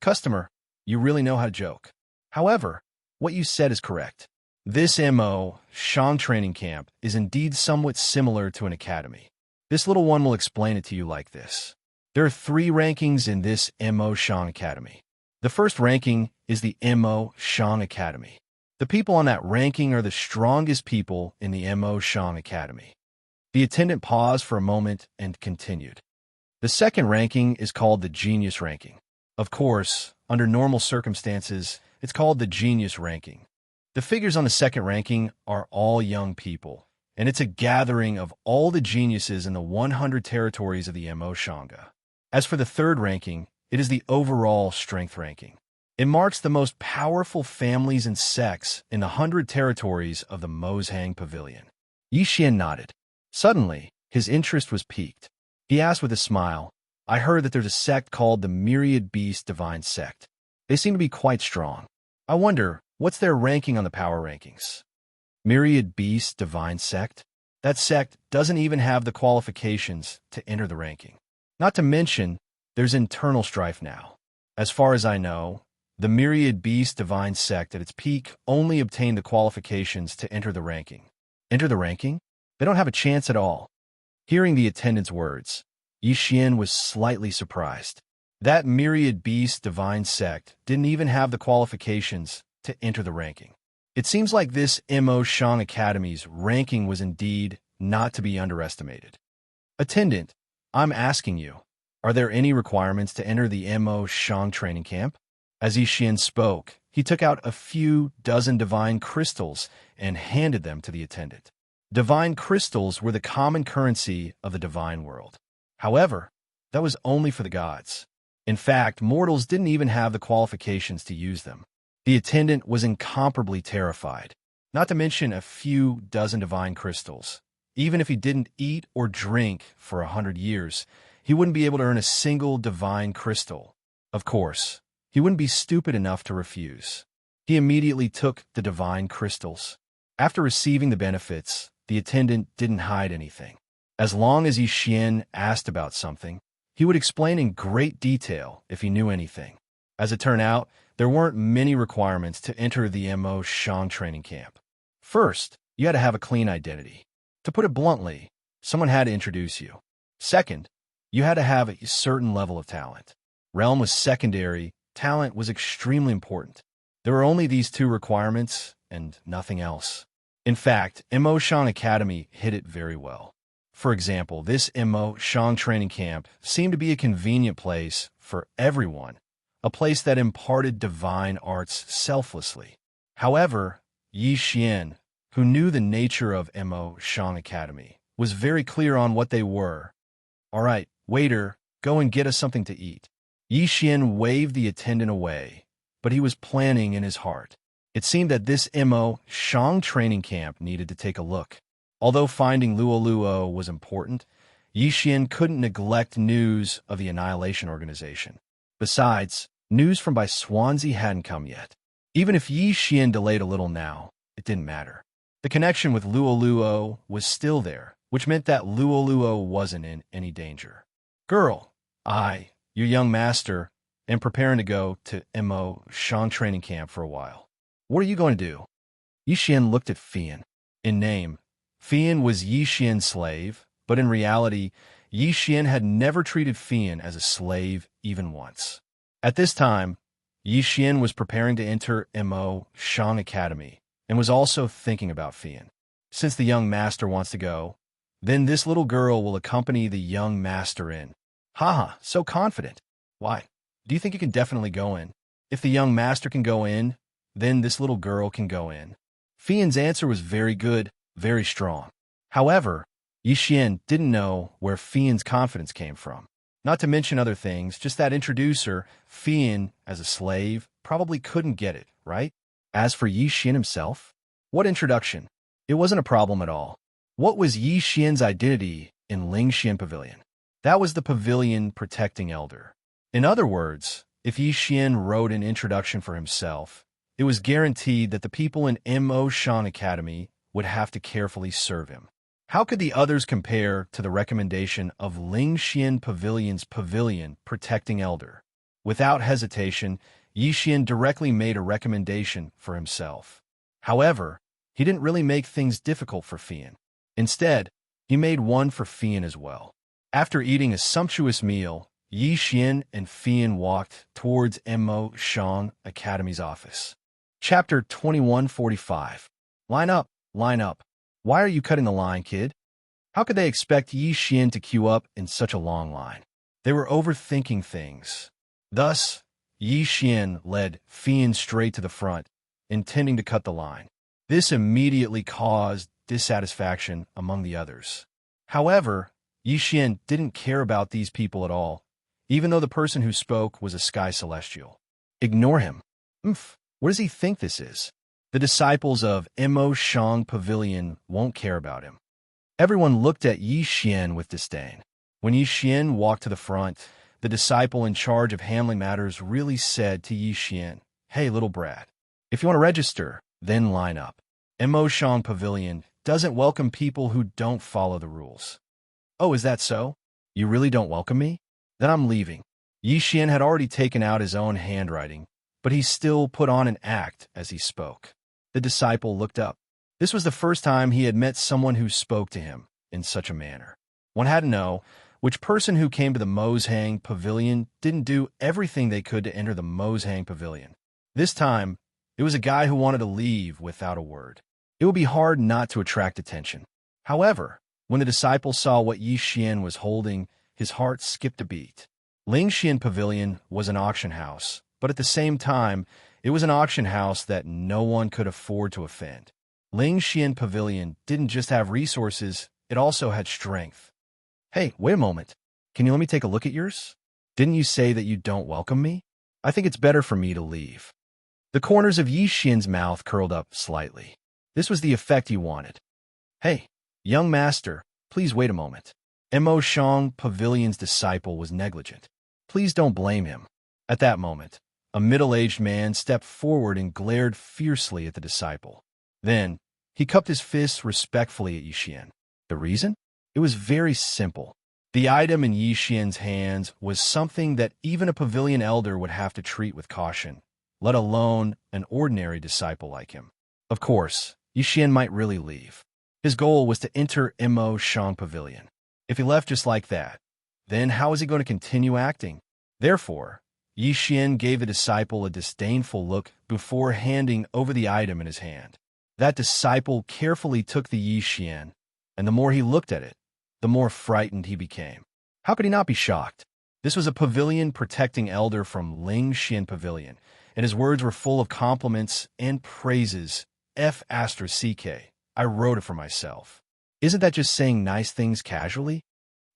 Customer, you really know how to joke. However, what you said is correct. This Imo Shang training camp is indeed somewhat similar to an academy. This little one will explain it to you like this. There are 3 rankings in this Imo Shang Academy. The first ranking is the Imo Shang Academy. The people on that ranking are the strongest people in the Imo Shang Academy. The attendant paused for a moment and continued. The second ranking is called the Genius Ranking. Of course, under normal circumstances, it's called the Genius Ranking. The figures on the second ranking are all young people, and it's a gathering of all the geniuses in the 100 territories of the Imo Shanga. As for the third ranking, it is the overall strength ranking. It marks the most powerful families and sects in the 100 territories of the Mozhang Pavilion. Yixian nodded. Suddenly, his interest was piqued. He asked with a smile, I heard that there's a sect called the Myriad Beast Divine Sect. They seem to be quite strong. I wonder, what's their ranking on the power rankings? Myriad Beast Divine Sect? That sect doesn't even have the qualifications to enter the ranking. Not to mention, there's internal strife now. As far as I know, the Myriad Beast Divine Sect at its peak only obtained the qualifications to enter the ranking. Enter the ranking? They don't have a chance at all. Hearing the attendant's words, Yixian was slightly surprised. That Myriad Beast Divine Sect didn't even have the qualifications to enter the ranking. It seems like this Imo Shang Academy's ranking was indeed not to be underestimated. Attendant, I'm asking you, are there any requirements to enter the Imo Shang training camp? As Yixian spoke, he took out a few dozen divine crystals and handed them to the attendant. Divine crystals were the common currency of the divine world. However, that was only for the gods. In fact, mortals didn't even have the qualifications to use them. The attendant was incomparably terrified, not to mention a few dozen divine crystals. Even if he didn't eat or drink for 100 years, he wouldn't be able to earn a single divine crystal. Of course, he wouldn't be stupid enough to refuse. He immediately took the divine crystals. After receiving the benefits, the attendant didn't hide anything. As long as Yixian asked about something, He would explain in great detail if he knew anything. As it turned out, there weren't many requirements to enter the Mo Shang training camp. First, you had to have a clean identity. To put it bluntly, someone had to introduce you. Second, you had to have a certain level of talent. Realm was secondary, talent was extremely important. There were only these two requirements and nothing else. In fact, Mo Shang Academy hid it very well. For example, this Mo Shang training camp seemed to be a convenient place for everyone, a place that imparted divine arts selflessly. However, Yi Xian, who knew the nature of Mo Shang Academy, was very clear on what they were. "All right, waiter, go and get us something to eat." Yi Xian waved the attendant away, but he was planning in his heart. It seemed that this Mo Shang training camp needed to take a look. Although finding Luo was important, Yi Xian couldn't neglect news of the Annihilation Organization. Besides, news from by Xianxia hadn't come yet. Even if Yi Xian delayed a little now, it didn't matter. The connection with Luo was still there, which meant that Luo wasn't in any danger. "Girl, your young master, am preparing to go to Mo Shang training camp for a while. What are you going to do?" Yi Xian looked at Fian. In name, Fian was Yi Xian's slave, but in reality, Yi Xian had never treated Fian as a slave even once. At this time, Yi Xian was preparing to enter Mo Shang Academy and was also thinking about Fian. Since the young master wants to go, then this little girl will accompany the young master in. Haha, so confident. Why? Do you think you can definitely go in? If the young master can go in, then this little girl can go in. Fian's answer was very good, very strong. However, Yi Xian didn't know where Fian's confidence came from. Not to mention other things, just that introducer, Fian, as a slave, probably couldn't get it, right? As for Yi Xian himself, what introduction? It wasn't a problem at all. What was Yi Xian's identity in Lingxian Pavilion? That was the pavilion protecting elder. In other words, if Yi Xian wrote an introduction for himself, it was guaranteed that the people in Mo Shang Academy would have to carefully serve him. How could the others compare to the recommendation of Lingxian Pavilion's pavilion protecting elder? Without hesitation, Yi Xian directly made a recommendation for himself. However, he didn't really make things difficult for Fian. Instead, he made one for Fian as well. After eating a sumptuous meal, Yi Xian and Fian walked towards Mo Shang Academy's office. Chapter 2145. Line up, line up. Why are you cutting the line, kid? How could they expect Yi Xian to queue up in such a long line? They were overthinking things. Thus, Yi Xian led Fian straight to the front, intending to cut the line. This immediately caused dissatisfaction among the others. However, Yi Xian didn't care about these people at all, even though the person who spoke was a sky celestial. Ignore him. What does he think this is? The disciples of Mo Shang Pavilion won't care about him. Everyone looked at Yi Xian with disdain. When Yi Xian walked to the front, the disciple in charge of handling matters really said to Yi Xian, "Hey, little brat, if you want to register, then line up. Mo Shang Pavilion doesn't welcome people who don't follow the rules." "Oh, is that so? You really don't welcome me? Then I'm leaving." Yi Xian had already taken out his own handwriting, but he still put on an act as he spoke. The disciple looked up. This was the first time he had met someone who spoke to him in such a manner. One had to know which person who came to the Mozhang Pavilion didn't do everything they could to enter the Mozhang Pavilion. This time, it was a guy who wanted to leave without a word. It would be hard not to attract attention. However, when the disciple saw what Yi Xian was holding, his heart skipped a beat. Lingxian Pavilion was an auction house, but at the same time, it was an auction house that no one could afford to offend. Lingxian Pavilion didn't just have resources, it also had strength. "Hey, wait a moment. Can you let me take a look at yours? Didn't you say that you don't welcome me? I think it's better for me to leave." The corners of Yi Xian's mouth curled up slightly. This was the effect he wanted. "Hey, young master, please wait a moment." Mo Shang Pavilion's disciple was negligent. Please don't blame him. At that moment, a middle-aged man stepped forward and glared fiercely at the disciple. Then, he cupped his fists respectfully at Yi Xian. The reason? It was very simple. The item in Yi Xian's hands was something that even a pavilion elder would have to treat with caution, let alone an ordinary disciple like him. Of course, Yi Xian might really leave. His goal was to enter Imo Shang Pavilion. If he left just like that, then how was he going to continue acting? Therefore, Yi Xian gave the disciple a disdainful look before handing over the item in his hand. That disciple carefully took the Yi Xian, and the more he looked at it, the more frightened he became. How could he not be shocked? This was a pavilion protecting elder from Ling Xian Pavilion, and his words were full of compliments and praises. F***, I wrote it for myself. Isn't that just saying nice things casually?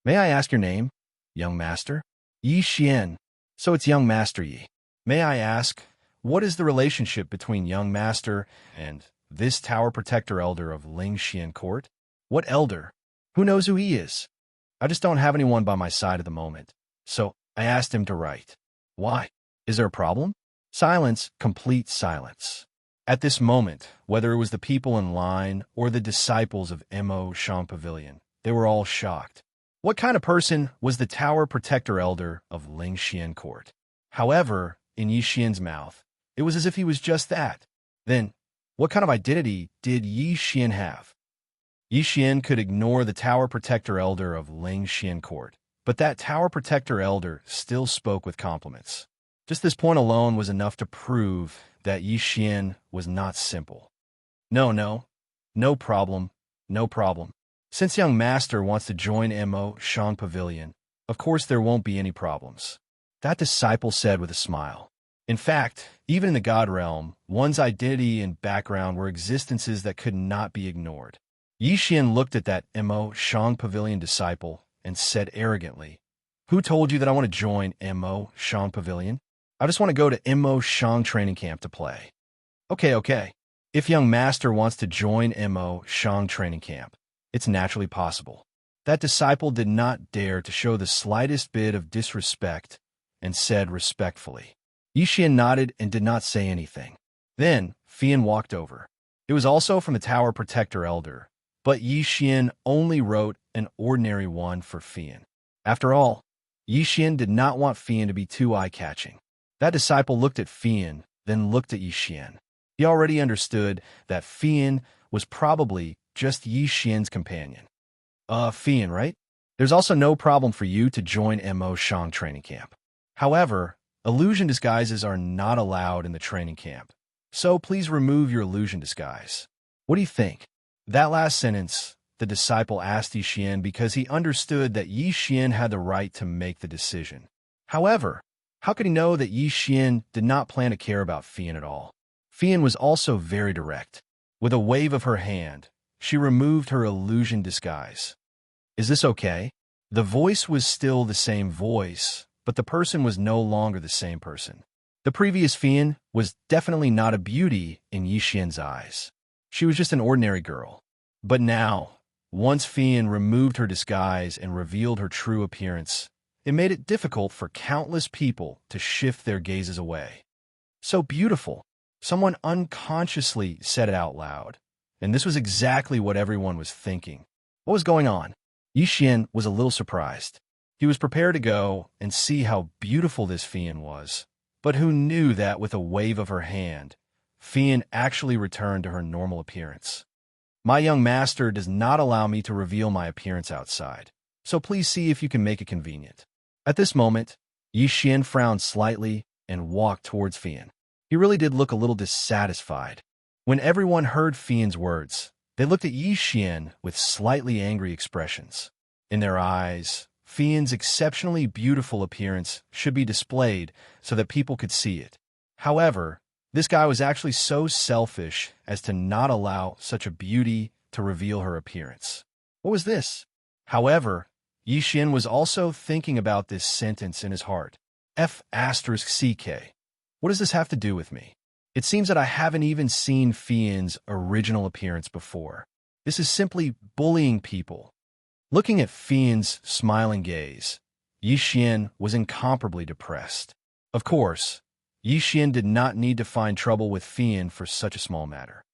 May I ask your name, young master? Yi Xian. So it's young master Yi. May I ask, what is the relationship between young master and this tower protector elder of Ling Xian Court? What elder? Who knows who he is? I just don't have anyone by my side at the moment. So I asked him to write. Why? Is there a problem? Silence, complete silence. At this moment, whether it was the people in line or the disciples of Imo Shang Pavilion, they were all shocked. What kind of person was the tower protector elder of Ling Xian Court? However, in Yi Xian's mouth, it was as if he was just that. Then, what kind of identity did Yi Xian have? Yi Xian could ignore the tower protector elder of Ling Xian Court, but that tower protector elder still spoke with compliments. Just this point alone was enough to prove that Yi Xian was not simple. No problem. Since young master wants to join Imo Shang Pavilion, of course there won't be any problems. That disciple said with a smile. In fact, even in the God realm, one's identity and background were existences that could not be ignored. Yi Xian looked at that Imo Shang Pavilion disciple and said arrogantly, "Who told you that I want to join Imo Shang Pavilion? I just want to go to Imo Shang training camp to play." Okay. If young master wants to join Imo Shang training camp, it's naturally possible. That disciple did not dare to show the slightest bit of disrespect and said respectfully. Yi Xian nodded and did not say anything. Then, Fian walked over. It was also from the tower protector elder, but Yi Xian only wrote an ordinary one for Fian. After all, Yi Xian did not want Fian to be too eye-catching. That disciple looked at Fian, then looked at Yi Xian. He already understood that Fian was probably just Yi Xian's companion. Fian, right? There's also no problem for you to join Imo Shang training camp. However, illusion disguises are not allowed in the training camp, so please remove your illusion disguise. What do you think? That last sentence, the disciple asked Yi Xian because he understood that Yi Xian had the right to make the decision. However, how could he know that Yi Xian did not plan to care about Fian at all? Fian was also very direct. With a wave of her hand, she removed her illusion disguise. Is this okay? The voice was still the same voice, but the person was no longer the same person. The previous Fian was definitely not a beauty in Yi Xian's eyes. She was just an ordinary girl. But now, once Fian removed her disguise and revealed her true appearance, it made it difficult for countless people to shift their gazes away. So beautiful. Someone unconsciously said it out loud, and this was exactly what everyone was thinking. What was going on? Yi Xian was a little surprised. He was prepared to go and see how beautiful this Fian was, but who knew that with a wave of her hand, Fian actually returned to her normal appearance. My young master does not allow me to reveal my appearance outside, so please see if you can make it convenient. At this moment, Yi Xian frowned slightly and walked towards Fian. He really did look a little dissatisfied. When everyone heard Fian's words, they looked at Yi Xian with slightly angry expressions. In their eyes, Fian's exceptionally beautiful appearance should be displayed so that people could see it. However, this guy was actually so selfish as to not allow such a beauty to reveal her appearance. What was this? However, Yi Xian was also thinking about this sentence in his heart. F***ck. What does this have to do with me? It seems that I haven't even seen Fian's original appearance before. This is simply bullying people. Looking at Fian's smiling gaze, Yi Xian was incomparably depressed. Of course, Yi Xian did not need to find trouble with Fian for such a small matter.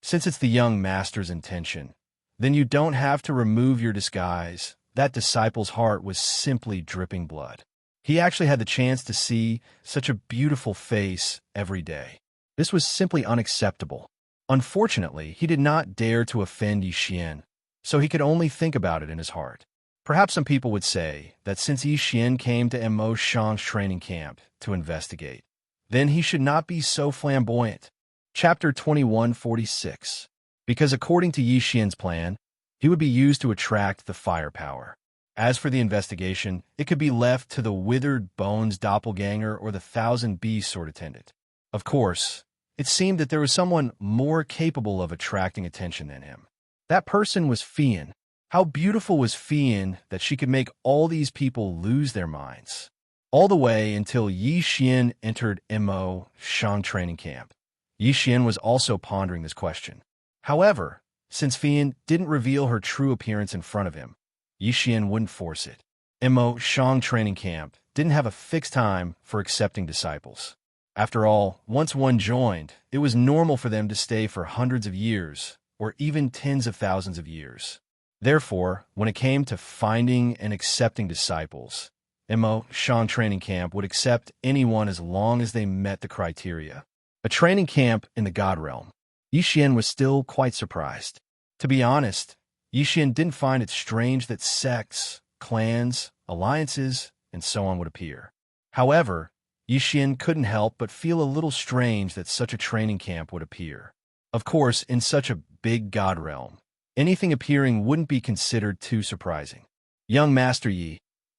Since it's the young master's intention, then you don't have to remove your disguise, that disciple's heart was simply dripping blood. He actually had the chance to see such a beautiful face every day. This was simply unacceptable. Unfortunately, he did not dare to offend Yixian, so he could only think about it in his heart. Perhaps some people would say that since Yixian came to Mo Shang's training camp to investigate, then he should not be so flamboyant. Chapter 2146. Because according to Yixian's plan, he would be used to attract the firepower. As for the investigation, it could be left to the withered bones doppelganger or the 1,000 beast sword attendant. Of course, it seemed that there was someone more capable of attracting attention than him. That person was Fian. How beautiful was Fian that she could make all these people lose their minds. All the way until Yixian entered Mo Shang training camp. Yixian was also pondering this question. However, since Fian didn't reveal her true appearance in front of him, Yixian wouldn't force it. Mo Shang training camp didn't have a fixed time for accepting disciples. After all, once one joined, it was normal for them to stay for hundreds of years, or even tens of thousands of years. Therefore, when it came to finding and accepting disciples, Mo Shang training camp would accept anyone as long as they met the criteria. A training camp in the God realm. Yixian was still quite surprised. To be honest, Yixian didn't find it strange that sects, clans, alliances, and so on would appear. However, Yixian couldn't help but feel a little strange that such a training camp would appear. Of course, in such a big God realm, anything appearing wouldn't be considered too surprising. Young Master Yi,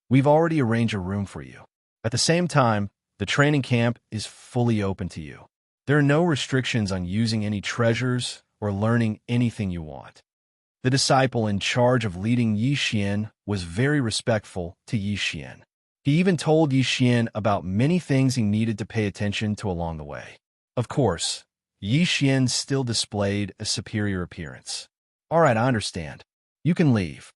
we've already arranged a room for you. At the same time, the training camp is fully open to you. There are no restrictions on using any treasures or learning anything you want. The disciple in charge of leading Yixian was very respectful to Yixian. He even told Yixian about many things he needed to pay attention to along the way. Of course, Yixian still displayed a superior appearance. All right, I understand. You can leave.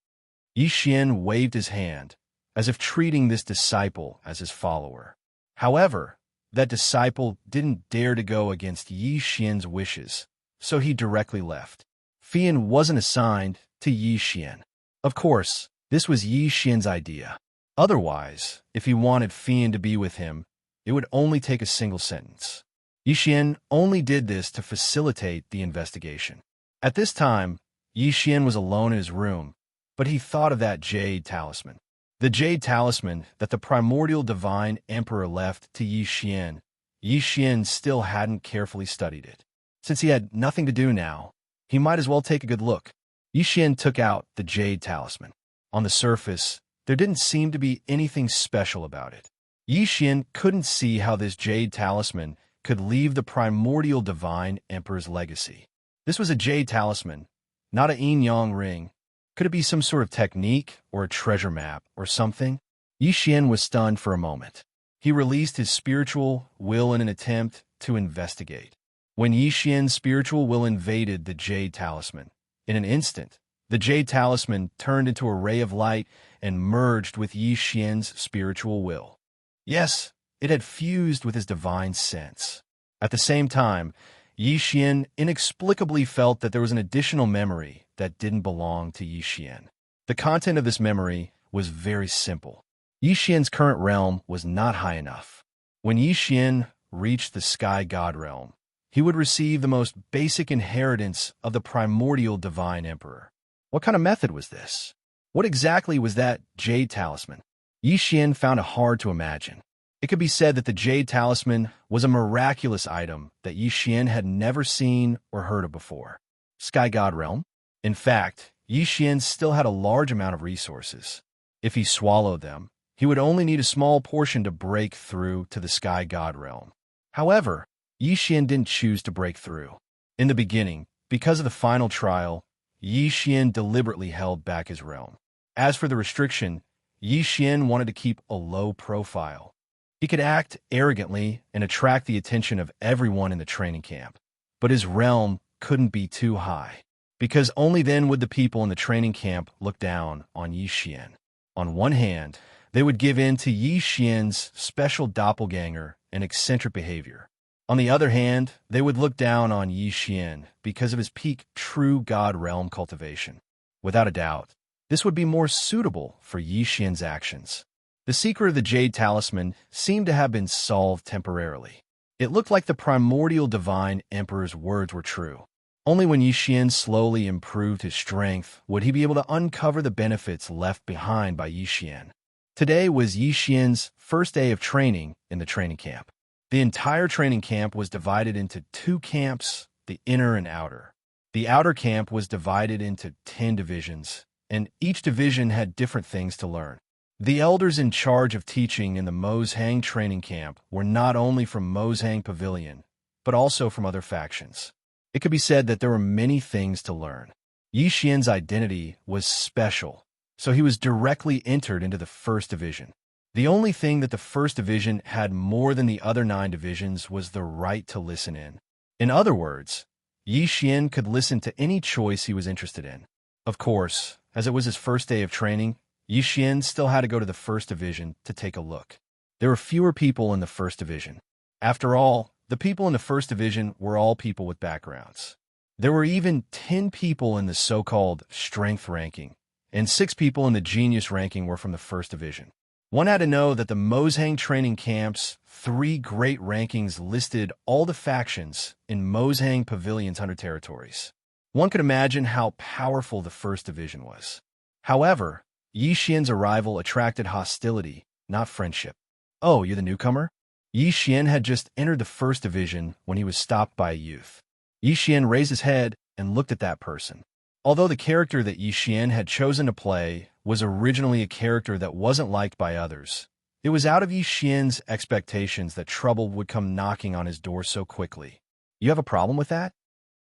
Yixian waved his hand, as if treating this disciple as his follower. However, that disciple didn't dare to go against Yixian's wishes, so he directly left. Fian wasn't assigned to Yixian. Of course, this was Yixian's idea. Otherwise, if he wanted Fian to be with him, it would only take a single sentence. Yixian only did this to facilitate the investigation. At this time, Yixian was alone in his room, but he thought of that jade talisman. The jade talisman that the primordial divine emperor left to Yixian. Yixian still hadn't carefully studied it. Since he had nothing to do now, he might as well take a good look. Yixian took out the jade talisman. On the surface, there didn't seem to be anything special about it. Yixian couldn't see how this jade talisman could leave the primordial divine emperor's legacy. This was a jade talisman, not a yin-yang ring. Could it be some sort of technique or a treasure map or something? Yixian was stunned for a moment. He released his spiritual will in an attempt to investigate. When Yixian's spiritual will invaded the jade talisman, in an instant, the jade talisman turned into a ray of light and merged with Yixian's spiritual will. Yes, it had fused with his divine sense. At the same time, Yixian inexplicably felt that there was an additional memory that didn't belong to Yixian. The content of this memory was very simple. Yixian's current realm was not high enough. When Yixian reached the Sky God realm, he would receive the most basic inheritance of the primordial divine emperor. What kind of method was this? What exactly was that jade talisman? Yixian found it hard to imagine. It could be said that the jade talisman was a miraculous item that Yixian had never seen or heard of before. Sky God realm? In fact, Yixian still had a large amount of resources. If he swallowed them, he would only need a small portion to break through to the Sky God realm. However, Yixian didn't choose to break through. In the beginning, because of the final trial, Yixian deliberately held back his realm. As for the restriction, Yixian wanted to keep a low profile. He could act arrogantly and attract the attention of everyone in the training camp, but his realm couldn't be too high, because only then would the people in the training camp look down on Yixian. On one hand, they would give in to Yixian's special doppelganger and eccentric behavior. On the other hand, they would look down on Yixian because of his peak true God realm cultivation. Without a doubt, This would be more suitable for Yi Xian's actions. The secret of the Jade Talisman seemed to have been solved temporarily. It looked like the primordial divine emperor's words were true. Only when Yi Xian slowly improved his strength would he be able to uncover the benefits left behind by Yi Xian. Today was Yi Xian's first day of training in the training camp. The entire training camp was divided into two camps, the inner and outer. The outer camp was divided into 10 divisions, and each division had different things to learn. The elders in charge of teaching in the Mozhang training camp were not only from Mozhang Pavilion, but also from other factions. It could be said that there were many things to learn. Yi Xian's identity was special, so he was directly entered into the first division. The only thing that the first division had more than the other 9 divisions was the right to listen in. In other words, Yi Xian could listen to any choice he was interested in. Of course, as it was his first day of training, Yi Xian still had to go to the first division to take a look. There were fewer people in the first division. After all, the people in the first division were all people with backgrounds. There were even 10 people in the so-called strength ranking, and 6 people in the genius ranking were from the first division. One had to know that the Mozhang training camp's 3 great rankings listed all the factions in Mozhang Pavilion's 100 territories. One could imagine how powerful the first division was. However, Yi Xian's arrival attracted hostility, not friendship. Oh, you're the newcomer? Yi Xian had just entered the first division when he was stopped by a youth. Yi Xian raised his head and looked at that person. Although the character that Yi Xian had chosen to play was originally a character that wasn't liked by others, it was out of Yi Xian's expectations that trouble would come knocking on his door so quickly. You have a problem with that?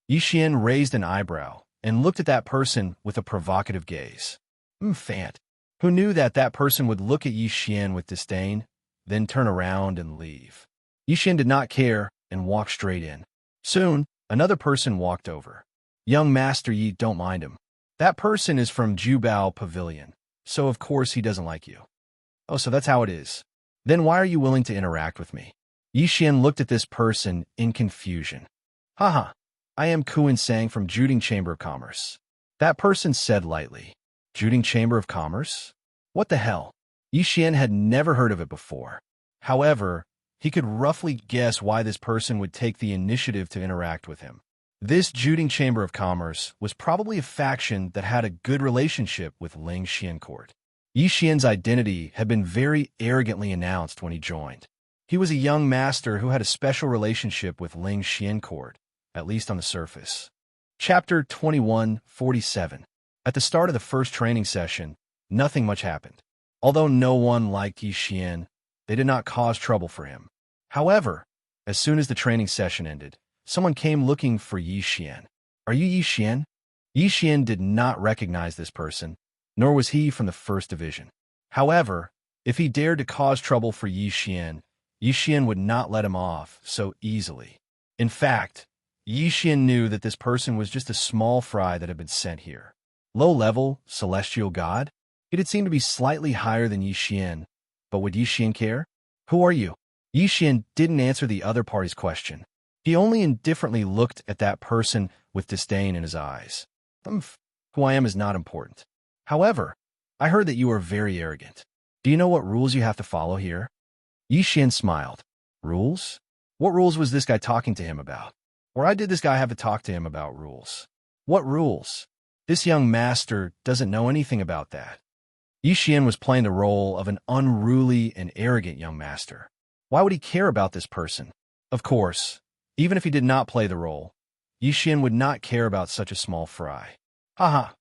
Yi Xian raised an eyebrow and looked at that person with a provocative gaze. Fant. Who knew that that person would look at Yi Xian with disdain, then turn around and leave? Yi Xian did not care and walked straight in. Soon, another person walked over. Young Master Yi, don't mind him. That person is from Jubao Pavilion, so of course he doesn't like you. Oh, so that's how it is. Then why are you willing to interact with me? Yi Xian looked at this person in confusion. Haha, I am Kuan Sang from Juding Chamber of Commerce. That person said lightly. Juding Chamber of Commerce? What the hell? Yi Xian had never heard of it before. However, he could roughly guess why this person would take the initiative to interact with him. This Juding Chamber of Commerce was probably a faction that had a good relationship with Ling Xian Court. Yi Xian's identity had been very arrogantly announced when he joined. He was a young master who had a special relationship with Ling Xian Court, at least on the surface. Chapter 2147. At the start of the first training session, nothing much happened. Although no one liked Yi Xian, they did not cause trouble for him. However, as soon as the training session ended, someone came looking for Yi Xian. Are you Yi Xian? Yi Xian did not recognize this person, nor was he from the first division. However, if he dared to cause trouble for Yi Xian would not let him off so easily. In fact, Yi Xian knew that this person was just a small fry that had been sent here. Low-level, celestial god? It had seemed to be slightly higher than Yi Xian, but would Yi Xian care? Who are you? Yi Xian didn't answer the other party's question. He only indifferently looked at that person with disdain in his eyes. Who I am is not important. However, I heard that you are very arrogant. Do you know what rules you have to follow here? Yi Xian smiled. Rules? What rules was this guy talking to him about? Or why did this guy have to talk to him about rules? What rules? This young master doesn't know anything about that. Yi Xian was playing the role of an unruly and arrogant young master. Why would he care about this person? Of course, even if he did not play the role, Yi Xian would not care about such a small fry. Haha.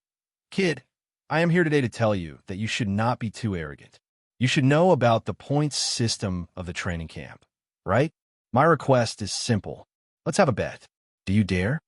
Kid, I am here today to tell you that you should not be too arrogant. You should know about the points system of the training camp, right? My request is simple. Let's have a bet. Do you dare?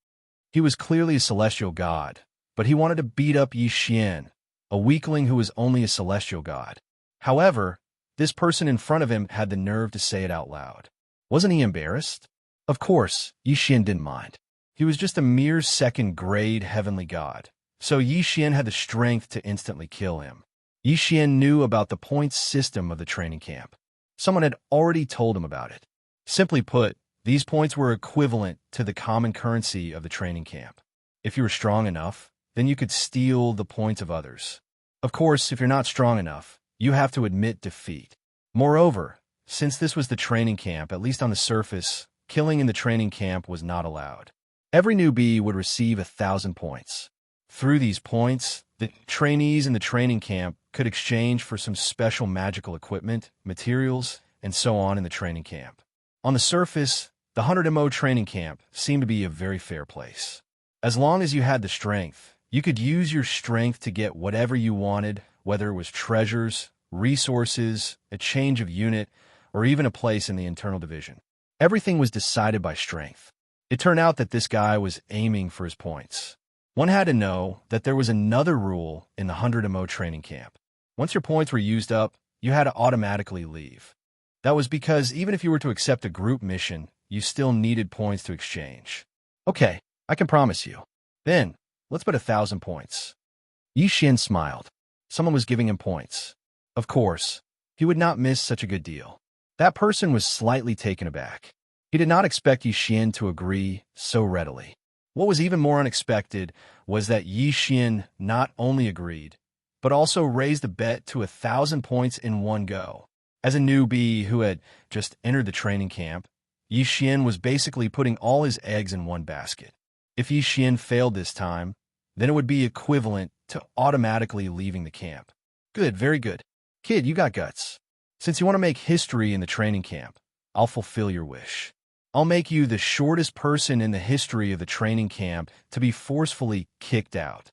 He was clearly a celestial god, but he wanted to beat up Yi Xian, a weakling who was only a celestial god. However, this person in front of him had the nerve to say it out loud. Wasn't he embarrassed? Of course, Yi Xian didn't mind. He was just a mere second-grade heavenly god, so Yi Xian had the strength to instantly kill him. Yi Xian knew about the points system of the training camp. Someone had already told him about it. Simply put, these points were equivalent to the common currency of the training camp. If you were strong enough, then you could steal the points of others. Of course, if you're not strong enough, you have to admit defeat. Moreover, since this was the training camp, at least on the surface, killing in the training camp was not allowed. Every newbie would receive 1,000 points. Through these points, the trainees in the training camp could exchange for some special magical equipment, materials, and so on in the training camp. On the surface, the 100 MO training camp seemed to be a very fair place. As long as you had the strength, you could use your strength to get whatever you wanted, whether it was treasures, resources, a change of unit, or even a place in the internal division. Everything was decided by strength. It turned out that this guy was aiming for his points. One had to know that there was another rule in the 100 MO training camp. Once your points were used up, you had to automatically leave. That was because even if you were to accept a group mission, you still needed points to exchange. Okay, I can promise you. Then, let's put 1,000 points. Xianxia smiled. Someone was giving him points. Of course, he would not miss such a good deal. That person was slightly taken aback. He did not expect Xianxia to agree so readily. What was even more unexpected was that Xianxia not only agreed, but also raised the bet to 1,000 points in one go. As a newbie who had just entered the training camp, Xianxia was basically putting all his eggs in one basket. If Xianxia failed this time, then it would be equivalent to automatically leaving the camp. Good, very good. Kid, you got guts. Since you want to make history in the training camp, I'll fulfill your wish. I'll make you the shortest person in the history of the training camp to be forcefully kicked out.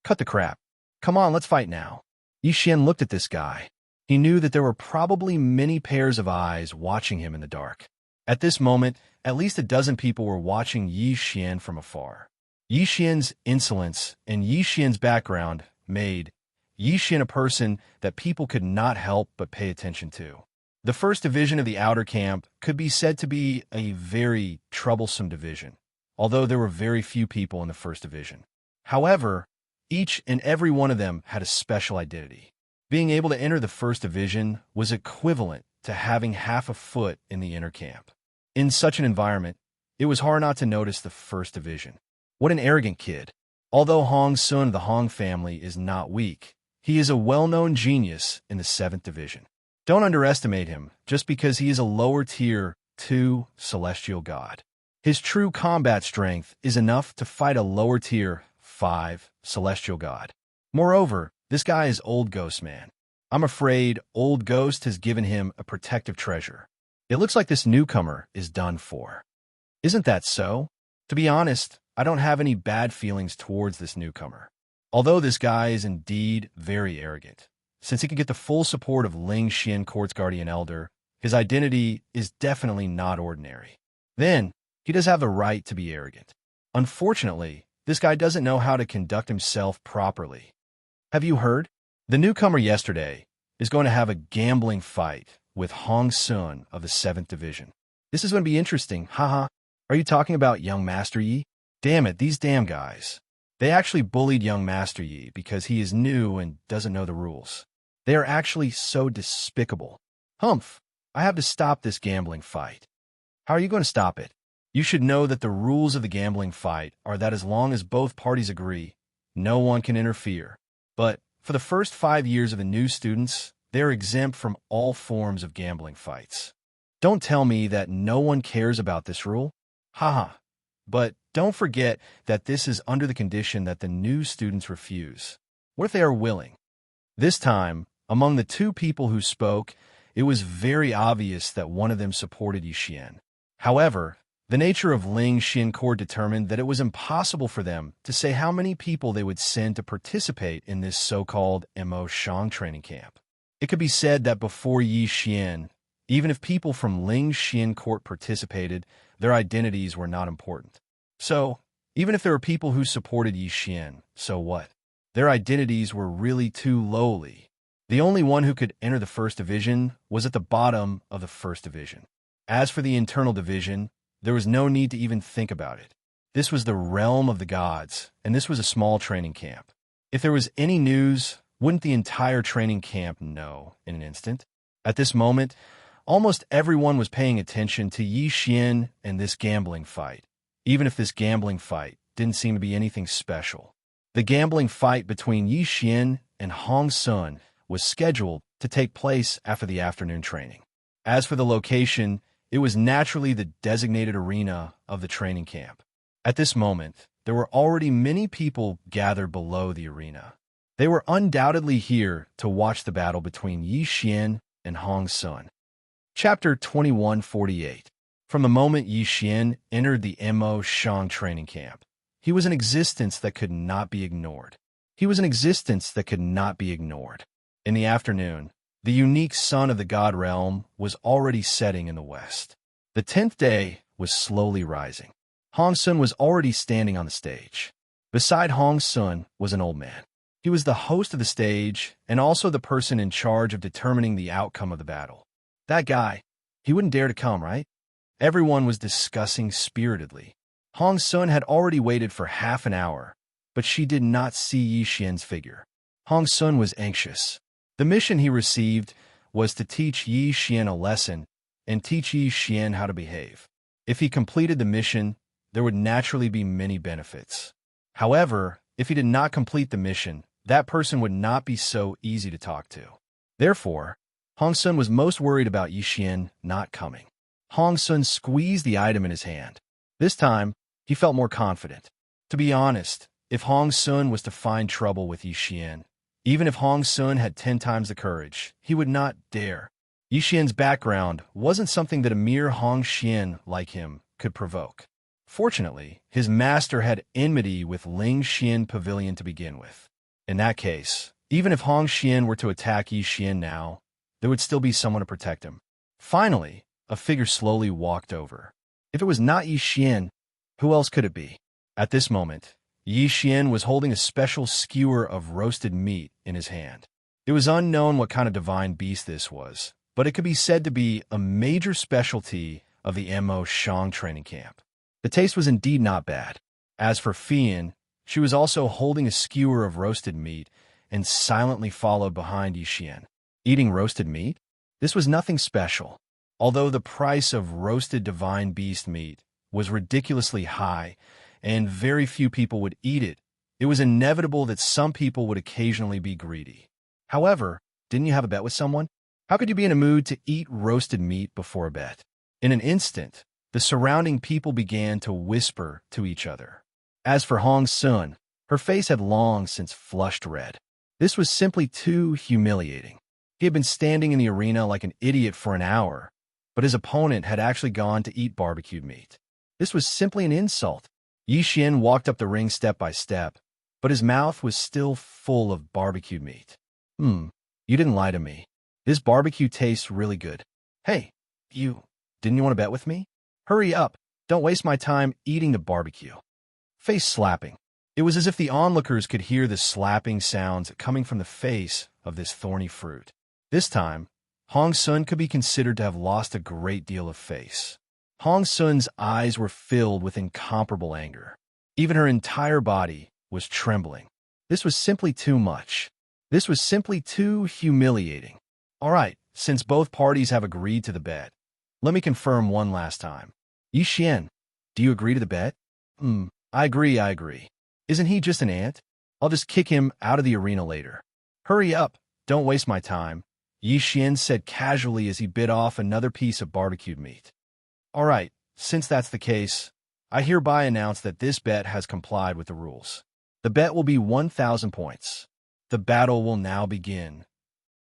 Cut the crap. Come on, let's fight now. Xianxia looked at this guy. He knew that there were probably many pairs of eyes watching him in the dark. At this moment, at least a dozen people were watching Xianxia from afar. Xianxia's insolence and Xianxia's background made Xianxia a person that people could not help but pay attention to. The first division of the outer camp could be said to be a very troublesome division, although there were very few people in the first division. However, each and every one of them had a special identity. Being able to enter the first division was equivalent to having half a foot in the inner camp. In such an environment, it was hard not to notice the first division. What an arrogant kid. Although Hong Sun of the Hong family is not weak, he is a well-known genius in the 7th division. Don't underestimate him just because he is a lower tier 2 celestial god. His true combat strength is enough to fight a lower tier 5 celestial god. Moreover, this guy is Old Ghost Man. I'm afraid Old Ghost has given him a protective treasure. It looks like this newcomer is done for. Isn't that so? To be honest, I don't have any bad feelings towards this newcomer. Although this guy is indeed very arrogant, since he could get the full support of Ling Xin Court's guardian elder, his identity is definitely not ordinary. Then, he does have the right to be arrogant. Unfortunately, this guy doesn't know how to conduct himself properly. Have you heard? The newcomer yesterday is going to have a gambling fight with Hong Sun of the 7th division. This is going to be interesting, haha. Are you talking about young Master Yi? Damn it, these damn guys. They actually bullied young Master Yi because he is new and doesn't know the rules. They are actually so despicable. Humph, I have to stop this gambling fight. How are you going to stop it? You should know that the rules of the gambling fight are that as long as both parties agree, no one can interfere. But for the first 5 years of the new students, they are exempt from all forms of gambling fights. Don't tell me that no one cares about this rule. Haha. But don't forget that this is under the condition that the new students refuse. What if they are willing? This time, among the two people who spoke, it was very obvious that one of them supported Xianxia. However, the nature of Ling Xin Court determined that it was impossible for them to say how many people they would send to participate in this so-called Mo Shang training camp. It could be said that before Xianxia, even if people from Ling Xin Court participated, their identities were not important. So, even if there were people who supported Xianxia, so what? Their identities were really too lowly. The only one who could enter the first division was at the bottom of the first division. As for the internal division, there was no need to even think about it. This was the realm of the gods, and this was a small training camp. If there was any news, wouldn't the entire training camp know in an instant? At this moment, almost everyone was paying attention to Xianxia and this gambling fight, even if this gambling fight didn't seem to be anything special. The gambling fight between Yi Xian and Hong Sun was scheduled to take place after the afternoon training. As for the location, it was naturally the designated arena of the training camp. At this moment, there were already many people gathered below the arena. They were undoubtedly here to watch the battle between Yi Xian and Hong Sun. Chapter 2148. From the moment Yi Xian entered the Mo Shang training camp, he was an existence that could not be ignored. He was an existence that could not be ignored. In the afternoon, the unique sun of the God realm was already setting in the west. The 10th day was slowly rising. Hong Sun was already standing on the stage. Beside Hong Sun was an old man. He was the host of the stage and also the person in charge of determining the outcome of the battle. That guy, he wouldn't dare to come, right? Everyone was discussing spiritedly. Hong Sun had already waited for half an hour, but she did not see Yi Xian's figure. Hong Sun was anxious. The mission he received was to teach Yi Xian a lesson and teach Yi Xian how to behave. If he completed the mission, there would naturally be many benefits. However, if he did not complete the mission, that person would not be so easy to talk to. Therefore, Hong Sun was most worried about Yi Xian not coming. Hong Sun squeezed the item in his hand. This time, he felt more confident. To be honest, if Hong Sun was to find trouble with Yi Xian, even if Hong Sun had 10 times the courage, he would not dare. Yi Xian's background wasn't something that a mere Hong Xian like him could provoke. Fortunately, his master had enmity with Ling Xian Pavilion to begin with. In that case, even if Hong Xian were to attack Yi Xian now, there would still be someone to protect him. Finally, a figure slowly walked over. If it was not Yi Xian, who else could it be? At this moment, Yi Xian was holding a special skewer of roasted meat in his hand. It was unknown what kind of divine beast this was, but it could be said to be a major specialty of the Mo Shang training camp. The taste was indeed not bad. As for Fian, she was also holding a skewer of roasted meat and silently followed behind Yi Xian. Eating roasted meat? This was nothing special. Although the price of roasted divine beast meat was ridiculously high and very few people would eat it, it was inevitable that some people would occasionally be greedy. However, didn't you have a bet with someone? How could you be in a mood to eat roasted meat before a bet? In an instant, the surrounding people began to whisper to each other. As for Hong Sun, her face had long since flushed red. This was simply too humiliating. He had been standing in the arena like an idiot for an hour, but his opponent had actually gone to eat barbecued meat. This was simply an insult. Yi Xian walked up the ring step by step, but his mouth was still full of barbecued meat. You didn't lie to me. This barbecue tastes really good. Hey, didn't you want to bet with me? Hurry up, don't waste my time eating the barbecue. Face slapping. It was as if the onlookers could hear the slapping sounds coming from the face of this thorny fruit. This time, Hong Sun could be considered to have lost a great deal of face. Hong Sun's eyes were filled with incomparable anger. Even her entire body was trembling. This was simply too much. This was simply too humiliating. All right, since both parties have agreed to the bet, let me confirm one last time. Yi Xian, do you agree to the bet? I agree. Isn't he just an ant? I'll just kick him out of the arena later. Hurry up, don't waste my time, Yi Xian said casually as he bit off another piece of barbecued meat. All right, since that's the case, I hereby announce that this bet has complied with the rules. The bet will be 1,000 points. The battle will now begin.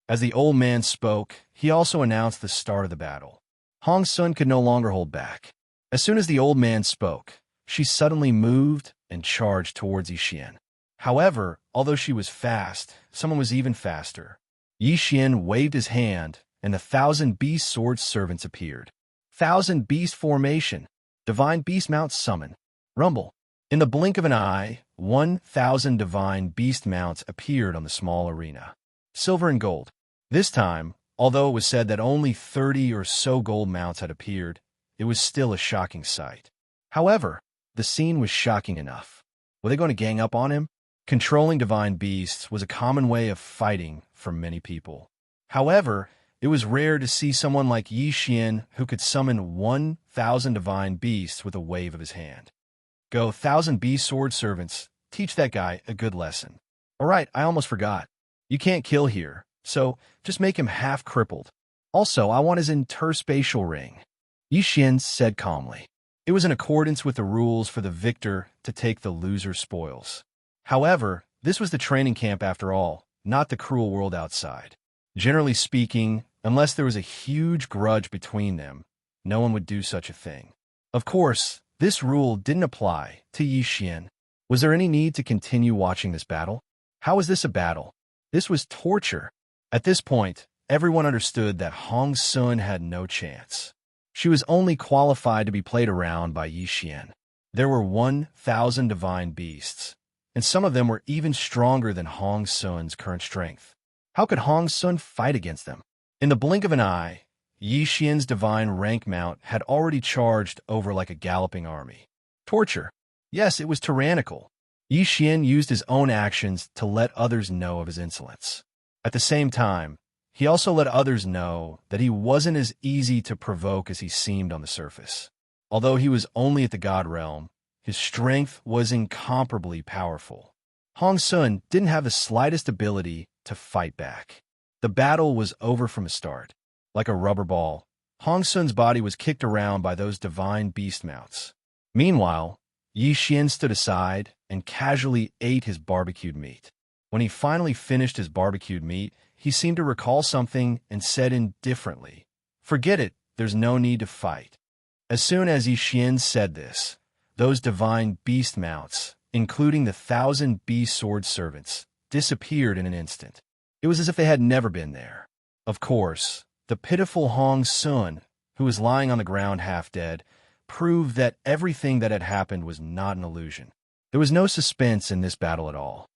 As the old man spoke, he also announced the start of the battle. Hong Sun could no longer hold back. As soon as the old man spoke, she suddenly moved and charged towards Yi Xian. However, although she was fast, someone was even faster. Yi Xian waved his hand, and the 1,000 beast sword servants appeared. 1,000 beast formation. Divine beast mounts summon. Rumble. In the blink of an eye, 1,000 divine beast mounts appeared on the small arena. Silver and gold. This time, although it was said that only 30 or so gold mounts had appeared, it was still a shocking sight. However, the scene was shocking enough. Were they going to gang up on him? Controlling divine beasts was a common way of fighting for many people. However, it was rare to see someone like Yi Xian who could summon 1,000 divine beasts with a wave of his hand. Go 1,000 beast sword servants, teach that guy a good lesson. All right, I almost forgot. You can't kill here, so just make him half crippled. Also, I want his interspatial ring, Yixian said calmly. It was in accordance with the rules for the victor to take the loser's spoils. However, this was the training camp after all, not the cruel world outside. Generally speaking, unless there was a huge grudge between them, no one would do such a thing. Of course, this rule didn't apply to Yixian. Was there any need to continue watching this battle? How was this a battle? This was torture. At this point, everyone understood that Hong Sun had no chance. She was only qualified to be played around by Yixian. There were 1,000 divine beasts, and some of them were even stronger than Hong Sun's current strength. How could Hong Sun fight against them? In the blink of an eye, Yixian's divine rank mount had already charged over like a galloping army. Torture. Yes, it was tyrannical. Yixian used his own actions to let others know of his insolence. At the same time, he also let others know that he wasn't as easy to provoke as he seemed on the surface. Although he was only at the God realm, his strength was incomparably powerful. Hong Sun didn't have the slightest ability to fight back. The battle was over from the start. Like a rubber ball, Hong Sun's body was kicked around by those divine beast mounts. Meanwhile, Yixian stood aside and casually ate his barbecued meat. When he finally finished his barbecued meat, he seemed to recall something and said indifferently, "Forget it, there's no need to fight." As soon as Yixian said this, those divine beast mounts, including the 1,000 beast sword servants, disappeared in an instant. It was as if they had never been there. Of course, the pitiful Hong Sun, who was lying on the ground half dead, proved that everything that had happened was not an illusion. There was no suspense in this battle at all.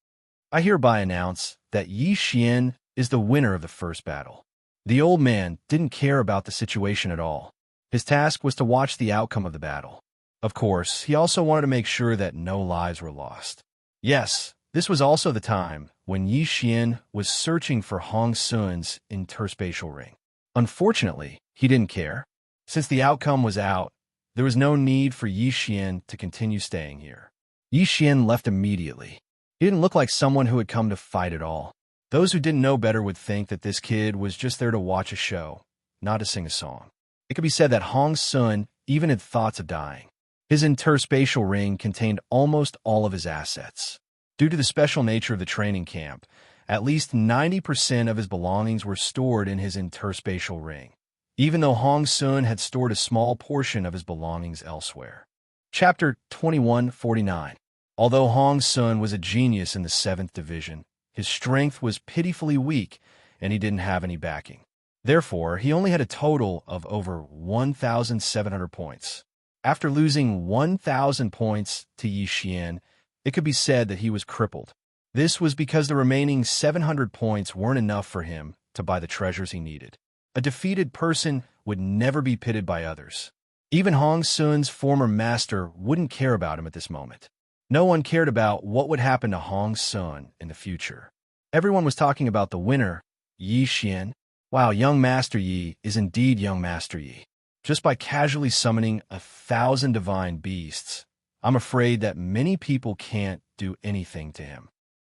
I hereby announce that Yixian is the winner of the first battle. The old man didn't care about the situation at all. His task was to watch the outcome of the battle. Of course, he also wanted to make sure that no lives were lost. Yes, this was also the time when Yixian was searching for Hong Sun's interspatial ring. Unfortunately, he didn't care. Since the outcome was out, there was no need for Yixian to continue staying here. Yixian left immediately. He didn't look like someone who had come to fight at all. Those who didn't know better would think that this kid was just there to watch a show, not to sing a song. It could be said that Hong Sun even had thoughts of dying. His interspatial ring contained almost all of his assets. Due to the special nature of the training camp, at least 90% of his belongings were stored in his interspatial ring, even though Hong Sun had stored a small portion of his belongings elsewhere. Chapter 2149. Although Hong Sun was a genius in the 7th Division, his strength was pitifully weak, and he didn't have any backing. Therefore, he only had a total of over 1,700 points. After losing 1,000 points to Yixian, it could be said that he was crippled. This was because the remaining 700 points weren't enough for him to buy the treasures he needed. A defeated person would never be pitied by others. Even Hong Sun's former master wouldn't care about him at this moment. No one cared about what would happen to Hong Sun in the future. Everyone was talking about the winner, Yixian. Wow, young Master Yi is indeed young Master Yi. Just by casually summoning 1,000 divine beasts, I'm afraid that many people can't do anything to him.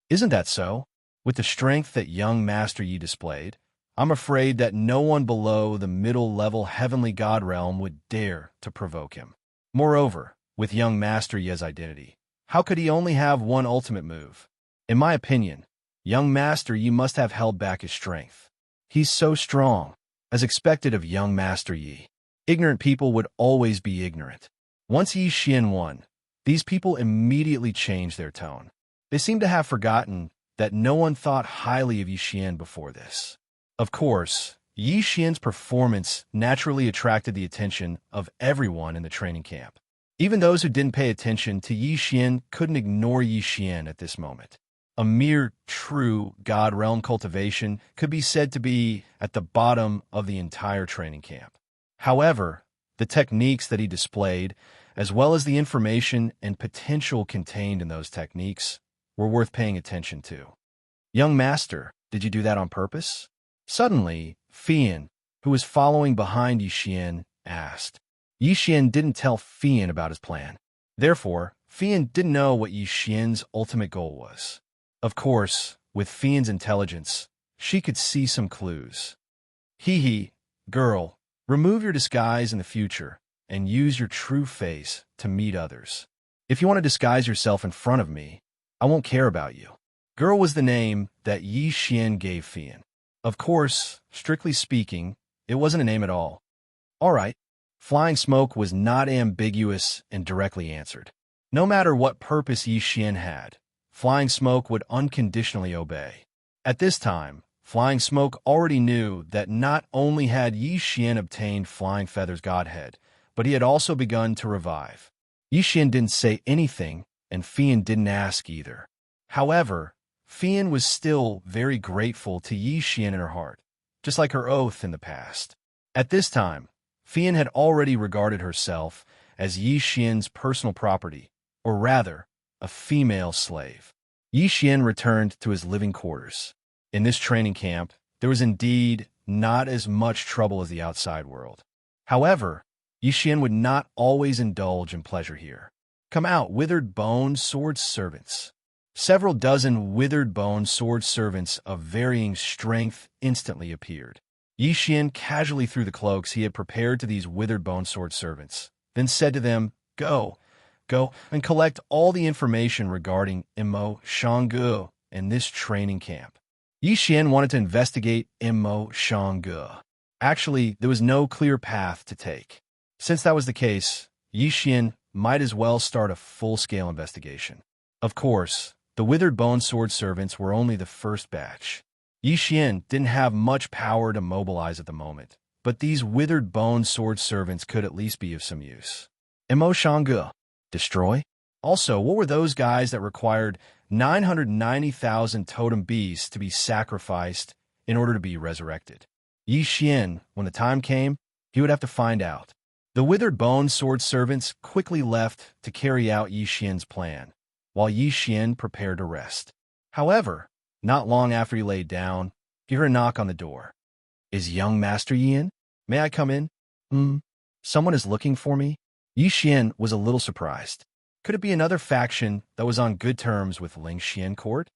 Isn't that so? With the strength that young Master Yi displayed, I'm afraid that no one below the middle-level heavenly god realm would dare to provoke him. Moreover, with young Master Yi's identity, how could he only have one ultimate move? In my opinion, young Master Yi must have held back his strength. He's so strong, as expected of young Master Yi. Ignorant people would always be ignorant. Once Yixian won, these people immediately changed their tone. They seemed to have forgotten that no one thought highly of Yixian before this. Of course, Yixian's performance naturally attracted the attention of everyone in the training camp. Even those who didn't pay attention to Yixian couldn't ignore Yixian at this moment. A mere true God realm cultivation could be said to be at the bottom of the entire training camp. However, the techniques that he displayed, as well as the information and potential contained in those techniques, were worth paying attention to. Young Master, did you do that on purpose? Suddenly, Fian, who was following behind Yixian, asked. Yixian didn't tell Fian about his plan. Therefore, Fian didn't know what Yi Xian's ultimate goal was. Of course, with Fian's intelligence, she could see some clues. Hee, girl, remove your disguise in the future and use your true face to meet others. If you want to disguise yourself in front of me, I won't care about you. Girl was the name that Yi Xian gave Fian. Of course, strictly speaking, it wasn't a name at all. All right. Flying Smoke was not ambiguous and directly answered. No matter what purpose Yi Xian had, Flying Smoke would unconditionally obey. At this time, Flying Smoke already knew that not only had Yi Xian obtained Flying Feather's godhead, but he had also begun to revive. Yi Xian didn't say anything, and Fian didn't ask either. However, Fian was still very grateful to Yi Xian in her heart, just like her oath in the past. At this time, Fian had already regarded herself as Yi Xian's personal property, or rather, a female slave. Yi Xian returned to his living quarters. In this training camp, there was indeed not as much trouble as the outside world. However, Yi Xian would not always indulge in pleasure here. Come out, withered bone sword servants. Several dozen withered bone sword servants of varying strength instantly appeared. Yi Xian casually threw the cloaks he had prepared to these withered bone sword servants, then said to them, Go and collect all the information regarding Shangge in this training camp. Yi Xian wanted to investigate Shangge. Actually, there was no clear path to take. Since that was the case, Yi Xian might as well start a full-scale investigation. Of course, the withered bone sword servants were only the first batch. Yi Xian didn't have much power to mobilize at the moment, but these withered bone sword servants could at least be of some use. Shangge. Destroy? Also, what were those guys that required 990,000 totem beasts to be sacrificed in order to be resurrected? Yi Xian, when the time came, he would have to find out. The withered bone sword servants quickly left to carry out Yi Xian's plan, while Yi Xian prepared to rest. However, not long after he laid down, he heard a knock on the door. Is young Master Yi in? May I come in? Someone is looking for me? Yi Xian was a little surprised. Could it be another faction that was on good terms with Ling Xian court?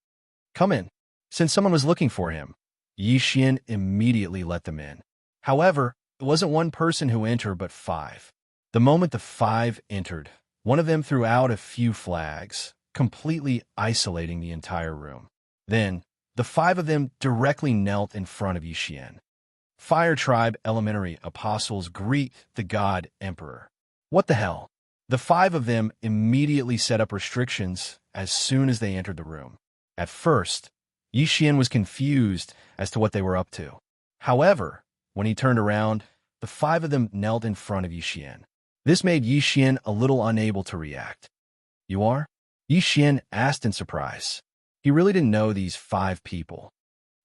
Come in. Since someone was looking for him, Yi Xian immediately let them in. However, it wasn't one person who entered but 5. The moment the 5 entered, one of them threw out a few flags, completely isolating the entire room. Then, the 5 of them directly knelt in front of Yi Xian. Fire Tribe Elementary Apostles greet the God Emperor. What the hell? The 5 of them immediately set up restrictions as soon as they entered the room. At first, Yi Xian was confused as to what they were up to. However, when he turned around, the 5 of them knelt in front of Yi Xian. This made Yi Xian a little unable to react. You are? Yi Xian asked in surprise. He really didn't know these 5 people.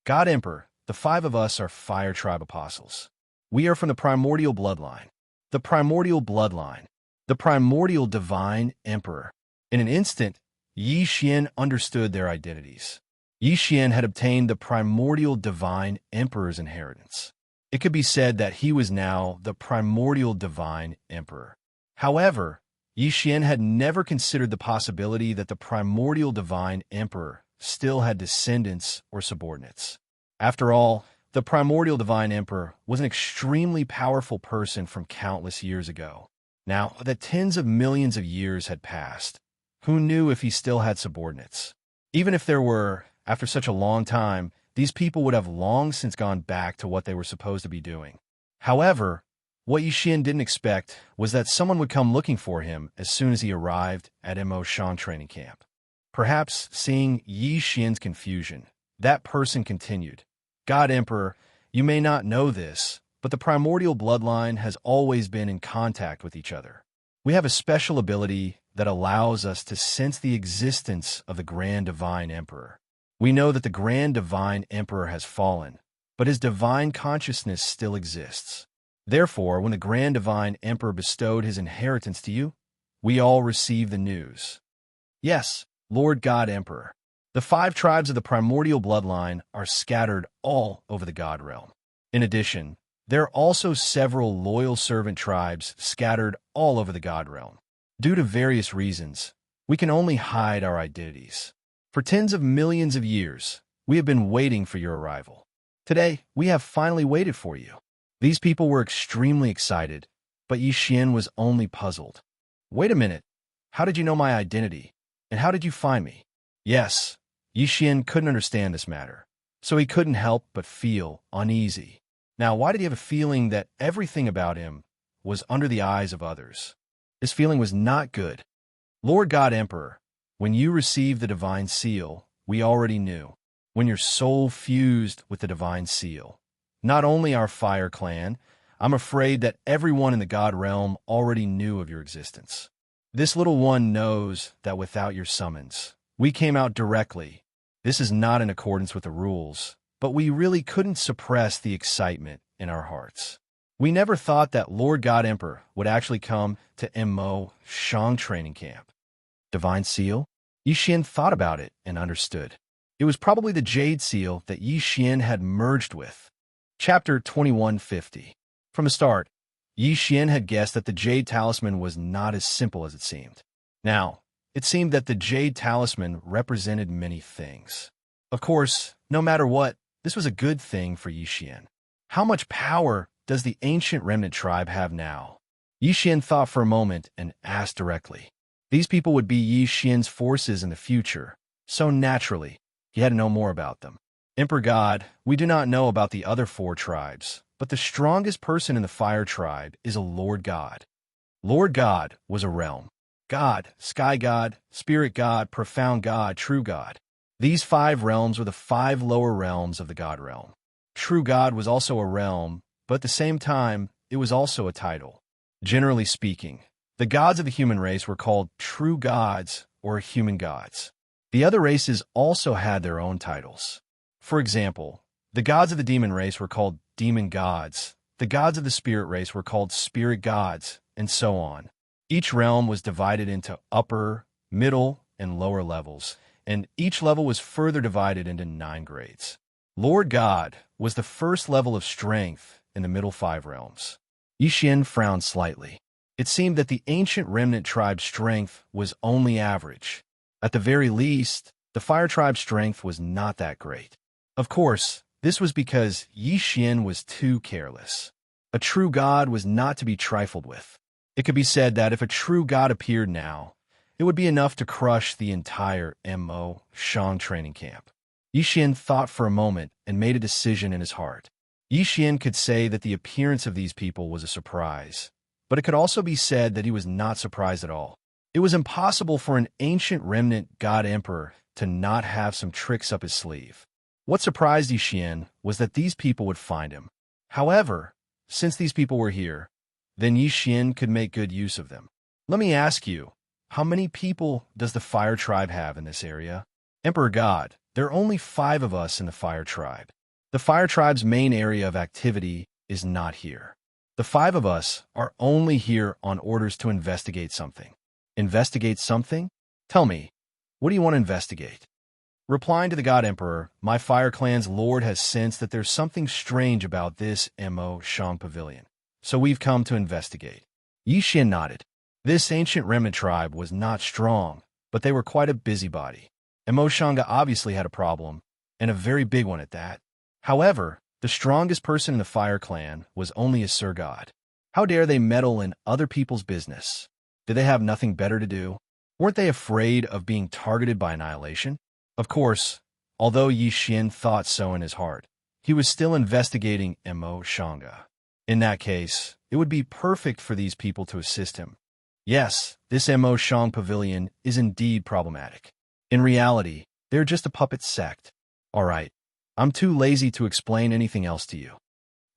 God Emperor, the 5 of us are Fire Tribe Apostles. We are from the primordial bloodline. The primordial bloodline. The primordial divine emperor. In an instant, Yi Xian understood their identities. Yi Xian had obtained the primordial divine emperor's inheritance. It could be said that he was now the primordial divine emperor. However, Yi Xian had never considered the possibility that the primordial divine emperor still had descendants or subordinates. After all, the primordial divine emperor was an extremely powerful person from countless years ago. Now that tens of millions of years had passed, who knew if he still had subordinates? Even if there were, after such a long time, these people would have long since gone back to what they were supposed to be doing. However, what Yi Xian didn't expect was that someone would come looking for him as soon as he arrived at Shan training camp. Perhaps seeing Yi Xian's confusion, that person continued. God Emperor, you may not know this, but the primordial bloodline has always been in contact with each other. We have a special ability that allows us to sense the existence of the Grand Divine Emperor. We know that the Grand Divine Emperor has fallen, but his divine consciousness still exists. Therefore, when the Grand Divine Emperor bestowed his inheritance to you, we all receive the news. Yes, Lord God Emperor. The 5 tribes of the primordial bloodline are scattered all over the God realm. In addition, there are also several loyal servant tribes scattered all over the God realm. Due to various reasons, We can only hide our identities. For tens of millions of years, we have been waiting for your arrival. Today, we have finally waited for you. These people were extremely excited, but Yi Xian was only puzzled. Wait a minute. How did you know my identity? And how did you find me? Yes, Yi Xian couldn't understand this matter, so he couldn't help but feel uneasy. Now, why did he have a feeling that everything about him was under the eyes of others? This feeling was not good. Lord God Emperor, when you received the divine seal, we already knew. When your soul fused with the divine seal, not only our fire clan, I'm afraid that everyone in the God realm already knew of your existence. This little one knows that without your summons, we came out directly. This is not in accordance with the rules, but we really couldn't suppress the excitement in our hearts. We never thought that Lord God Emperor would actually come to Mo Shang training camp. Divine seal? Yi Xian thought about it and understood. It was probably the Jade Seal that Yi Xian had merged with. Chapter 2150. From the start, Yi Xian had guessed that the Jade Talisman was not as simple as it seemed. Now, it seemed that the Jade Talisman represented many things. Of course, no matter what, this was a good thing for Yi Xian. How much power does the ancient remnant tribe have now? Yi Xian thought for a moment and asked directly. These people would be Yi Xian's forces in the future, so naturally, he had to know more about them. Emperor God, we do not know about the other 4 tribes, but the strongest person in the Fire tribe is a Lord God. Lord God was a realm. God, Sky God, Spirit God, Profound God, True God. These 5 realms were the 5 lower realms of the God realm. True God was also a realm, but at the same time, it was also a title. Generally speaking, the gods of the human race were called true gods or human gods. The other races also had their own titles. For example, the gods of the demon race were called demon gods, the gods of the spirit race were called spirit gods, and so on. Each realm was divided into upper, middle, and lower levels, and each level was further divided into 9 grades. Lord God was the first level of strength in the middle 5 realms. Yi Xian frowned slightly. It seemed that the ancient remnant tribe's strength was only average. At the very least, the fire tribe's strength was not that great. Of course, this was because Yi Xian was too careless. A true god was not to be trifled with. It could be said that if a true god appeared now, it would be enough to crush the entire Mo Shang training camp. Yi Xian thought for a moment and made a decision in his heart. Yi Xian could say that the appearance of these people was a surprise, but it could also be said that he was not surprised at all. It was impossible for an ancient remnant god emperor to not have some tricks up his sleeve. What surprised Yi Xian was that these people would find him. However, since these people were here, then Yi Xian could make good use of them. Let me ask you, how many people does the Fire Tribe have in this area? Emperor God, there are only 5 of us in the Fire Tribe. The Fire Tribe's main area of activity is not here. The 5 of us are only here on orders to investigate something. Investigate something? Tell me, what do you want to investigate? Replying to the God Emperor, my Fire Clan's Lord has sensed that there's something strange about this Mo Shang Pavilion, so we've come to investigate. Yi Xian nodded. This ancient remnant tribe was not strong, but they were quite a busybody. Mo Shanga obviously had a problem, and a very big one at that. However, the strongest person in the Fire Clan was only a Sir God. How dare they meddle in other people's business? Did they have nothing better to do? Weren't they afraid of being targeted by annihilation? Of course, although Yi Xian thought so in his heart, he was still investigating Mo Shanga. In that case, it would be perfect for these people to assist him. Yes, this Mo Shang Pavilion is indeed problematic. In reality, they're just a puppet sect. All right, I'm too lazy to explain anything else to you.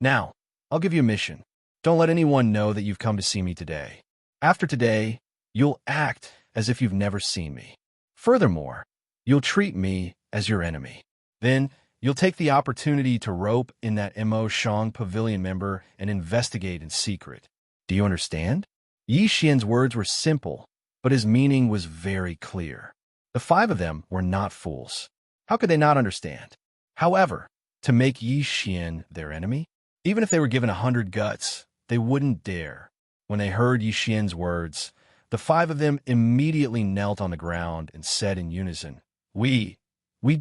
Now, I'll give you a mission. Don't let anyone know that you've come to see me today. After today, you'll act as if you've never seen me. Furthermore, you'll treat me as your enemy. Then, you'll take the opportunity to rope in that Mo Shang Pavilion member and investigate in secret. Do you understand? Yi Xian's words were simple, but his meaning was very clear. The 5 of them were not fools. How could they not understand? However, to make Yi Xian their enemy? Even if they were given 100 guts, they wouldn't dare. When they heard Yi Xian's words, The five of them immediately knelt on the ground and said in unison, We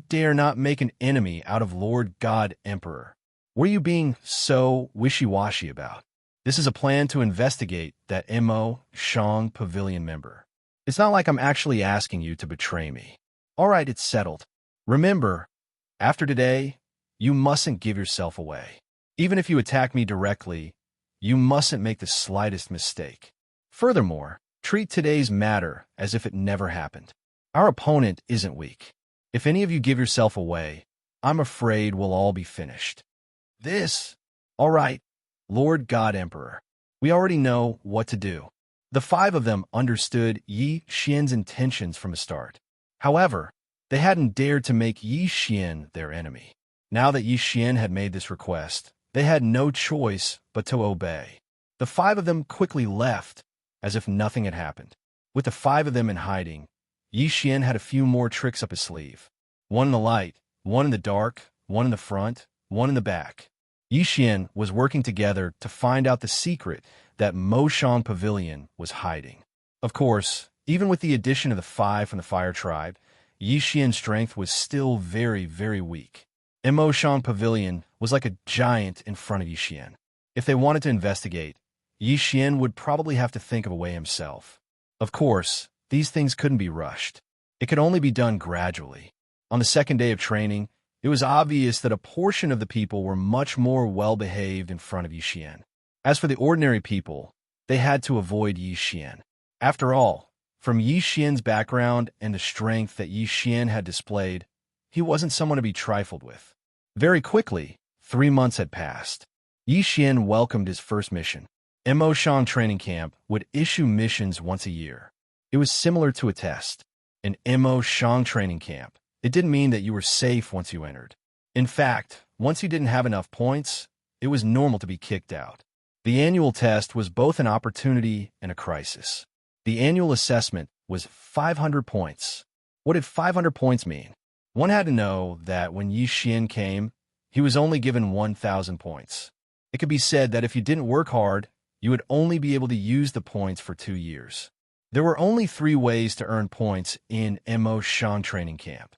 dare not make an enemy out of Lord God Emperor. What are you being so wishy-washy about? This is a plan to investigate that Mo Shang Pavilion member. It's not like I'm actually asking you to betray me. All right, it's settled. Remember, after today, you mustn't give yourself away. Even if you attack me directly, you mustn't make the slightest mistake. Furthermore, treat today's matter as if it never happened. Our opponent isn't weak. If any of you give yourself away, I'm afraid we'll all be finished. All right, Lord God Emperor, we already know what to do. The five of them understood Yi Xian's intentions from the start. However, they hadn't dared to make Yi Xian their enemy. Now that Yi Xian had made this request, they had no choice but to obey. The five of them quickly left, as if nothing had happened. With the five of them in hiding, Yi Xian had a few more tricks up his sleeve. One in the light, one in the dark, one in the front, one in the back. Yi Xian was working together to find out the secret that Mo Shang Pavilion was hiding. Of course, even with the addition of the five from the Fire Tribe, Yi Xian's strength was still very, very weak. Mo Shang Pavilion was like a giant in front of Yi Xian. If they wanted to investigate, Yi Xian would probably have to think of a way himself. Of course, these things couldn't be rushed. It could only be done gradually. On the second day of training, it was obvious that a portion of the people were much more well-behaved in front of Yi Xian. As for the ordinary people, they had to avoid Yi Xian. After all, from Yi Xian's background and the strength that Yi Xian had displayed, he wasn't someone to be trifled with. Very quickly, 3 months had passed. Yi Xian welcomed his first mission. Mo Shang Training Camp would issue missions once a year. It was similar to a test. In Mo Shang Training Camp, it didn't mean that you were safe once you entered. In fact, once you didn't have enough points, it was normal to be kicked out. The annual test was both an opportunity and a crisis. The annual assessment was 500 points. What did 500 points mean? One had to know that when Yi Xian came, he was only given 1,000 points. It could be said that if you didn't work hard, you would only be able to use the points for 2 years. There were only 3 ways to earn points in Mo Shang Training Camp: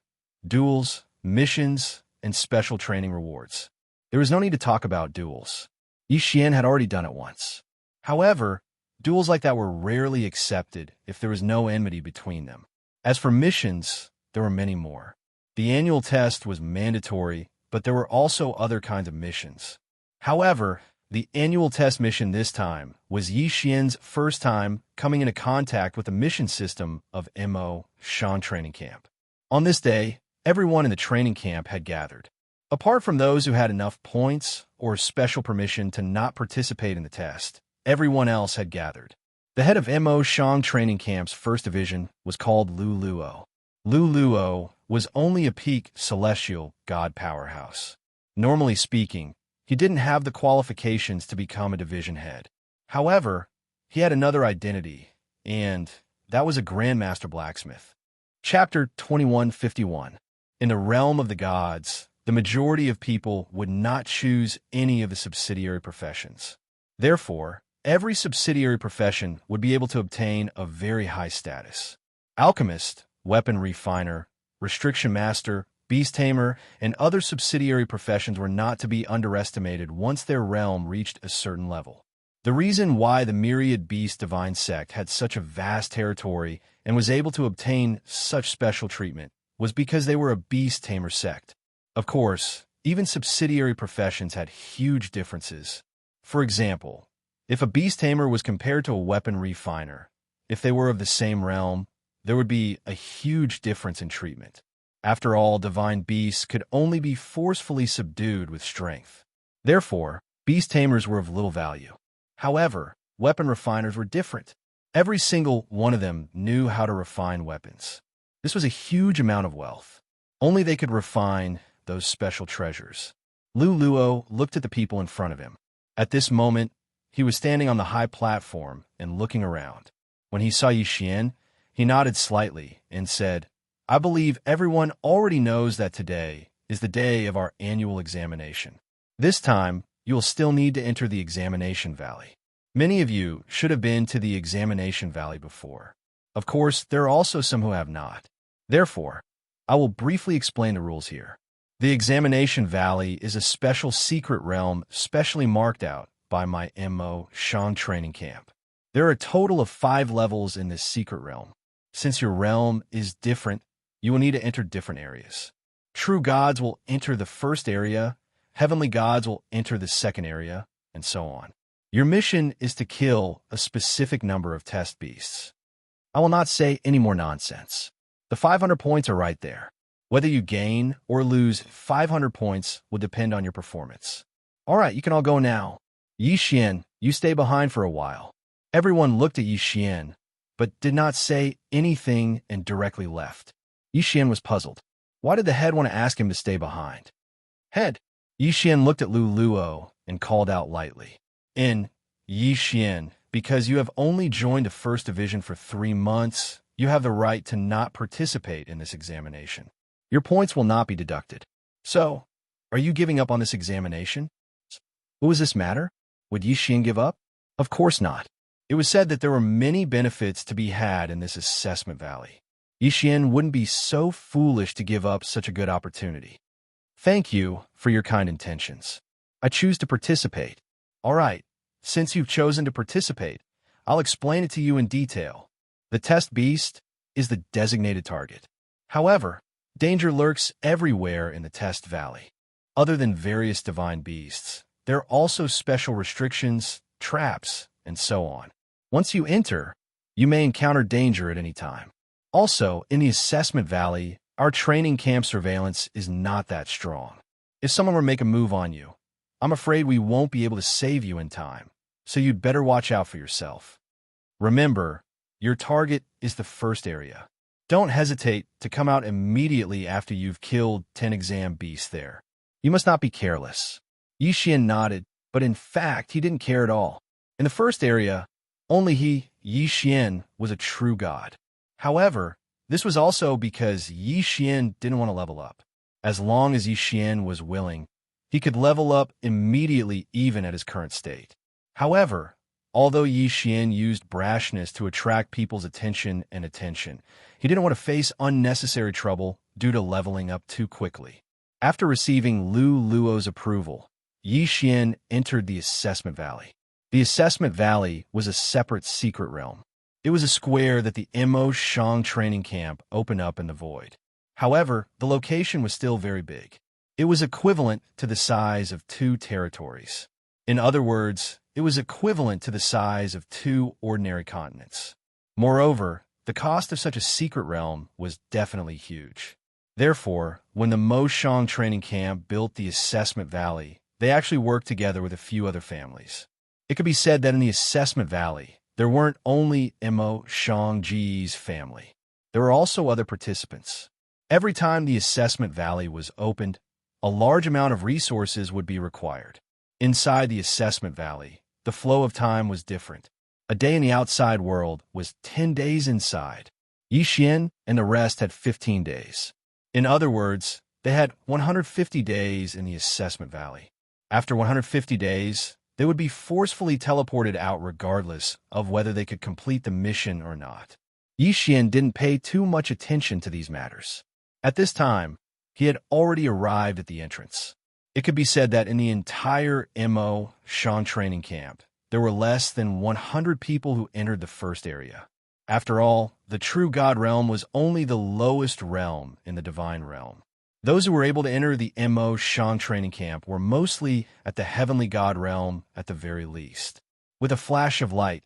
duels, missions, and special training rewards. There was no need to talk about duels. Yi Xian had already done it once. However, duels like that were rarely accepted if there was no enmity between them. As for missions, there were many more. The annual test was mandatory, but there were also other kinds of missions. However, the annual test mission this time was Yi Xian's first time coming into contact with the mission system of Mo Shang Training Camp. On this day, everyone in the training camp had gathered. Apart from those who had enough points or special permission to not participate in the test, everyone else had gathered. The head of Mo Shang Training Camp's first division was called Lu Luo. Lu Luo was only a peak celestial god powerhouse. Normally speaking, he didn't have the qualifications to become a division head. However, he had another identity, and that was a Grandmaster Blacksmith. Chapter 2151. In the realm of the gods, the majority of people would not choose any of the subsidiary professions. Therefore, every subsidiary profession would be able to obtain a very high status. Alchemist, weapon refiner, restriction master, beast tamer, and other subsidiary professions were not to be underestimated once their realm reached a certain level. The reason why the myriad beast divine sect had such a vast territory and was able to obtain such special treatment was because they were a beast tamer sect. Of course, even subsidiary professions had huge differences. For example, if a beast tamer was compared to a weapon refiner, if they were of the same realm, there would be a huge difference in treatment. After all, divine beasts could only be forcefully subdued with strength. Therefore, beast tamers were of little value. However, weapon refiners were different. Every single one of them knew how to refine weapons. This was a huge amount of wealth. Only they could refine those special treasures. Lu Luo looked at the people in front of him. At this moment, he was standing on the high platform and looking around. When he saw Yi Xian, he nodded slightly and said, "I believe everyone already knows that today is the day of our annual examination. This time, you will still need to enter the examination valley. Many of you should have been to the examination valley before. Of course, there are also some who have not. Therefore, I will briefly explain the rules here. The examination valley is a special secret realm specially marked out by my MO Shang training camp. There are a total of 5 levels in this secret realm. Since your realm is different, you will need to enter different areas. True gods will enter the first area, heavenly gods will enter the second area, and so on. Your mission is to kill a specific number of test beasts. I will not say any more nonsense. The 500 points are right there. Whether you gain or lose 500 points will depend on your performance. All right, you can all go now. Xian, you stay behind for a while. Everyone looked at Xian, but did not say anything and directly left. Xian was puzzled. Why did the head want to ask him to stay behind? Head. Xian looked at Lu Luo and called out lightly. Xian, because you have only joined the first division for 3 months, you have the right to not participate in this examination. Your points will not be deducted. So, are you giving up on this examination? What does this matter? Would Xian give up? Of course not. It was said that there were many benefits to be had in this assessment valley. Xian wouldn't be so foolish to give up such a good opportunity. Thank you for your kind intentions. I choose to participate. All right, since you've chosen to participate, I'll explain it to you in detail. The test beast is the designated target. However, danger lurks everywhere in the test valley. Other than various divine beasts, there are also special restrictions, traps, and so on. Once you enter, you may encounter danger at any time. Also, in the assessment valley, our training camp surveillance is not that strong. If someone were to make a move on you, I'm afraid we won't be able to save you in time, so you'd better watch out for yourself. Remember, your target is the first area. Don't hesitate to come out immediately after you've killed 10 exam beasts there. You must not be careless. Xian nodded, but in fact, he didn't care at all. In the first area, only Xian, was a true god. However, this was also because Xian didn't want to level up. As long as Xian was willing, he could level up immediately even at his current state. However, although Xian used brashness to attract people's attention, he didn't want to face unnecessary trouble due to leveling up too quickly. After receiving Lu Luo's approval, Xian entered the assessment valley. The assessment valley was a separate secret realm. It was a square that the Mo Shang training camp opened up in the void. However, the location was still very big. It was equivalent to the size of 2 territories. In other words, it was equivalent to the size of 2 ordinary continents. Moreover, the cost of such a secret realm was definitely huge. Therefore, when the Mo Shang training camp built the assessment valley, they actually worked together with a few other families. It could be said that in the assessment valley, there weren't only Mo Shang Ji's family. There were also other participants. Every time the assessment valley was opened, a large amount of resources would be required. Inside the assessment valley, the flow of time was different. A day in the outside world was 10 days inside. Xian and the rest had 15 days. In other words, they had 150 days in the assessment valley. After 150 days, they would be forcefully teleported out regardless of whether they could complete the mission or not. Xian didn't pay too much attention to these matters. At this time, he had already arrived at the entrance. It could be said that in the entire Mo Shang training camp, there were less than 100 people who entered the first area. After all, the true God realm was only the lowest realm in the divine realm. Those who were able to enter the Mo Shang training camp were mostly at the heavenly God realm at the very least. With a flash of light,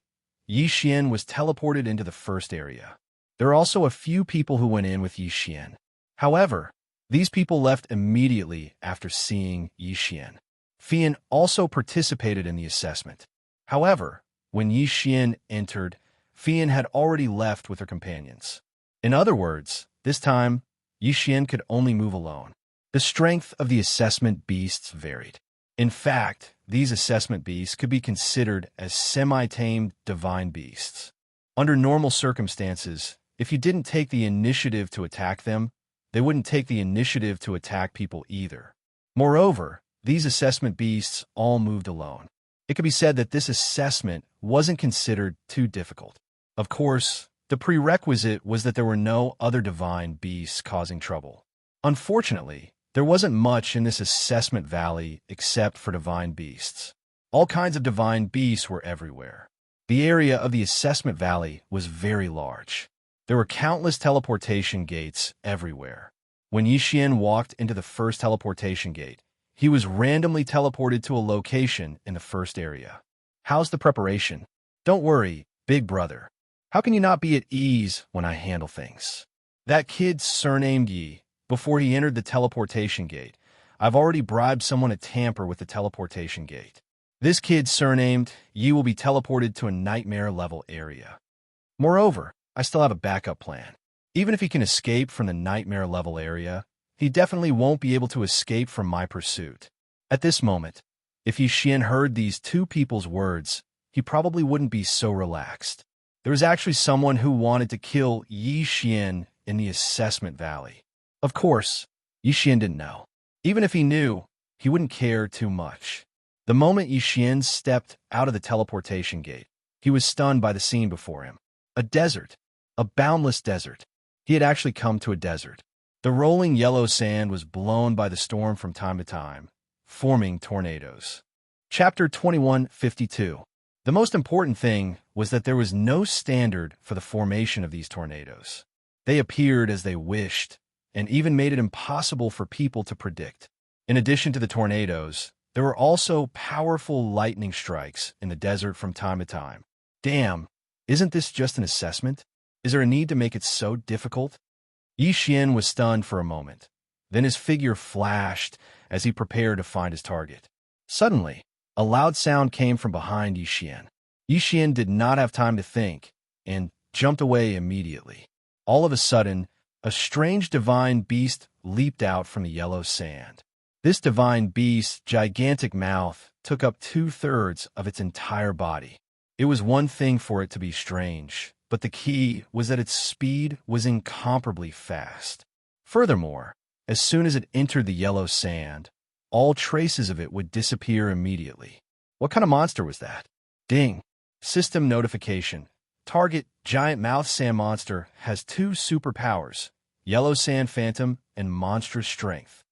Xian was teleported into the first area. There are also a few people who went in with Xian. However, these people left immediately after seeing Xian. Fian also participated in the assessment. However, when Xian entered, Fian had already left with her companions. In other words, this time, Xian could only move alone. The strength of the assessment beasts varied. In fact, these assessment beasts could be considered as semi-tamed divine beasts. Under normal circumstances, if you didn't take the initiative to attack them, they wouldn't take the initiative to attack people either. Moreover, these assessment beasts all moved alone. It could be said that this assessment wasn't considered too difficult. Of course, the prerequisite was that there were no other divine beasts causing trouble. Unfortunately, there wasn't much in this assessment valley except for divine beasts. All kinds of divine beasts were everywhere. The area of the assessment valley was very large. There were countless teleportation gates everywhere. When Yixian walked into the first teleportation gate, he was randomly teleported to a location in the first area. How's the preparation? Don't worry, big brother. How can you not be at ease when I handle things? That kid surnamed Yi. Before he entered the teleportation gate, I've already bribed someone to tamper with the teleportation gate. This kid surnamed Yi will be teleported to a nightmare-level area. Moreover, I still have a backup plan. Even if he can escape from the nightmare-level area, he definitely won't be able to escape from my pursuit. At this moment, if Yixian heard these two people's words, he probably wouldn't be so relaxed. There was actually someone who wanted to kill Yixian in the assessment valley. Of course, Yixian didn't know. Even if he knew, he wouldn't care too much. The moment Yixian stepped out of the teleportation gate, he was stunned by the scene before him. A desert. A boundless desert. He had actually come to a desert. The rolling yellow sand was blown by the storm from time to time, forming tornadoes. Chapter 21:52. The most important thing was that there was no standard for the formation of these tornadoes. They appeared as they wished, and even made it impossible for people to predict. In addition to the tornadoes, there were also powerful lightning strikes in the desert from time to time. Damn, isn't this just an assessment? Is there a need to make it so difficult? Yixian was stunned for a moment. Then his figure flashed as he prepared to find his target. Suddenly, a loud sound came from behind Yixian. Yixian did not have time to think and jumped away immediately. All of a sudden, a strange divine beast leaped out from the yellow sand. This divine beast's gigantic mouth took up 2/3 of its entire body. It was one thing for it to be strange, but the key was that its speed was incomparably fast. Furthermore, as soon as it entered the yellow sand, all traces of it would disappear immediately. What kind of monster was that? Ding! System notification. Target giant mouth sand monster has 2 superpowers, yellow sand phantom and monstrous strength.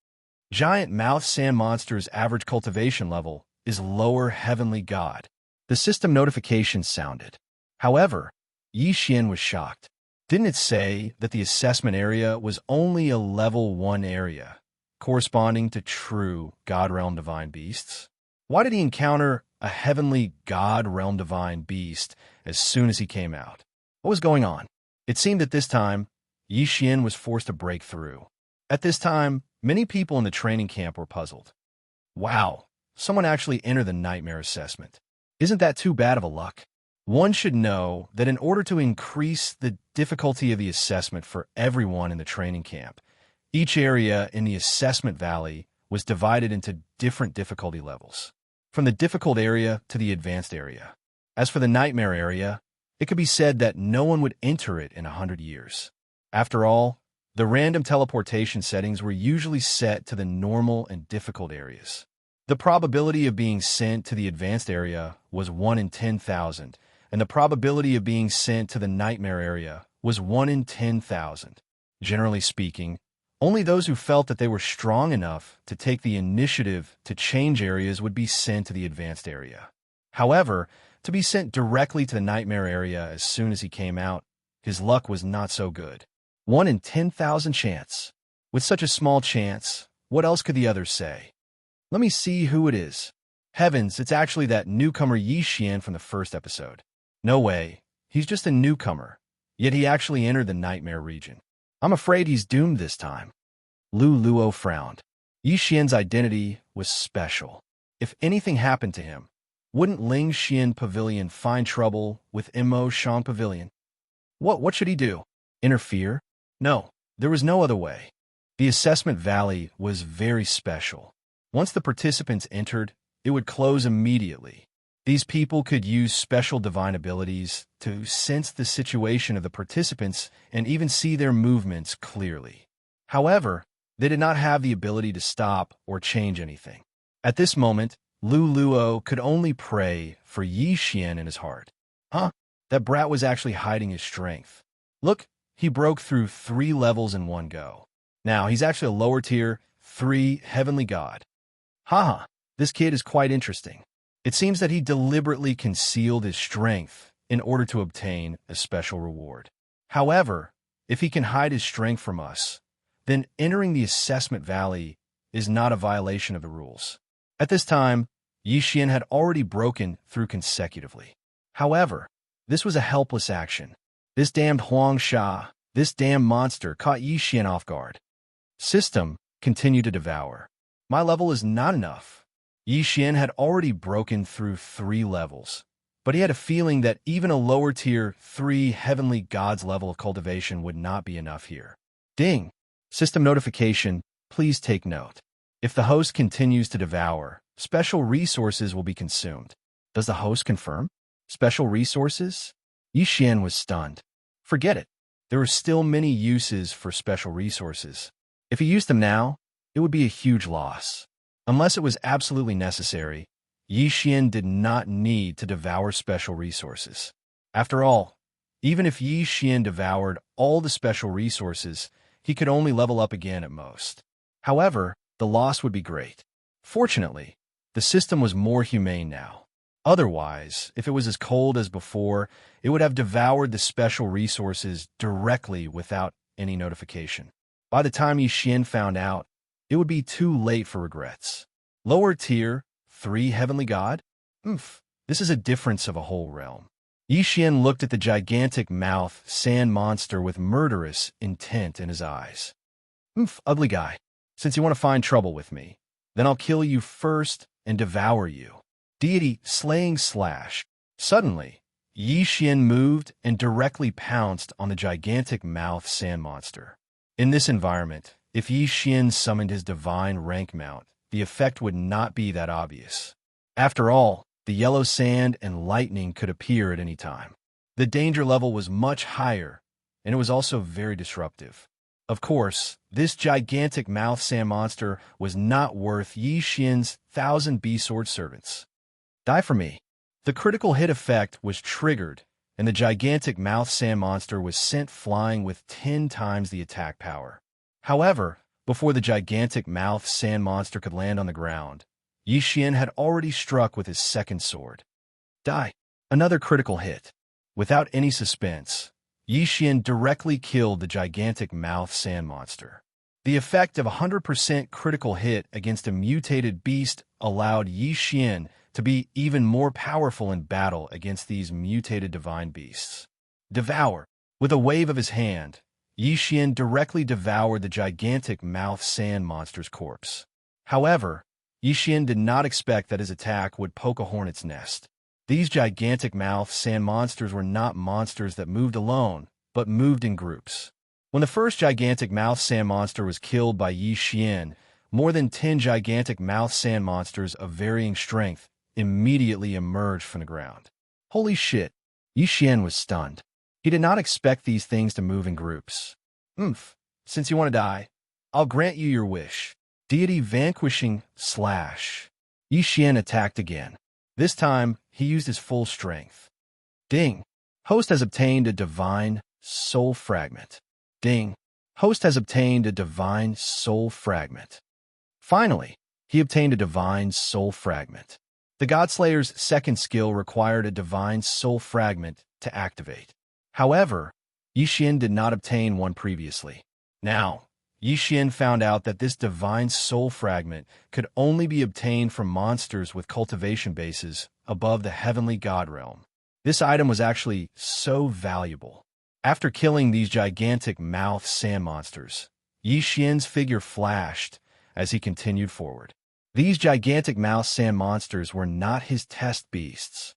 Giant mouth sand monster's average cultivation level is lower heavenly god. The system notification sounded. However, Yixian was shocked. Didn't it say that the assessment area was only a level 1 area, corresponding to true God Realm Divine Beasts? Why did he encounter a heavenly God Realm Divine Beast as soon as he came out? What was going on? It seemed that this time, Yixian was forced to break through. At this time, many people in the training camp were puzzled. Wow, someone actually entered the nightmare assessment. Isn't that too bad of a luck? One should know that in order to increase the difficulty of the assessment for everyone in the training camp, each area in the assessment valley was divided into different difficulty levels, from the difficult area to the advanced area. As for the nightmare area, it could be said that no one would enter it in 100 years. After all, the random teleportation settings were usually set to the normal and difficult areas. The probability of being sent to the advanced area was 1 in 10,000, and the probability of being sent to the nightmare area was 1 in 10,000. Generally speaking, only those who felt that they were strong enough to take the initiative to change areas would be sent to the advanced area. However, to be sent directly to the nightmare area as soon as he came out, his luck was not so good. 1 in 10,000 chance. With such a small chance, what else could the others say? Let me see who it is. Heavens, it's actually that newcomer Yixian from the first episode. No way, he's just a newcomer, yet he actually entered the nightmare region. I'm afraid he's doomed this time. Lu Luo frowned. Yixian's identity was special. If anything happened to him, wouldn't Ling Xian Pavilion find trouble with Imo Shang Pavilion? What should he do? Interfere? No, there was no other way. The assessment valley was very special. Once the participants entered, it would close immediately. These people could use special divine abilities to sense the situation of the participants and even see their movements clearly. However, they did not have the ability to stop or change anything. At this moment, Lu Luo could only pray for Yi Xian in his heart. Huh? That brat was actually hiding his strength. Look, he broke through 3 levels in one go. Now, he's actually a lower tier 3 heavenly god. Haha, this kid is quite interesting. It seems that he deliberately concealed his strength in order to obtain a special reward. However, if he can hide his strength from us, then entering the assessment valley is not a violation of the rules. At this time, Yi Xian had already broken through consecutively. However, this was a helpless action. This damned Xianxia, this damn monster, caught Yi Xian off guard. System continued to devour. My level is not enough. Yi Xian had already broken through 3 levels, but he had a feeling that even a lower tier 3 heavenly gods level of cultivation would not be enough here. Ding! System notification, please take note. If the host continues to devour, special resources will be consumed. Does the host confirm? Special resources? Yi Xian was stunned. Forget it. There are still many uses for special resources. If he used them now, it would be a huge loss. Unless it was absolutely necessary, Yi Xian did not need to devour special resources. After all, even if Yi Xian devoured all the special resources, he could only level up again at most. However, the loss would be great. Fortunately, the system was more humane now. Otherwise, if it was as cold as before, it would have devoured the special resources directly without any notification. By the time Yi Xian found out, it would be too late for regrets. Lower tier, 3 heavenly god? This is a difference of a whole realm. Yi Xian looked at the gigantic mouth sand monster with murderous intent in his eyes. Ugly guy. Since you want to find trouble with me, then I'll kill you first and devour you. Deity slaying slash. Suddenly, Yi Xian moved and directly pounced on the gigantic mouth sand monster. In this environment, if Yi Xian summoned his divine rank mount, the effect would not be that obvious. After all, the yellow sand and lightning could appear at any time. The danger level was much higher, and it was also very disruptive. Of course, this gigantic mouth sand monster was not worth Yi Xian's 1,000 B-sword servants. Die for me. The critical hit effect was triggered, and the gigantic mouth sand monster was sent flying with 10 times the attack power. However, before the gigantic mouth sand monster could land on the ground, Yi Xian had already struck with his second sword. Die. Another critical hit. Without any suspense, Yi Xian directly killed the gigantic mouth sand monster. The effect of a 100% critical hit against a mutated beast allowed Yi Xian to be even more powerful in battle against these mutated divine beasts. Devour. With a wave of his hand, Yi Xian directly devoured the gigantic mouth sand monster's corpse. However, Yi Xian did not expect that his attack would poke a hornet's nest. These gigantic mouth sand monsters were not monsters that moved alone, but moved in groups. When the first gigantic mouth sand monster was killed by Yi Xian, more than 10 gigantic mouth sand monsters of varying strength immediately emerged from the ground. Holy shit! Yi Xian was stunned. He did not expect these things to move in groups. Since you want to die, I'll grant you your wish. Deity vanquishing slash. Yi Xian attacked again. This time, he used his full strength. Ding. Host has obtained a divine soul fragment. Ding. Host has obtained a divine soul fragment. Finally, he obtained a divine soul fragment. The Godslayer's second skill required a divine soul fragment to activate. However, Yi Xian did not obtain one previously. Now, Yi Xian found out that this divine soul fragment could only be obtained from monsters with cultivation bases above the heavenly god realm. This item was actually so valuable. After killing these gigantic mouth sand monsters, Yi Xian's figure flashed as he continued forward. These gigantic mouth sand monsters were not his test beasts.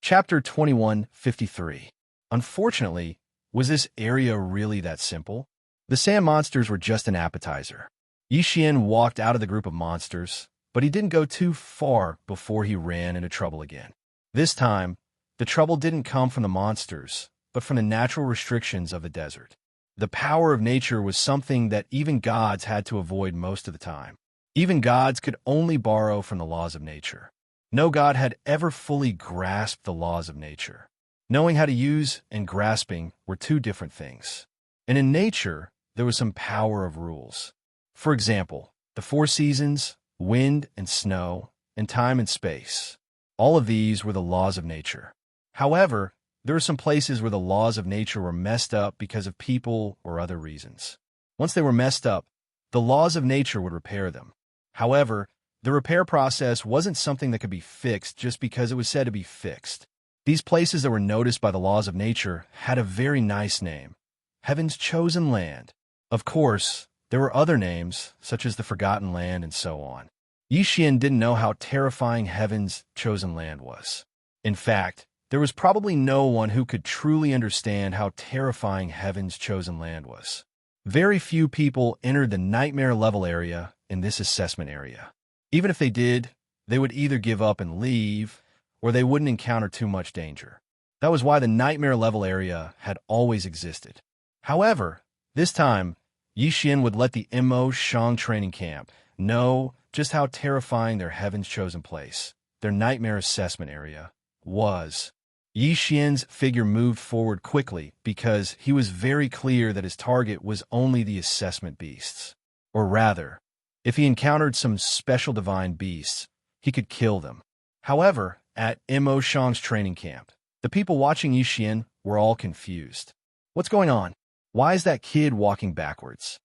Chapter 2153. Unfortunately, was this area really that simple? The sand monsters were just an appetizer. Yi Xian walked out of the group of monsters, but he didn't go too far before he ran into trouble again. This time, the trouble didn't come from the monsters, but from the natural restrictions of the desert. The power of nature was something that even gods had to avoid most of the time. Even gods could only borrow from the laws of nature. No god had ever fully grasped the laws of nature. Knowing how to use and grasping were two different things. And in nature, there was some power of rules. For example, the four seasons, wind and snow, and time and space. All of these were the laws of nature. However, there were some places where the laws of nature were messed up because of people or other reasons. Once they were messed up, the laws of nature would repair them. However, the repair process wasn't something that could be fixed just because it was said to be fixed. These places that were noticed by the laws of nature had a very nice name, Heaven's Chosen Land. Of course, there were other names, such as the Forgotten Land and so on. Xian didn't know how terrifying Heaven's Chosen Land was. In fact, there was probably no one who could truly understand how terrifying Heaven's Chosen Land was. Very few people entered the nightmare level area in this assessment area. Even if they did, they would either give up and leave, or they wouldn't encounter too much danger. That was why the nightmare level area had always existed. However, this time, Xian would let the Mo Shang training camp know just how terrifying their Heaven's Chosen Place, their nightmare assessment area, was. Xian's figure moved forward quickly because he was very clear that his target was only the assessment beasts. Or rather, if he encountered some special divine beasts, he could kill them. However, at Mo Shang's training camp, the people watching Xian were all confused. What's going on? Why is that kid walking backwards?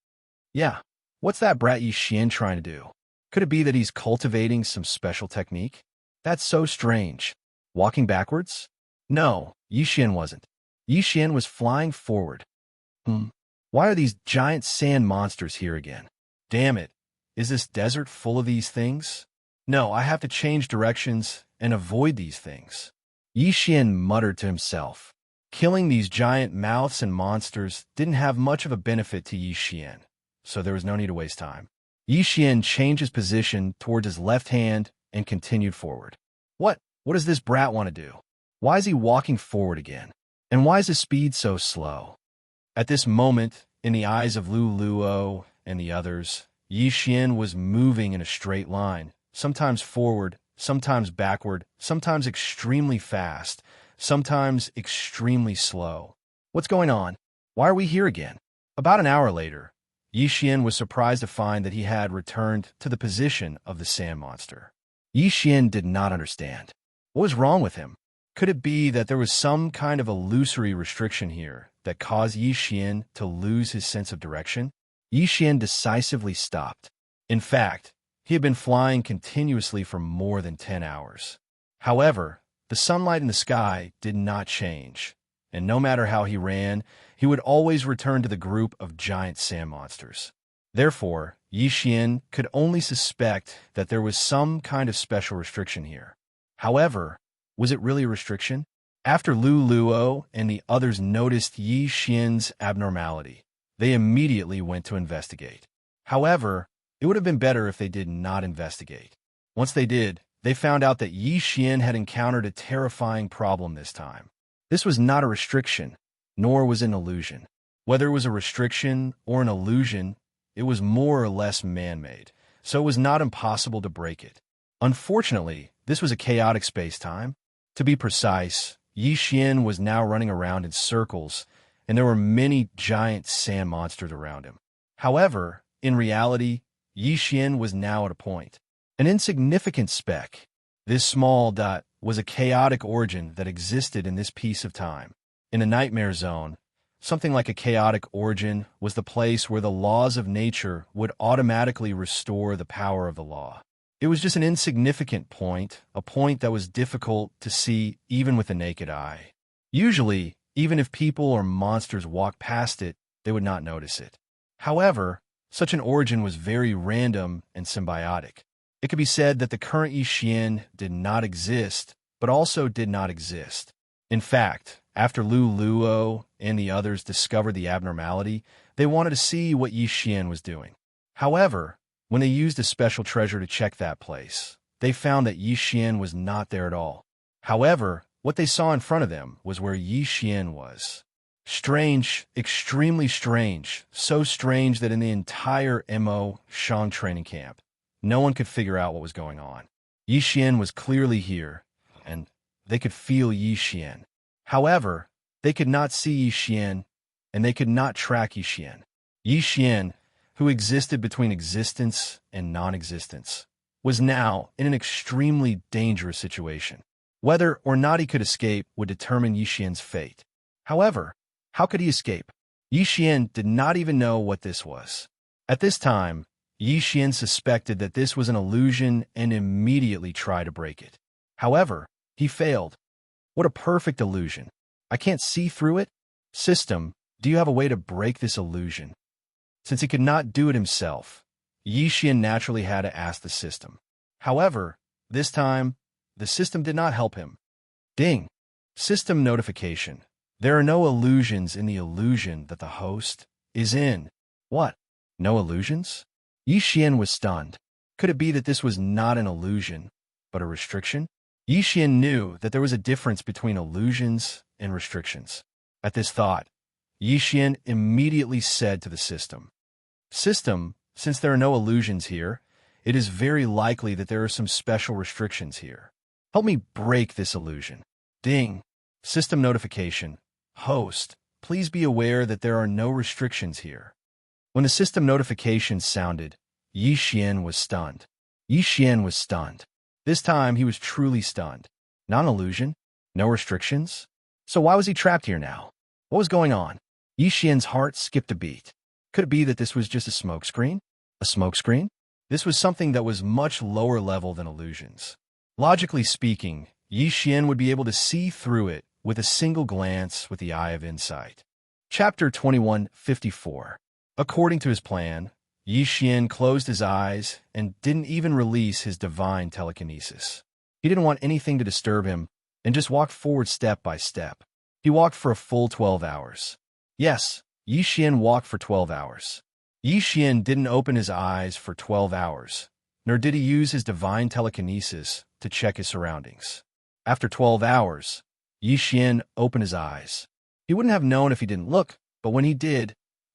Yeah, what's that brat Xian trying to do? Could it be that he's cultivating some special technique? That's so strange. Walking backwards? No, Xian wasn't. Xian was flying forward. Why are these giant sand monsters here again? Damn it. Is this desert full of these things? No, I have to change directions and avoid these things. Xian muttered to himself. Killing these giant mouths and monsters didn't have much of a benefit to Xian, so there was no need to waste time. Xian changed his position towards his left hand and continued forward. What does this brat want to do? Why is he walking forward again? And why is his speed so slow? At this moment, in the eyes of Lu Luo and the others, Xian was moving in a straight line, sometimes forward, sometimes backward, sometimes extremely fast, sometimes extremely slow. What's going on? Why are we here again? About an hour later, Xian was surprised to find that he had returned to the position of the sand monster. Xian did not understand. What was wrong with him? Could it be that there was some kind of illusory restriction here that caused Xian to lose his sense of direction? Xian decisively stopped. In fact, he had been flying continuously for more than 10 hours. However, the sunlight in the sky did not change, and no matter how he ran, he would always return to the group of giant sand monsters. Therefore, Xian could only suspect that there was some kind of special restriction here. However, was it really a restriction? After Lu Luo and the others noticed Xian's abnormality, they immediately went to investigate. However, it would have been better if they did not investigate. Once they did, they found out that Xian had encountered a terrifying problem this time. This was not a restriction, nor was it an illusion. Whether it was a restriction or an illusion, it was more or less man-made, so it was not impossible to break it. Unfortunately, this was a chaotic space-time. To be precise, Xian was now running around in circles, and there were many giant sand monsters around him. However, in reality, Xian was now at a point. An insignificant speck. This small dot was a chaotic origin that existed in this piece of time. In a nightmare zone, something like a chaotic origin was the place where the laws of nature would automatically restore the power of the law. It was just an insignificant point, a point that was difficult to see even with the naked eye. Usually, even if people or monsters walked past it, they would not notice it. However, such an origin was very random and symbiotic. It could be said that the current Xian did not exist, but also did not exist. In fact, after Lu Luo and the others discovered the abnormality, they wanted to see what Xian was doing. However, when they used a special treasure to check that place, they found that Xian was not there at all. However, what they saw in front of them was where Xian was. Strange, extremely strange, so strange that in the entire Mo Shang training camp, no one could figure out what was going on. Yixian was clearly here, and they could feel Yixian. However, they could not see Yixian, and they could not track Yixian. Yixian, who existed between existence and non-existence, was now in an extremely dangerous situation. Whether or not he could escape would determine Yixian's fate. However, how could he escape? Yixian did not even know what this was. At this time, Yixian suspected that this was an illusion and immediately tried to break it. However, he failed. What a perfect illusion. I can't see through it? System, do you have a way to break this illusion? Since he could not do it himself, Yixian naturally had to ask the system. However, this time, the system did not help him. Ding! System notification. There are no illusions in the illusion that the host is in. What? No illusions? Yixian was stunned. Could it be that this was not an illusion, but a restriction? Yixian knew that there was a difference between illusions and restrictions. At this thought, Yixian immediately said to the system, System, since there are no illusions here, it is very likely that there are some special restrictions here. Help me break this illusion. Ding! System notification. Host, please be aware that there are no restrictions here. When the system notification sounded, Yixian was stunned. Yixian was stunned. This time he was truly stunned. Not an illusion? No restrictions? So why was he trapped here now? What was going on? Yixian's heart skipped a beat. Could it be that this was just a smokescreen? A smokescreen? This was something that was much lower level than illusions. Logically speaking, Yixian would be able to see through it with a single glance with the eye of insight. Chapter 2154. According to his plan, Yixian closed his eyes and didn't even release his divine telekinesis. He didn't want anything to disturb him and just walked forward step by step. He walked for a full 12 hours. Yes, Yixian walked for 12 hours. Yixian didn't open his eyes for 12 hours, nor did he use his divine telekinesis to check his surroundings. After 12 hours, Yixian opened his eyes. He wouldn't have known if he didn't look, but when he did,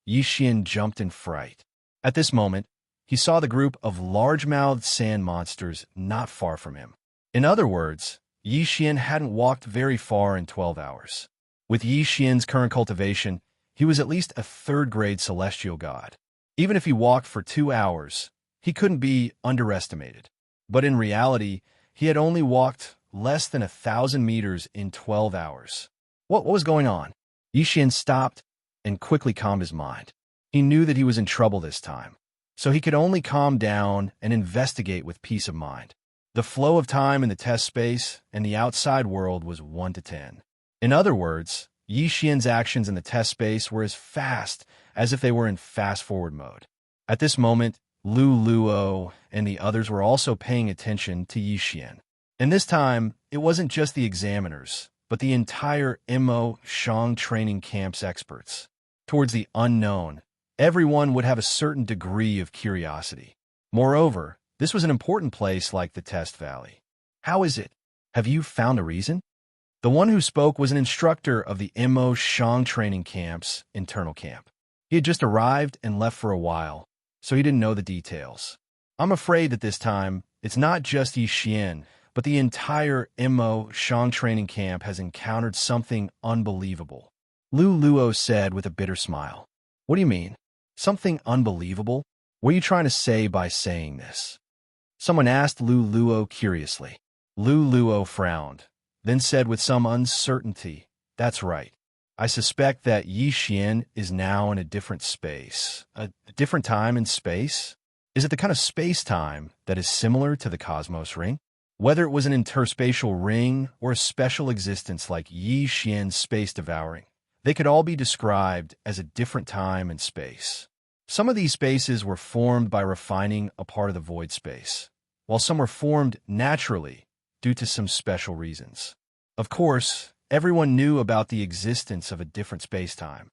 Yixian jumped in fright. At this moment, he saw the group of large-mouthed sand monsters not far from him. In other words, Yixian hadn't walked very far in 12 hours. With Yixian's current cultivation, he was at least a third-grade celestial god. Even if he walked for 2 hours, he couldn't be underestimated. But in reality, he had only walked less than 1,000 meters in 12 hours. What was going on? Yixian stopped and quickly calmed his mind. He knew that he was in trouble this time, so he could only calm down and investigate with peace of mind. The flow of time in the test space and the outside world was 1 to 10. In other words, Yixian's actions in the test space were as fast as if they were in fast-forward mode. At this moment, Lu Luo and the others were also paying attention to Yixian. And this time, it wasn't just the examiners, but the entire Imo Shang training camp's experts. Towards the unknown, everyone would have a certain degree of curiosity. Moreover, this was an important place like the Test Valley. How is it? Have you found a reason? The one who spoke was an instructor of the Imo Shang training camp's internal camp. He had just arrived and left for a while, so he didn't know the details. I'm afraid that this time, it's not just Yixian, but the entire Imo Shang training camp has encountered something unbelievable. Lu Luo said with a bitter smile. What do you mean? Something unbelievable? What are you trying to say by saying this? Someone asked Lu Luo curiously. Lu Luo frowned, then said with some uncertainty, That's right. I suspect that Yixian is now in a different space. A different time and space? Is it the kind of space-time that is similar to the cosmos ring? Whether it was an interspatial ring or a special existence like Yixian's space devouring, they could all be described as a different time and space. Some of these spaces were formed by refining a part of the void space, while some were formed naturally due to some special reasons. Of course, everyone knew about the existence of a different space-time.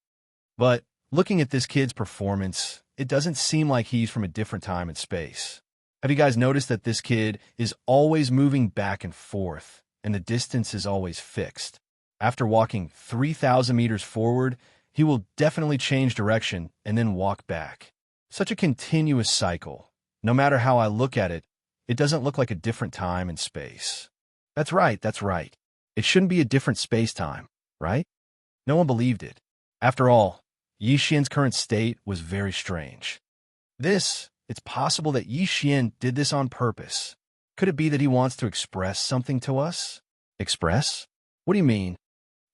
But looking at this kid's performance, it doesn't seem like he's from a different time and space. Have you guys noticed that this kid is always moving back and forth, and the distance is always fixed? After walking 3,000 meters forward, he will definitely change direction and then walk back. Such a continuous cycle. No matter how I look at it, it doesn't look like a different time and space. That's right, that's right. It shouldn't be a different space-time, right? No one believed it. After all, Yi Xian's current state was very strange. It's possible that Yi Xian did this on purpose. Could it be that he wants to express something to us? Express? What do you mean?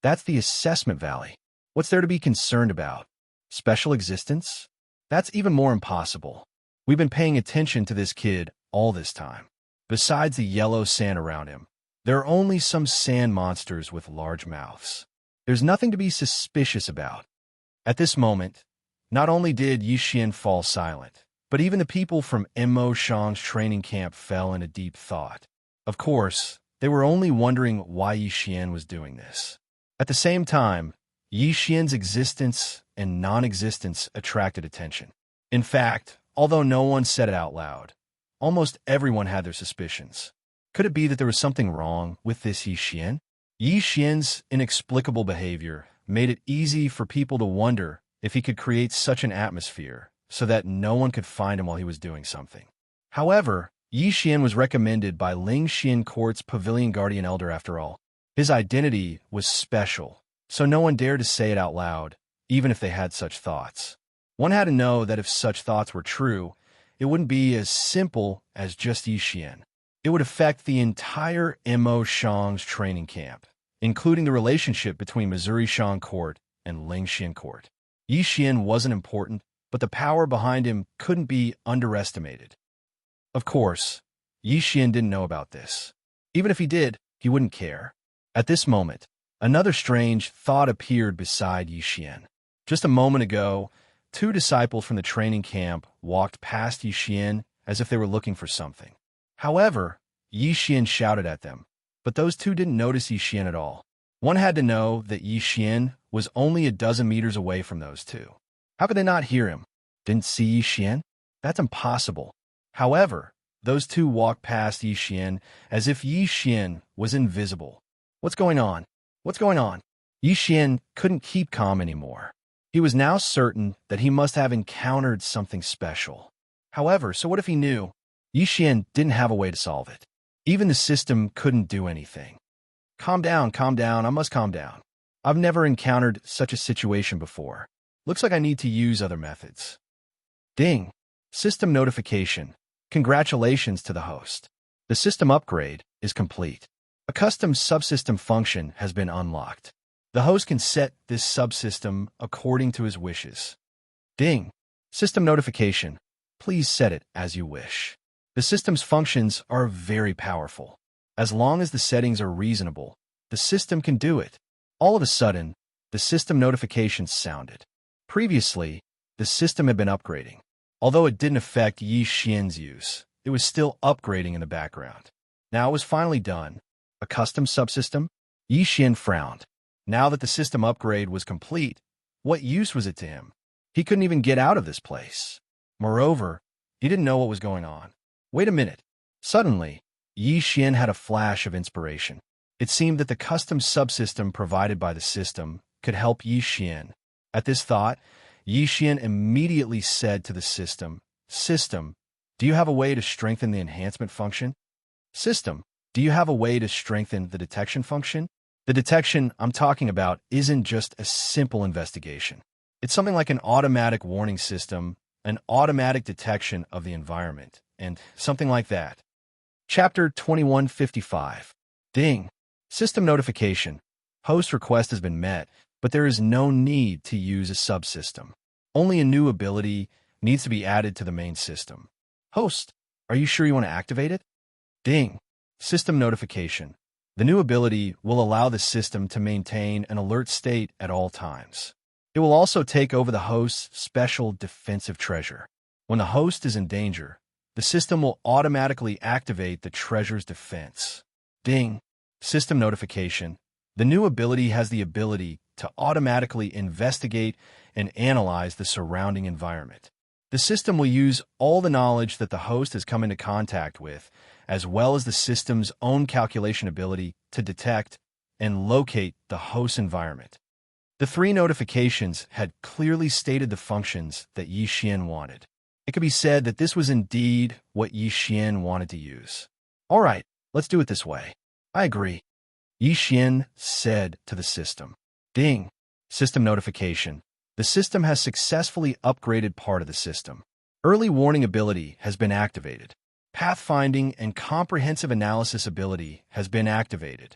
That's the assessment valley. What's there to be concerned about? Special existence? That's even more impossible. We've been paying attention to this kid all this time. Besides the yellow sand around him, there are only some sand monsters with large mouths. There's nothing to be suspicious about. At this moment, not only did Yi Xian fall silent, but even the people from Mo Shang's training camp fell into deep thought. Of course, they were only wondering why Yi Xian was doing this. At the same time, Yi Xian's existence and non-existence attracted attention. In fact, although no one said it out loud, almost everyone had their suspicions. Could it be that there was something wrong with this Yi Xian? Yi Xian's inexplicable behavior made it easy for people to wonder if he could create such an atmosphere so that no one could find him while he was doing something. However, Yi Xian was recommended by Ling Xian Court's Pavilion Guardian Elder after all. His identity was special, so no one dared to say it out loud, even if they had such thoughts. One had to know that if such thoughts were true, it wouldn't be as simple as just Yi Xian. It would affect the entire Mo Shang's training camp, including the relationship between Missouri Shang Court and Ling Xian Court. Yi Xian wasn't important, but the power behind him couldn't be underestimated. Of course, Yi Xian didn't know about this. Even if he did, he wouldn't care. At this moment, another strange thought appeared beside Yi Xian. Just a moment ago, two disciples from the training camp walked past Yi Xian as if they were looking for something. However, Yi Xian shouted at them, but those two didn't notice Yi Xian at all. One had to know that Yi Xian was only a dozen meters away from those two. How could they not hear him? Didn't see Yi Xian? That's impossible. However, those two walked past Yi Xian as if Yi Xian was invisible. What's going on? What's going on? Yi Xian couldn't keep calm anymore. He was now certain that he must have encountered something special. However, so what if he knew? Yi Xian didn't have a way to solve it. Even the system couldn't do anything. Calm down, I must calm down. I've never encountered such a situation before. Looks like I need to use other methods. Ding! System notification. Congratulations to the host. The system upgrade is complete. A custom subsystem function has been unlocked. The host can set this subsystem according to his wishes. Ding! System notification. Please set it as you wish. The system's functions are very powerful. As long as the settings are reasonable, the system can do it. All of a sudden, the system notifications sounded. Previously, the system had been upgrading. Although it didn't affect Yi Xian's use, it was still upgrading in the background. Now it was finally done. A custom subsystem? Yi Xian frowned. Now that the system upgrade was complete, what use was it to him? He couldn't even get out of this place. Moreover, he didn't know what was going on. Wait a minute. Suddenly, Yi Xian had a flash of inspiration. It seemed that the custom subsystem provided by the system could help Yi Xian. At this thought, Yi Xian immediately said to the system, "System, do you have a way to strengthen the enhancement function? System, do you have a way to strengthen the detection function?" The detection I'm talking about isn't just a simple investigation. It's something like an automatic warning system, an automatic detection of the environment, and something like that. Chapter 2155. Ding! System notification. Host request has been met, but there is no need to use a subsystem. Only a new ability needs to be added to the main system. Host, are you sure you want to activate it? Ding! System notification. The new ability will allow the system to maintain an alert state at all times. It will also take over the host's special defensive treasure. When the host is in danger, the system will automatically activate the treasure's defense. Ding! System notification. The new ability has the ability to automatically investigate and analyze the surrounding environment. The system will use all the knowledge that the host has come into contact with, as well as the system's own calculation ability to detect and locate the host environment. The three notifications had clearly stated the functions that Yi Xian wanted. It could be said that this was indeed what Xian wanted to use. All right, let's do it this way. I agree. Xian said to the system. Ding. System notification. The system has successfully upgraded part of the system. Early warning ability has been activated. Pathfinding and comprehensive analysis ability has been activated.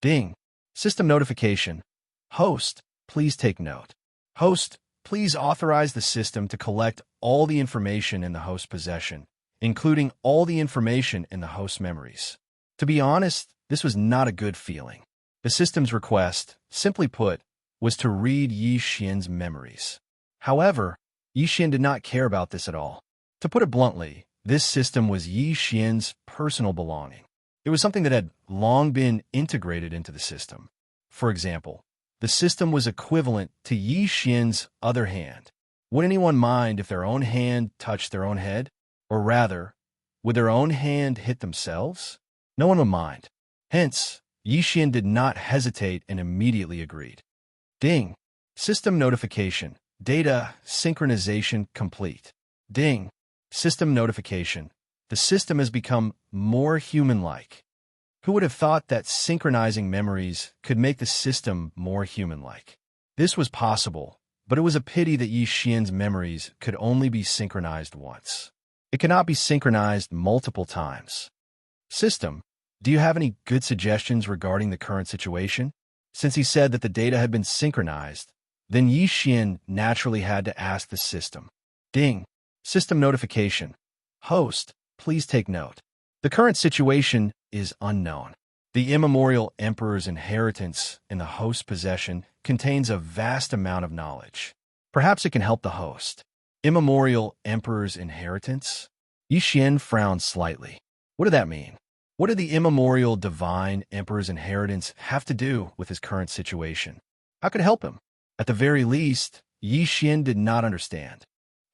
Ding. System notification. Host, please take note. Host, please authorize the system to collect all the information in the host's possession, including all the information in the host's memories. To be honest, this was not a good feeling. The system's request, simply put, was to read Xian's memories. However, Xian did not care about this at all. To put it bluntly, this system was Xian's personal belonging. It was something that had long been integrated into the system. For example, the system was equivalent to Xian's other hand. Would anyone mind if their own hand touched their own head? Or rather, would their own hand hit themselves? No one would mind. Hence, Xian did not hesitate and immediately agreed. Ding. System notification. Data synchronization complete. Ding. System notification. The system has become more human-like. Who would have thought that synchronizing memories could make the system more human-like? This was possible, but it was a pity that Xian's memories could only be synchronized once. It cannot be synchronized multiple times. System, do you have any good suggestions regarding the current situation? Since he said that the data had been synchronized, then Xian naturally had to ask the system. Ding. System notification. Host, please take note. The current situation is unknown. The immemorial emperor's inheritance in the host's possession contains a vast amount of knowledge. Perhaps it can help the host. Immemorial emperor's inheritance? Xian frowned slightly. What did that mean? What did the immemorial divine emperor's inheritance have to do with his current situation? How could it help him? At the very least, Xian did not understand.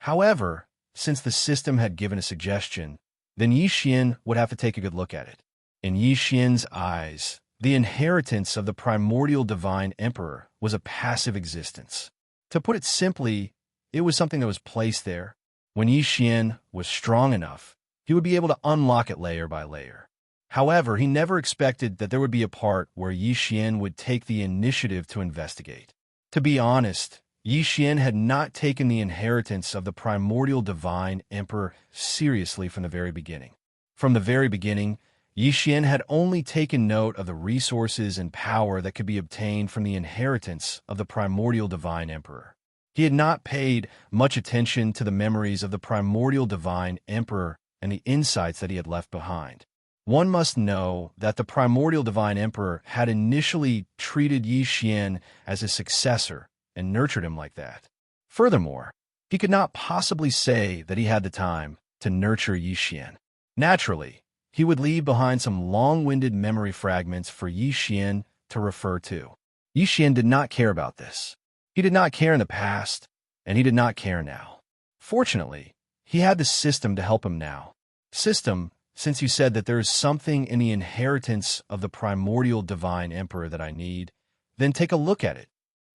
However, since the system had given a suggestion, then Xian would have to take a good look at it. In Xian's eyes, the inheritance of the primordial divine emperor was a passive existence. To put it simply, it was something that was placed there. When Xian was strong enough, he would be able to unlock it layer by layer. However, he never expected that there would be a part where Xian would take the initiative to investigate. To be honest, Xian had not taken the inheritance of the primordial divine emperor seriously from the very beginning. From the very beginning, Xian had only taken note of the resources and power that could be obtained from the inheritance of the primordial divine emperor. He had not paid much attention to the memories of the primordial divine emperor and the insights that he had left behind. One must know that the primordial divine emperor had initially treated Xian as his successor and nurtured him like that. Furthermore, he could not possibly say that he had the time to nurture Xian. Naturally, he would leave behind some long-winded memory fragments for Xian to refer to. Xian did not care about this. He did not care in the past, and he did not care now. Fortunately, he had the system to help him now. System, since you said that there is something in the inheritance of the primordial divine emperor that I need, then take a look at it.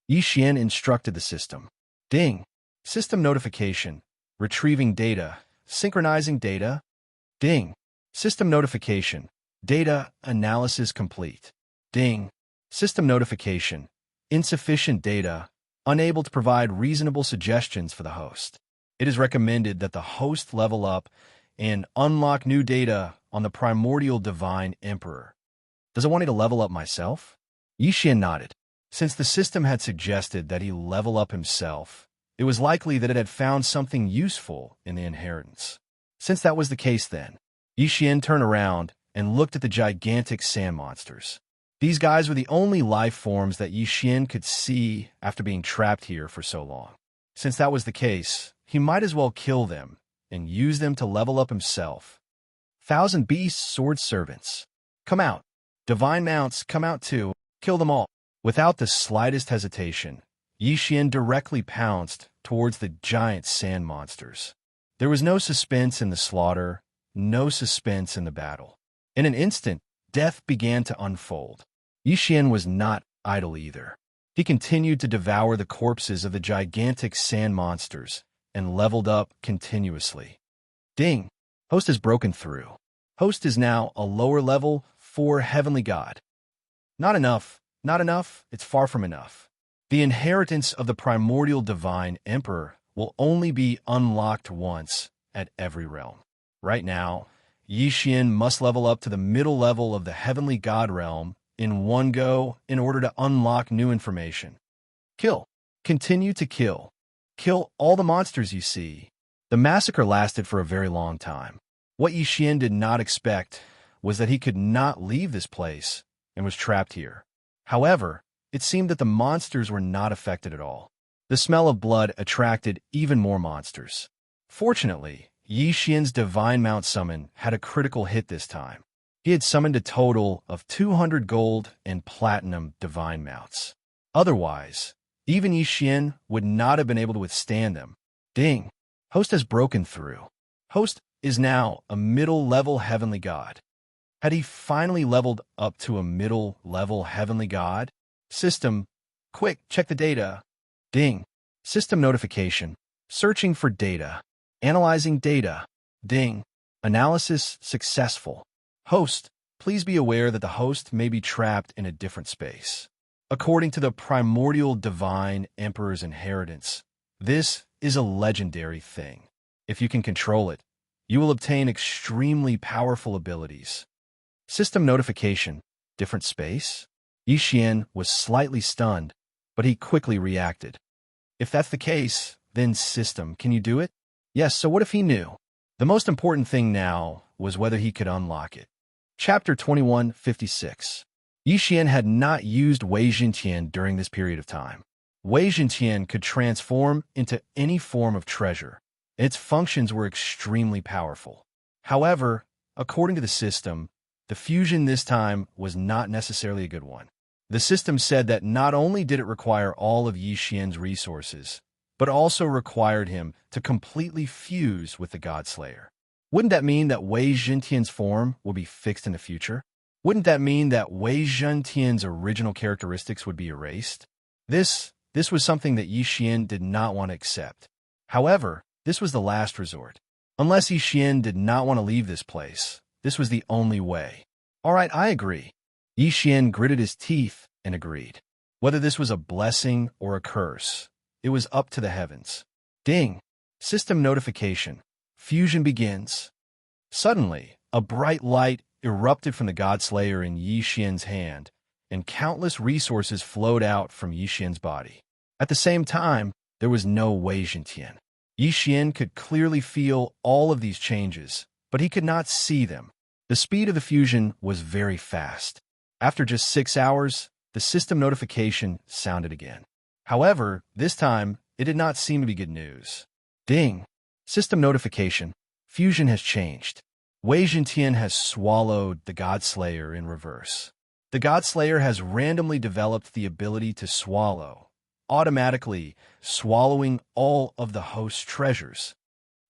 Xian instructed the system. Ding. System notification. Retrieving data. Synchronizing data. Ding. System notification. Data analysis complete. Ding. System notification. Insufficient data. Unable to provide reasonable suggestions for the host. It is recommended that the host level up and unlock new data on the primordial divine emperor. Does it want me to level up myself? Xian nodded. Since the system had suggested that he level up himself, it was likely that it had found something useful in the inheritance. Since that was the case then, Xian turned around and looked at the gigantic sand monsters. These guys were the only life forms that Xian could see after being trapped here for so long. Since that was the case, he might as well kill them and use them to level up himself. 1,000 beasts, sword servants. Come out. Divine mounts, come out too. Kill them all. Without the slightest hesitation, Xian directly pounced towards the giant sand monsters. There was no suspense in the slaughter, no suspense in the battle. In an instant, death began to unfold. Xian was not idle either. He continued to devour the corpses of the gigantic sand monsters, and leveled up continuously. Ding! Host has broken through. Host is now a lower level 4 heavenly god. Not enough, not enough, it's far from enough. The inheritance of the primordial divine emperor will only be unlocked once at every realm. Right now, Yixian must level up to the middle level of the heavenly god realm in one go in order to unlock new information. Kill. Continue to kill. Kill all the monsters you see. The massacre lasted for a very long time. What Yixian did not expect was that he could not leave this place and was trapped here. However, it seemed that the monsters were not affected at all. The smell of blood attracted even more monsters. Fortunately, Yixian's divine mount summon had a critical hit this time. He had summoned a total of 200 gold and platinum divine mounts. Otherwise, even Yixian would not have been able to withstand them. Ding! Host has broken through. Host is now a middle-level heavenly god. Had he finally leveled up to a middle-level heavenly god? System, quick, check the data. Ding! System notification. Searching for data. Analyzing data. Ding! Analysis successful. Host, please be aware that the host may be trapped in a different space. According to the primordial divine emperor's inheritance, this is a legendary thing. If you can control it, you will obtain extremely powerful abilities. System notification. Different space? Yixian was slightly stunned, but he quickly reacted. If that's the case, then system, can you do it? Yes, so what if he knew? The most important thing now was whether he could unlock it. Chapter 2156. Yixian had not used Wei Xintian during this period of time. Wei Xintian could transform into any form of treasure. Its functions were extremely powerful. However, according to the system, the fusion this time was not necessarily a good one. The system said that not only did it require all of Yixian's resources, but also required him to completely fuse with the Godslayer. Wouldn't that mean that Wei Xintian's form will be fixed in the future? Wouldn't that mean that Wei Xintian's original characteristics would be erased? This was something that Yixian did not want to accept. However, this was the last resort. Unless Yixian did not want to leave this place, this was the only way. All right, I agree. Yixian gritted his teeth and agreed. Whether this was a blessing or a curse, it was up to the heavens. Ding! System notification. Fusion begins. Suddenly, a bright light erupted from the Godslayer in Yixian's hand, and countless resources flowed out from Yixian's body. At the same time, there was no Wei Xintian. Yixian could clearly feel all of these changes, but he could not see them. The speed of the fusion was very fast. After just 6 hours, the system notification sounded again. However, this time, it did not seem to be good news. Ding! System notification. Fusion has changed. Wei Xintian has swallowed the Godslayer in reverse. The Godslayer has randomly developed the ability to swallow, automatically swallowing all of the host's treasures.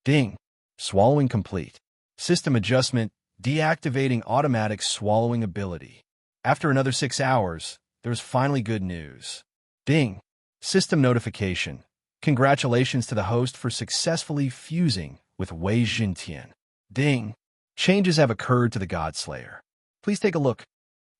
Ding! Swallowing complete. System adjustment, deactivating automatic swallowing ability. After another 6 hours, there's finally good news. Ding! System notification. Congratulations to the host for successfully fusing with Wei Xintian. Ding! Changes have occurred to the Godslayer. Please take a look.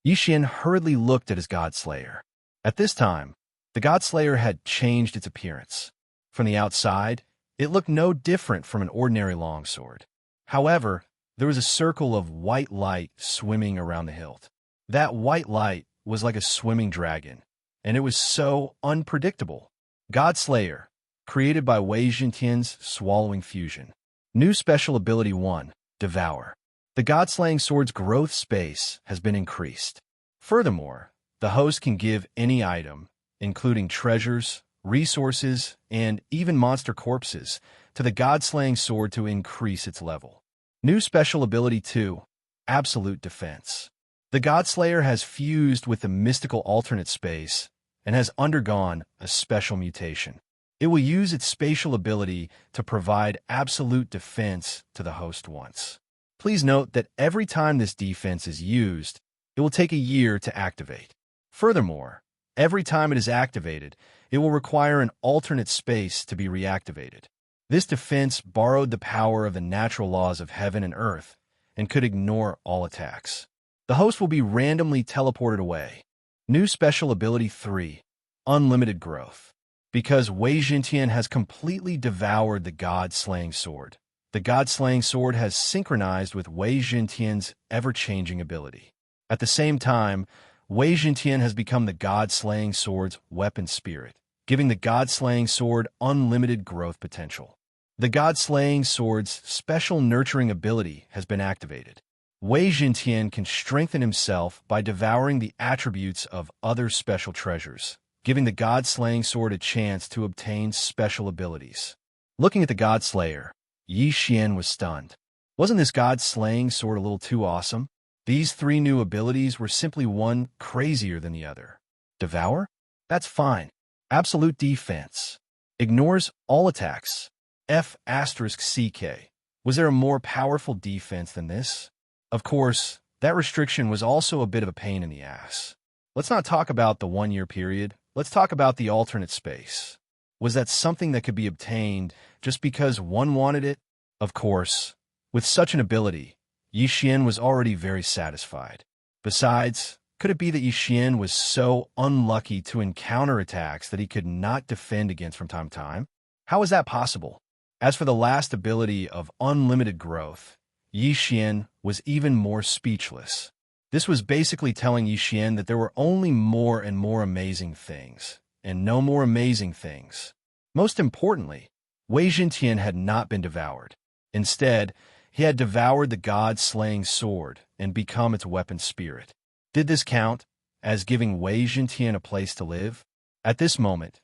Yixian hurriedly looked at his Godslayer. At this time, the Godslayer had changed its appearance. From the outside, it looked no different from an ordinary longsword. However, there was a circle of white light swimming around the hilt. That white light was like a swimming dragon, and it was so unpredictable. Godslayer, created by Wei Xintian's swallowing fusion. New special ability 1, Devourer. The God-slaying sword's growth space has been increased. Furthermore, the host can give any item, including treasures, resources, and even monster corpses, to the God-slaying sword to increase its level. New special ability 2, Absolute Defense. The Godslayer has fused with the mystical alternate space and has undergone a special mutation. It will use its spatial ability to provide absolute defense to the host once. Please note that every time this defense is used, it will take a year to activate. Furthermore, every time it is activated, it will require an alternate space to be reactivated. This defense borrowed the power of the natural laws of heaven and earth and could ignore all attacks. The host will be randomly teleported away. New Special Ability 3, Unlimited Growth. Because Wei Jintian has completely devoured the God-slaying sword, the God-slaying sword has synchronized with Wei Jintian's ever-changing ability. At the same time, Wei Jintian has become the God-slaying sword's weapon spirit, giving the God-slaying sword unlimited growth potential. The God-slaying sword's special nurturing ability has been activated. Wei Jintian can strengthen himself by devouring the attributes of other special treasures, giving the God-slaying sword a chance to obtain special abilities. Looking at the God-slayer, Yi Xian was stunned. Wasn't this God-slaying sword a little too awesome? These 3 new abilities were simply one crazier than the other. Devour? That's fine. Absolute defense. Ignores all attacks. F***CK. Was there a more powerful defense than this? Of course, that restriction was also a bit of a pain in the ass. Let's not talk about the 1-year period. Let's talk about the alternate space. Was that something that could be obtained just because one wanted it? Of course, with such an ability, Yi Xian was already very satisfied. Besides, could it be that Yi Xian was so unlucky to encounter attacks that he could not defend against from time to time? How is that possible? As for the last ability of unlimited growth, Yi Xian was even more speechless. This was basically telling Yi Xian that there were only more and more amazing things, and no more amazing things. Most importantly, Wei Jintian had not been devoured. Instead, he had devoured the God-slaying sword and become its weapon spirit. Did this count as giving Wei Jintian a place to live? At this moment,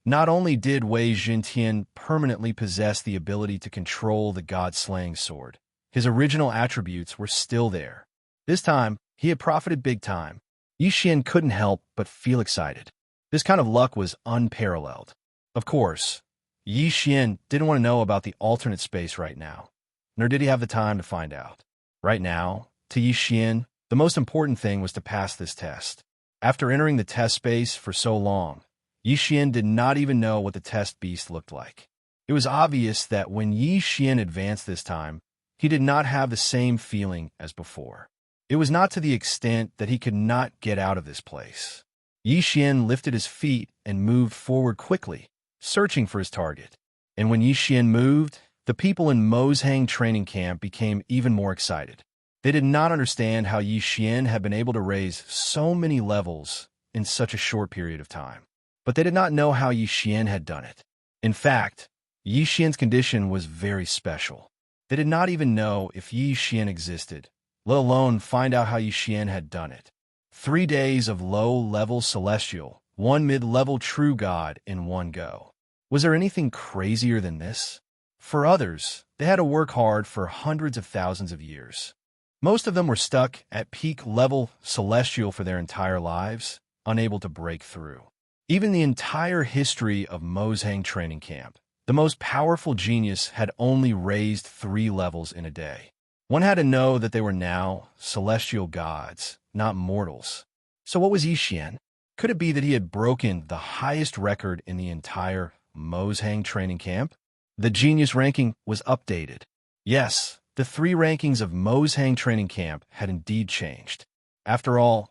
not only did Wei Jintian permanently possess the ability to control the God-slaying sword, his original attributes were still there. This time, he had profited big time. Yi Xian couldn't help but feel excited. This kind of luck was unparalleled. Of course, Yi Xian didn't want to know about the alternate space right now, nor did he have the time to find out. Right now, to Yi Xian, the most important thing was to pass this test. After entering the test space for so long, Yi Xian did not even know what the test beast looked like. It was obvious that when Yi Xian advanced this time, he did not have the same feeling as before. It was not to the extent that he could not get out of this place. Yi Xian lifted his feet and moved forward quickly, searching for his target. And when Yi Xian moved, the people in Mozhang training camp became even more excited. They did not understand how Yi Xian had been able to raise so many levels in such a short period of time. But they did not know how Yi Xian had done it. In fact, Yi Xian's condition was very special. They did not even know if Yi Xian existed, let alone find out how Yi Xian had done it. 3 days of low-level celestial, 1 mid-level true god in one go. Was there anything crazier than this? For others, they had to work hard for hundreds of thousands of years. Most of them were stuck at peak-level celestial for their entire lives, unable to break through. Even the entire history of Mozhang training camp, the most powerful genius had only raised 3 levels in a day. One had to know that they were now celestial gods, not mortals. So what was Yi Xian? Could it be that he had broken the highest record in the entire Mozhang training camp? The genius ranking was updated. Yes, the 3 rankings of Mozhang training camp had indeed changed. After all,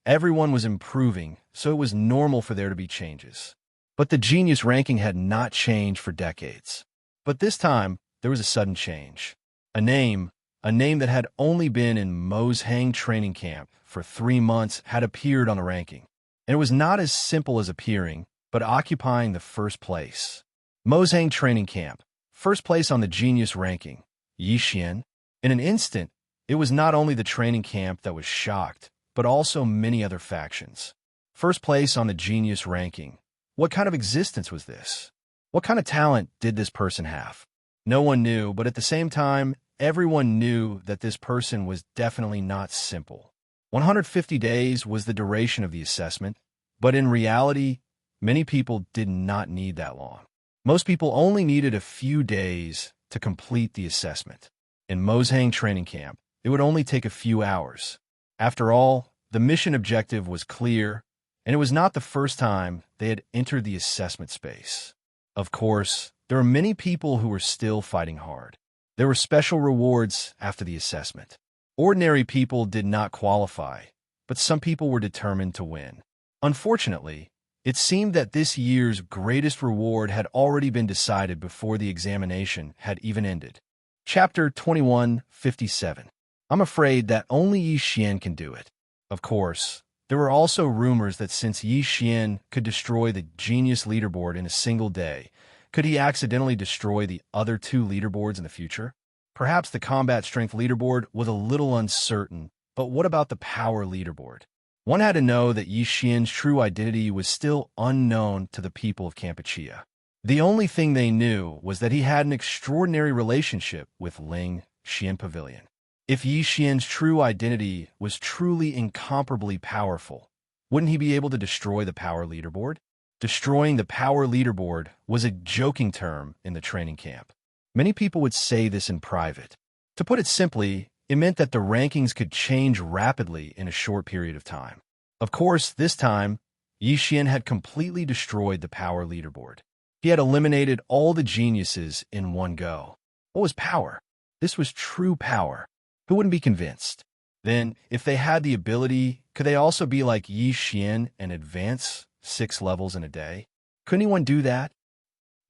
everyone was improving, so it was normal for there to be changes. But the genius ranking had not changed for decades. But this time, there was a sudden change. A name that had only been in Mozhang training camp for 3 months had appeared on the ranking. And it was not as simple as appearing, but occupying the first place. Mozhang training camp, first place on the genius ranking, Yi Xian. In an instant, it was not only the training camp that was shocked, but also many other factions. First place on the genius ranking. What kind of existence was this? What kind of talent did this person have? No one knew, but at the same time, everyone knew that this person was definitely not simple. 150 days was the duration of the assessment, but in reality, many people did not need that long. Most people only needed a few days to complete the assessment. In Mozhang training camp, it would only take a few hours. After all, the mission objective was clear, and it was not the first time they had entered the assessment space. Of course, there were many people who were still fighting hard. There were special rewards after the assessment. Ordinary people did not qualify, but some people were determined to win. Unfortunately, it seemed that this year's greatest reward had already been decided before the examination had even ended. Chapter 21:57. I'm afraid that only Yi Xian can do it. Of course, there were also rumors that since Yi Xian could destroy the genius leaderboard in a single day, could he accidentally destroy the other two leaderboards in the future? Perhaps the combat strength leaderboard was a little uncertain, but what about the power leaderboard? One had to know that Yi Xian's true identity was still unknown to the people of Kampuchea. The only thing they knew was that he had an extraordinary relationship with Ling Xian Pavilion. If Yi Xian's true identity was truly incomparably powerful, wouldn't he be able to destroy the power leaderboard? Destroying the power leaderboard was a joking term in the training camp. Many people would say this in private. To put it simply, it meant that the rankings could change rapidly in a short period of time. Of course, this time, Yi Xian had completely destroyed the power leaderboard. He had eliminated all the geniuses in one go. What was power? This was true power. Who wouldn't be convinced? Then, if they had the ability, could they also be like Yi Xian and advance 6 levels in a day? Could anyone do that?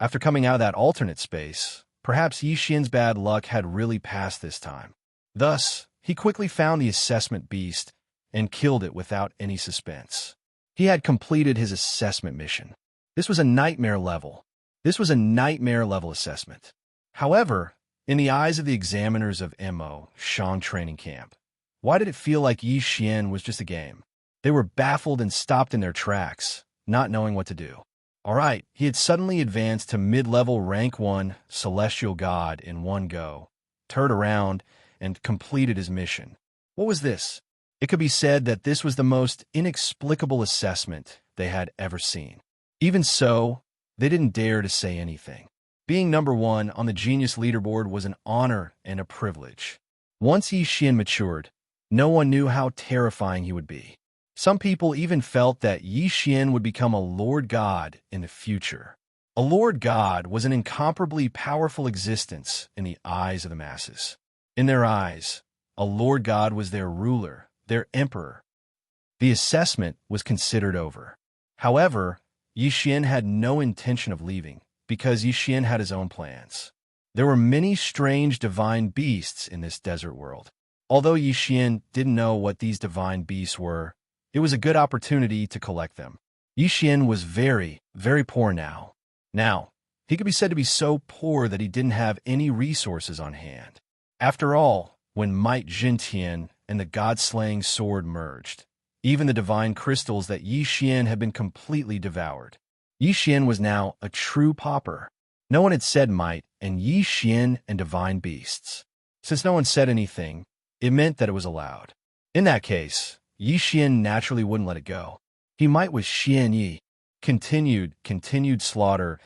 After coming out of that alternate space, perhaps Yi Xian's bad luck had really passed this time. Thus, he quickly found the assessment beast and killed it without any suspense. He had completed his assessment mission. This was a nightmare level. This was a nightmare level assessment. However, in the eyes of the examiners of MO, Shang Training Camp, why did it feel like Yi Xian was just a game? They were baffled and stopped in their tracks, not knowing what to do. All right, he had suddenly advanced to mid-level rank 1 celestial god in one go, turned around, and completed his mission. What was this? It could be said that this was the most inexplicable assessment they had ever seen. Even so, they didn't dare to say anything. Being number 1 on the genius leaderboard was an honor and a privilege. Once Yi Xian matured, no one knew how terrifying he would be. Some people even felt that Yi Xian would become a Lord God in the future. A Lord God was an incomparably powerful existence in the eyes of the masses. In their eyes, a Lord God was their ruler, their emperor. The assessment was considered over. However, Yi Xian had no intention of leaving, because Yi Xian had his own plans. There were many strange divine beasts in this desert world. Although Yi Xian didn't know what these divine beasts were, it was a good opportunity to collect them. Yi Xian was very, very poor now. Now, he could be said to be so poor that he didn't have any resources on hand. After all, when Might Jintian and the god-slaying sword merged, even the divine crystals that Yi Xian had been completely devoured. Yi Xian was now a true pauper. No one had said might and Yi Xian and divine beasts. Since no one said anything, it meant that it was allowed. In that case, Yi Xian naturally wouldn't let it go. He might was Xian Yi. Continued slaughter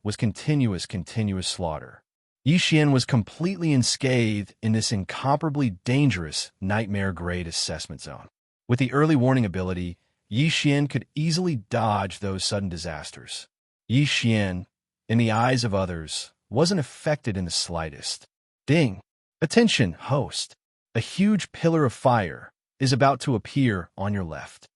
was continuous slaughter. Yi Xian was completely unscathed in this incomparably dangerous nightmare-grade assessment zone. With the early warning ability, Yi Xian could easily dodge those sudden disasters. Yi Xian, in the eyes of others, wasn't affected in the slightest. Ding! Attention, host! A huge pillar of fire is about to appear on your left.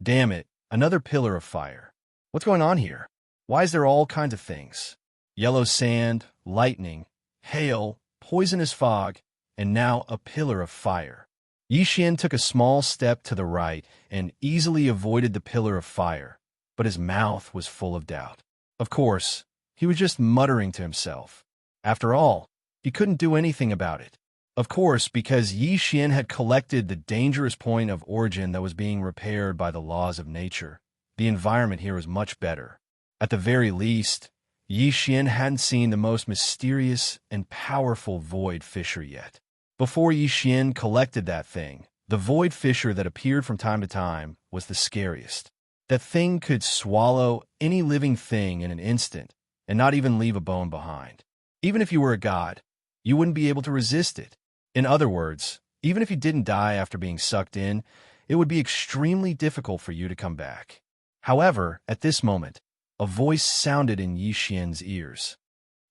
Damn it, another pillar of fire. What's going on here? Why is there all kinds of things? Yellow sand, lightning, hail, poisonous fog, and now a pillar of fire. Yi Xian took a small step to the right and easily avoided the pillar of fire, but his mouth was full of doubt. Of course, he was just muttering to himself. After all, he couldn't do anything about it. Of course, because Yi Xian had collected the dangerous point of origin that was being repaired by the laws of nature, the environment here was much better. At the very least, Yi Xian hadn't seen the most mysterious and powerful void fissure yet. Before Yi Xian collected that thing, the void fissure that appeared from time to time was the scariest. That thing could swallow any living thing in an instant and not even leave a bone behind. Even if you were a god, you wouldn't be able to resist it. In other words, even if you didn't die after being sucked in, it would be extremely difficult for you to come back. However, at this moment, a voice sounded in Yixian's ears.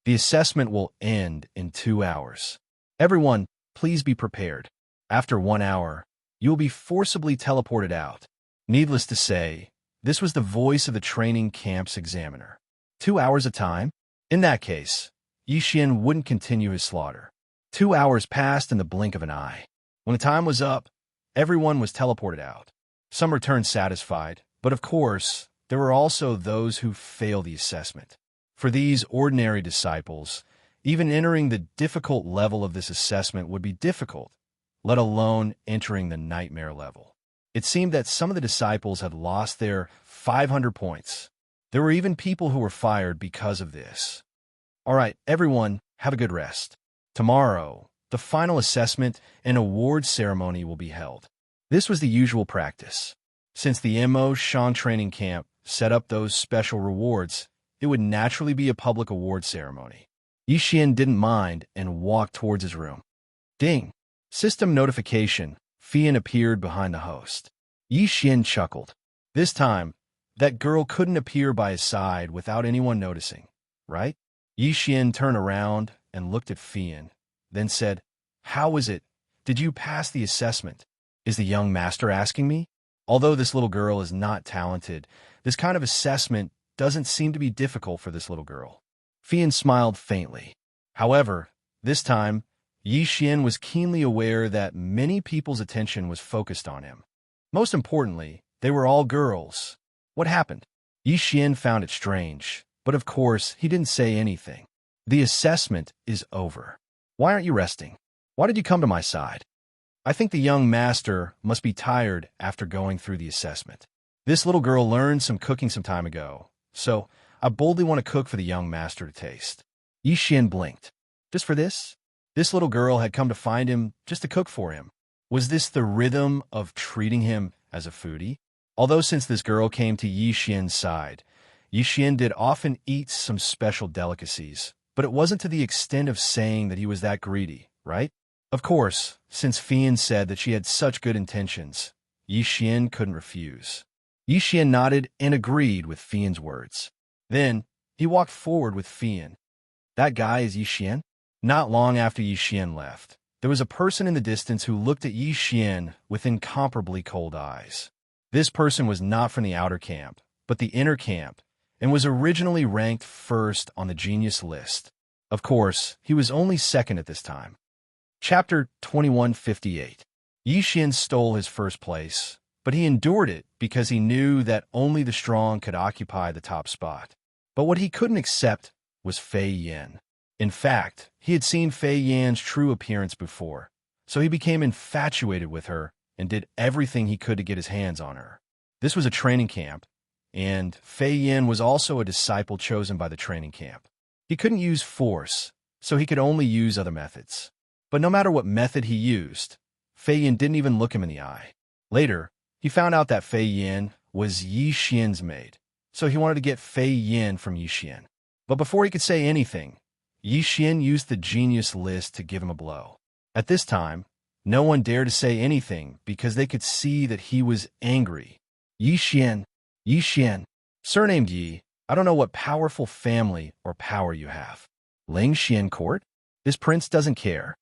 The assessment will end in 2 hours. Everyone, please be prepared. After 1 hour, you will be forcibly teleported out. Needless to say, this was the voice of the training camp's examiner. 2 hours of time? In that case, Yixian wouldn't continue his slaughter. 2 hours passed in the blink of an eye. When the time was up, everyone was teleported out. Some returned satisfied, but of course, there were also those who failed the assessment. For these ordinary disciples, even entering the difficult level of this assessment would be difficult, let alone entering the nightmare level. It seemed that some of the disciples had lost their 500 points. There were even people who were fired because of this. All right, everyone, have a good rest. Tomorrow, the final assessment and award ceremony will be held. This was the usual practice. Since the Mo Shan training camp set up those special rewards, it would naturally be a public award ceremony. Yixian didn't mind and walked towards his room. Ding! System notification. Fian appeared behind the host. Yixian chuckled. This time, that girl couldn't appear by his side without anyone noticing, right? Yixian turned around and looked at Fian, then said, "How was it? Did you pass the assessment? Is the young master asking me?" Although this little girl is not talented, this kind of assessment doesn't seem to be difficult for this little girl. Fian smiled faintly. However, this time, Yixian was keenly aware that many people's attention was focused on him. Most importantly, they were all girls. What happened? Yixian found it strange, but of course, he didn't say anything. The assessment is over. Why aren't you resting? Why did you come to my side? I think the young master must be tired after going through the assessment. This little girl learned some cooking some time ago, so I boldly want to cook for the young master to taste. Yixian blinked. Just for this? This little girl had come to find him just to cook for him. Was this the rhythm of treating him as a foodie? Although since this girl came to Yixian's side, Yixian did often eat some special delicacies, but it wasn't to the extent of saying that he was that greedy, right? Of course, since Fian said that she had such good intentions, Yixian couldn't refuse. Yixian nodded and agreed with Fian's words. Then, he walked forward with Fian. That guy is Yixian? Not long after Yixian left, there was a person in the distance who looked at Yixian with incomparably cold eyes. This person was not from the outer camp, but the inner camp, and was originally ranked first on the genius list. Of course, he was only second at this time. Chapter 2158. Yixian stole his first place, but he endured it because he knew that only the strong could occupy the top spot. But what he couldn't accept was Fei Yan. In fact, he had seen Fei Yan's true appearance before, so he became infatuated with her and did everything he could to get his hands on her. This was a training camp, and Fei Yan was also a disciple chosen by the training camp. He couldn't use force, so he could only use other methods. But no matter what method he used, Fei Yan didn't even look him in the eye. Later, he found out that Fei Yan was Yixian's maid, so he wanted to get Fei Yan from Yixian. But before he could say anything, Yixian used the genius list to give him a blow. At this time, no one dared to say anything because they could see that he was angry. Yixian, surnamed Yi, I don't know what powerful family or power you have. Ling Xian Court? This prince doesn't care.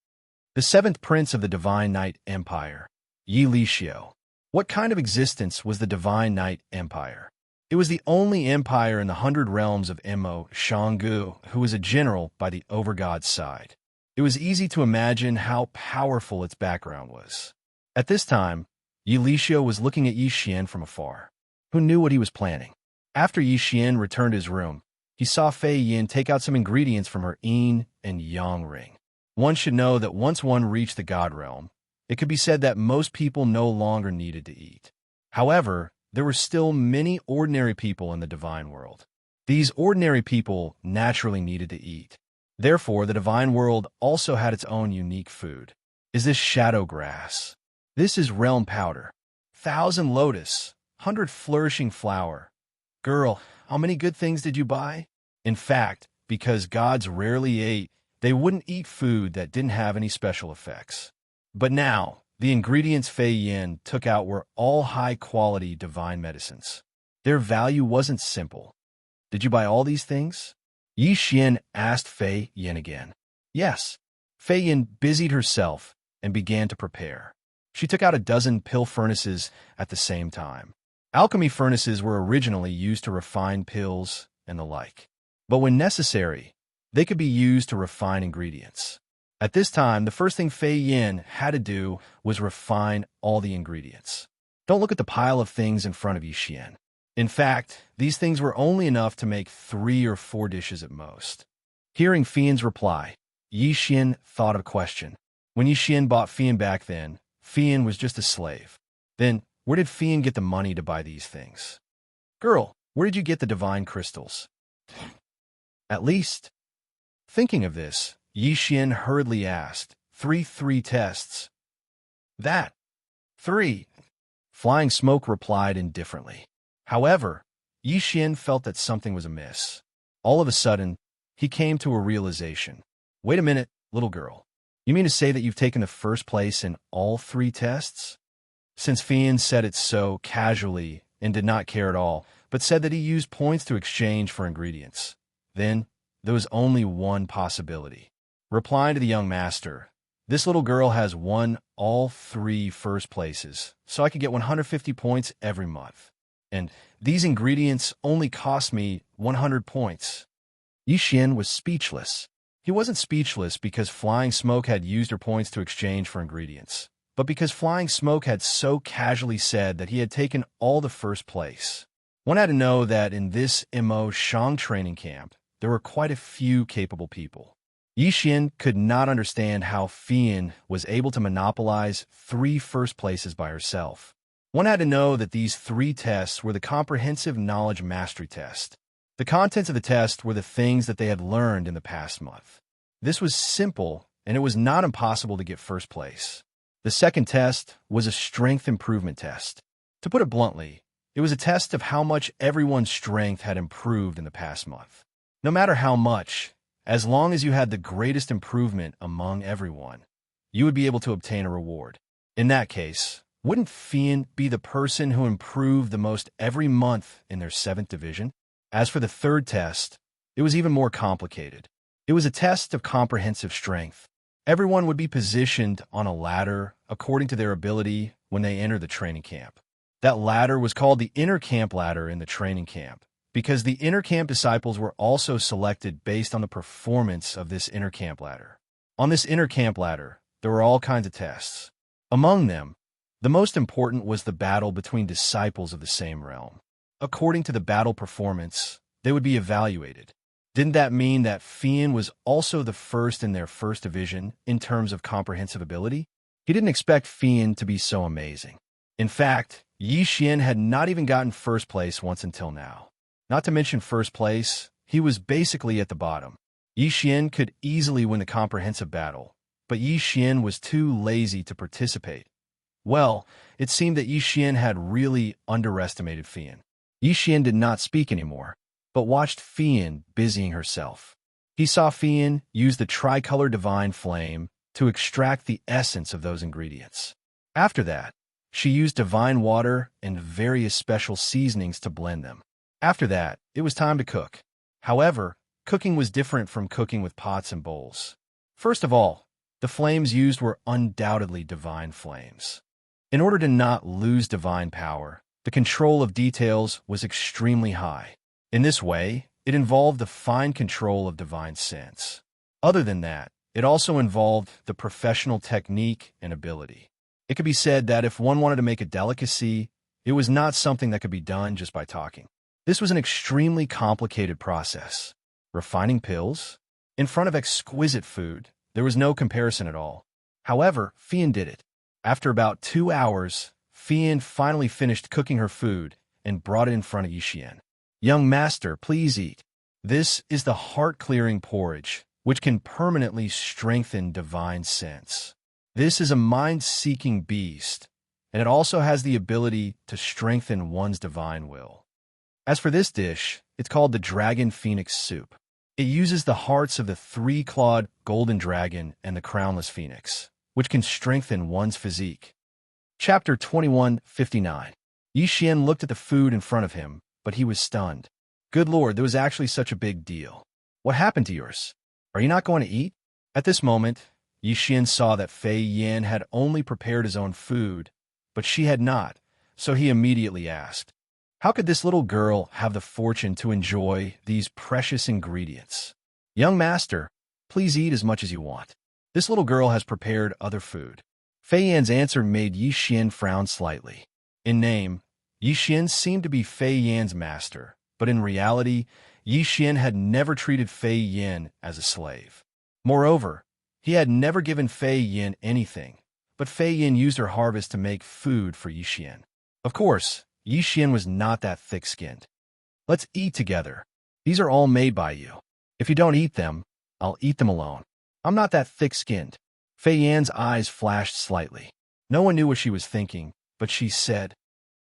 The seventh prince of the Divine Night Empire, Yi Lixio. What kind of existence was the Divine Night Empire? It was the only empire in the 100 realms of Mo Shangu who was a general by the overgod's side. It was easy to imagine how powerful its background was. At this time, Yi Lixio was looking at Yixian from afar. Who knew what he was planning? After Yixian returned to his room, he saw Fei Yan take out some ingredients from her yin and yang ring. One should know that once one reached the God realm, it could be said that most people no longer needed to eat. However, there were still many ordinary people in the divine world. These ordinary people naturally needed to eat. Therefore, the divine world also had its own unique food. Is this shadow grass? This is realm powder. 1,000 lotus, 100 flourishing flower. Girl, how many good things did you buy? In fact, because gods rarely ate, they wouldn't eat food that didn't have any special effects. But now, the ingredients Fei Yan took out were all high-quality divine medicines. Their value wasn't simple. Did you buy all these things? Yi Xian asked Fei Yin again. Yes. Fei Yin busied herself and began to prepare. She took out a dozen pill furnaces at the same time. Alchemy furnaces were originally used to refine pills and the like. But when necessary, they could be used to refine ingredients. At this time, the first thing Fei Yin had to do was refine all the ingredients. Don't look at the pile of things in front of Yi Xian. In fact, these things were only enough to make 3 or 4 dishes at most. Hearing Fei Yin's reply, Yi Xian thought of a question. When Yi Xian bought Fei Yin back then, Fei Yin was just a slave. Then, where did Fei Yin get the money to buy these things? Girl, where did you get the divine crystals? At least. Thinking of this, Yi Xian hurriedly asked, 3 tests. That. 3. Flying Smoke replied indifferently. However, Yi Xian felt that something was amiss. All of a sudden, he came to a realization. Wait a minute, little girl. You mean to say that you've taken the first place in all 3 tests? Since Fei Yin said it so casually and did not care at all, but said that he used points to exchange for ingredients, then there was only one possibility. Replying to the young master, this little girl has won all 3 first places, so I could get 150 points every month. And these ingredients only cost me 100 points. Yi Xian was speechless. He wasn't speechless because Flying Smoke had used her points to exchange for ingredients, but because Flying Smoke had so casually said that he had taken all the first place. One had to know that in this Shang training camp, there were quite a few capable people. Yi Xian could not understand how Fei Yin was able to monopolize 3 first places by herself. One had to know that these 3 tests were the Comprehensive Knowledge Mastery Test. The contents of the test were the things that they had learned in the past month. This was simple, and it was not impossible to get first place. The second test was a strength improvement test. To put it bluntly, it was a test of how much everyone's strength had improved in the past month. No matter how much, as long as you had the greatest improvement among everyone, you would be able to obtain a reward. In that case, wouldn't Fei Yin be the person who improved the most every month in their 7th division? As for the third test, it was even more complicated. It was a test of comprehensive strength. Everyone would be positioned on a ladder according to their ability when they enter the training camp. That ladder was called the inner camp ladder in the training camp, because the inner camp disciples were also selected based on the performance of this inner camp ladder. On this inner camp ladder, there were all kinds of tests. Among them, the most important was the battle between disciples of the same realm. According to the battle performance, they would be evaluated. Didn't that mean that Fei Yin was also the first in their 1st division in terms of comprehensive ability? He didn't expect Fei Yin to be so amazing. In fact, Yi Xian had not even gotten first place once until now. Not to mention first place, he was basically at the bottom. Yi Xian could easily win the comprehensive battle, but Yi Xian was too lazy to participate. Well, it seemed that Yi Xian had really underestimated Fei Yin. Yi Xian did not speak anymore, but watched Fei Yin busying herself. He saw Fei Yin use the tricolor divine flame to extract the essence of those ingredients. After that, she used divine water and various special seasonings to blend them. After that, it was time to cook. However, cooking was different from cooking with pots and bowls. First of all, the flames used were undoubtedly divine flames. In order to not lose divine power, the control of details was extremely high. In this way, it involved the fine control of divine sense. Other than that, it also involved the professional technique and ability. It could be said that if one wanted to make a delicacy, it was not something that could be done just by talking. This was an extremely complicated process. Refining pills? In front of exquisite food, there was no comparison at all. However, Fei Yin did it. After about 2 hours, Fei Yin finally finished cooking her food and brought it in front of Yi Xian. Young master, please eat. This is the heart-clearing porridge, which can permanently strengthen divine sense. This is a mind-seeking beast, and it also has the ability to strengthen one's divine will. As for this dish, it's called the Dragon Phoenix Soup. It uses the hearts of the 3-clawed golden dragon and the crownless phoenix, which can strengthen one's physique. Chapter 21:59. Yi Xian looked at the food in front of him, but he was stunned. Good Lord, there was actually such a big deal. What happened to yours? Are you not going to eat? At this moment, Yixian saw that Fei Yin had only prepared his own food, but she had not, so he immediately asked, how could this little girl have the fortune to enjoy these precious ingredients? Young master, please eat as much as you want. This little girl has prepared other food. Fei Yan's answer made Yixian frown slightly. In name, Yixian seemed to be Fei Yan's master, but in reality, Yixian had never treated Fei Yin as a slave. Moreover, he had never given Fei Yin anything, but Fei Yin used her harvest to make food for Yixian. Of course, Yixian was not that thick-skinned. Let's eat together. These are all made by you. If you don't eat them, I'll eat them alone. I'm not that thick-skinned. Fei Yan's eyes flashed slightly. No one knew what she was thinking, but she said,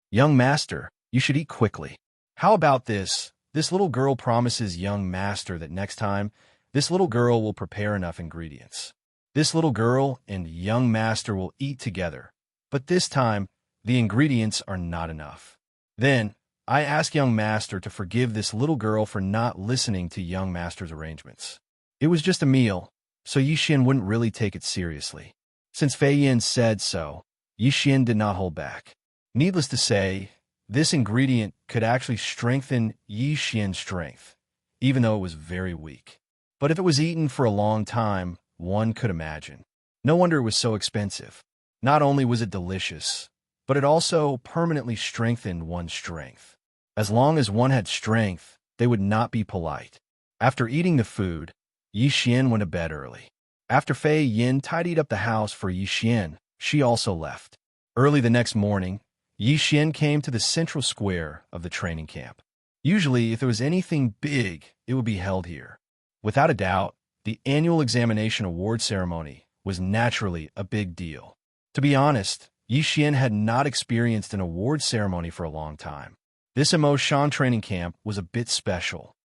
young master, you should eat quickly. How about this? This little girl promises young master that next time, this little girl will prepare enough ingredients. This little girl and young master will eat together, but this time, the ingredients are not enough. Then, I ask young master to forgive this little girl for not listening to young master's arrangements. It was just a meal, so Yixian wouldn't really take it seriously. Since Fei Yin said so, Yixian did not hold back. Needless to say, this ingredient could actually strengthen Yixian's strength, even though it was very weak. But if it was eaten for a long time, one could imagine. No wonder it was so expensive. Not only was it delicious, but it also permanently strengthened one's strength. As long as one had strength, they would not be polite. After eating the food, Yixian went to bed early. After Fei Yin tidied up the house for Yixian, she also left. Early the next morning, Yixian came to the central square of the training camp. Usually, if there was anything big, it would be held here. Without a doubt, the annual examination award ceremony was naturally a big deal. To be honest, Yixian had not experienced an award ceremony for a long time. This Immortal training camp was a bit special.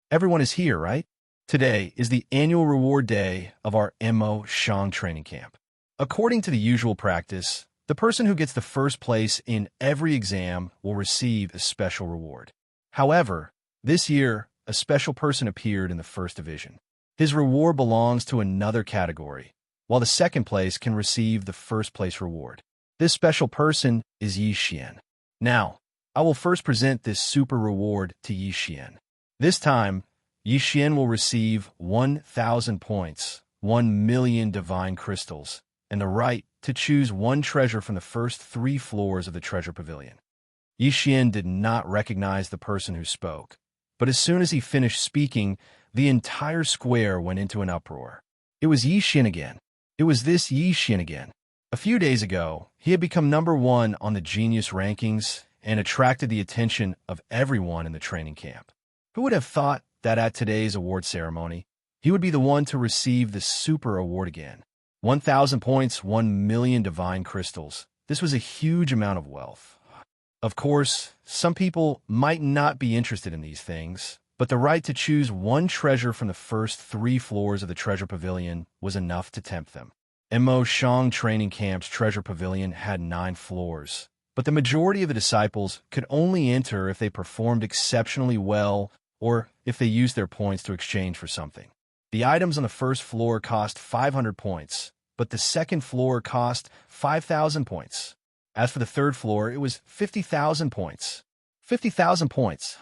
Everyone is here, right? Today is the annual reward day of our Immortal training camp. According to the usual practice, the person who gets the first place in every exam will receive a special reward. However, this year, a special person appeared in the first division. His reward belongs to another category, while the second place can receive the first place reward. This special person is Yixian. Now, I will first present this super reward to Yixian. This time, Yixian will receive 1,000 points, 1,000,000 divine crystals, and the right to choose one treasure from the first 3 floors of the treasure pavilion. Yixian did not recognize the person who spoke, but as soon as he finished speaking, the entire square went into an uproar. It was Yixian again. It was this Yixian again. A few days ago, he had become #1 on the genius rankings and attracted the attention of everyone in the training camp. Who would have thought that at today's award ceremony, he would be the one to receive the super award again? 1,000 points, 1,000,000 divine crystals. This was a huge amount of wealth. Of course, some people might not be interested in these things, but the right to choose one treasure from the first 3 floors of the treasure pavilion was enough to tempt them. Immortal training camp's treasure pavilion had 9 floors, but the majority of the disciples could only enter if they performed exceptionally well or if they used their points to exchange for something. The items on the first floor cost 500 points, but the second floor cost 5,000 points. As for the third floor, it was 50,000 points. 50,000 points.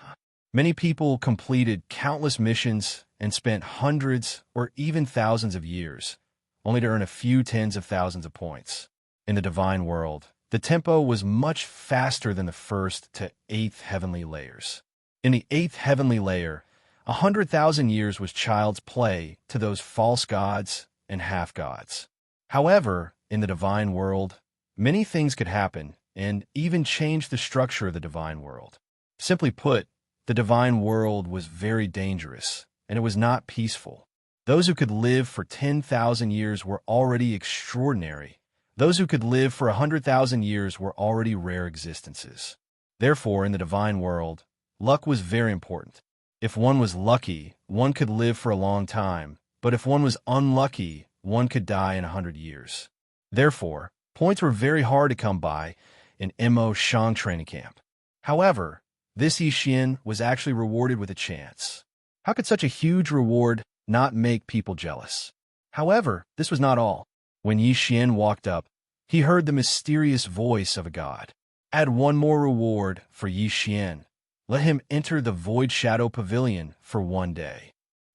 Many people completed countless missions and spent hundreds or even thousands of years, only to earn a few tens of thousands of points. In the divine world, the tempo was much faster than the first to 8th heavenly layers. In the 8th heavenly layer, 100,000 years was child's play to those false gods and half-gods. However, in the divine world, many things could happen and even change the structure of the divine world. Simply put, the divine world was very dangerous, and it was not peaceful. Those who could live for 10,000 years were already extraordinary. Those who could live for 100,000 years were already rare existences. Therefore, in the divine world, luck was very important. If one was lucky, one could live for a long time, but if one was unlucky, one could die in 100 years. Therefore, points were very hard to come by in Immortal training camp. However, This Yixian was actually rewarded with a chance. How could such a huge reward not make people jealous? However, this was not all. When Yixian walked up, he heard the mysterious voice of a god. Add one more reward for Yixian. Let him enter the Void Shadow Pavilion for 1 day.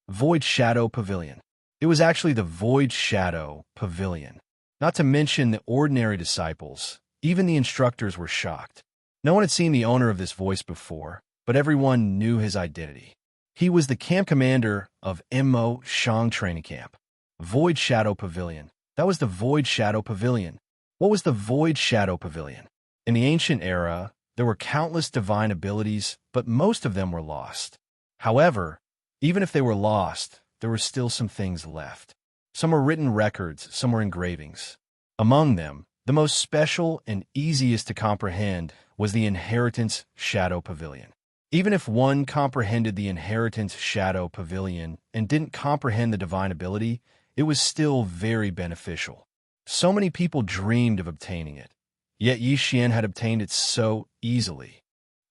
Void Shadow Pavilion. It was actually the Void Shadow Pavilion. Not to mention the ordinary disciples, even the instructors were shocked. No one had seen the owner of this voice before, but everyone knew his identity. He was the camp commander of Mo Shang training camp. Void Shadow Pavilion. That was the Void Shadow Pavilion. What was the Void Shadow Pavilion? In the ancient era, there were countless divine abilities, but most of them were lost. However, even if they were lost, there were still some things left. Some were written records, some were engravings. Among them, the most special and easiest to comprehend was the Inheritance Shadow Pavilion. Even if one comprehended the Inheritance Shadow Pavilion and didn't comprehend the divine ability, it was still very beneficial. So many people dreamed of obtaining it, yet Yixian had obtained it so easily.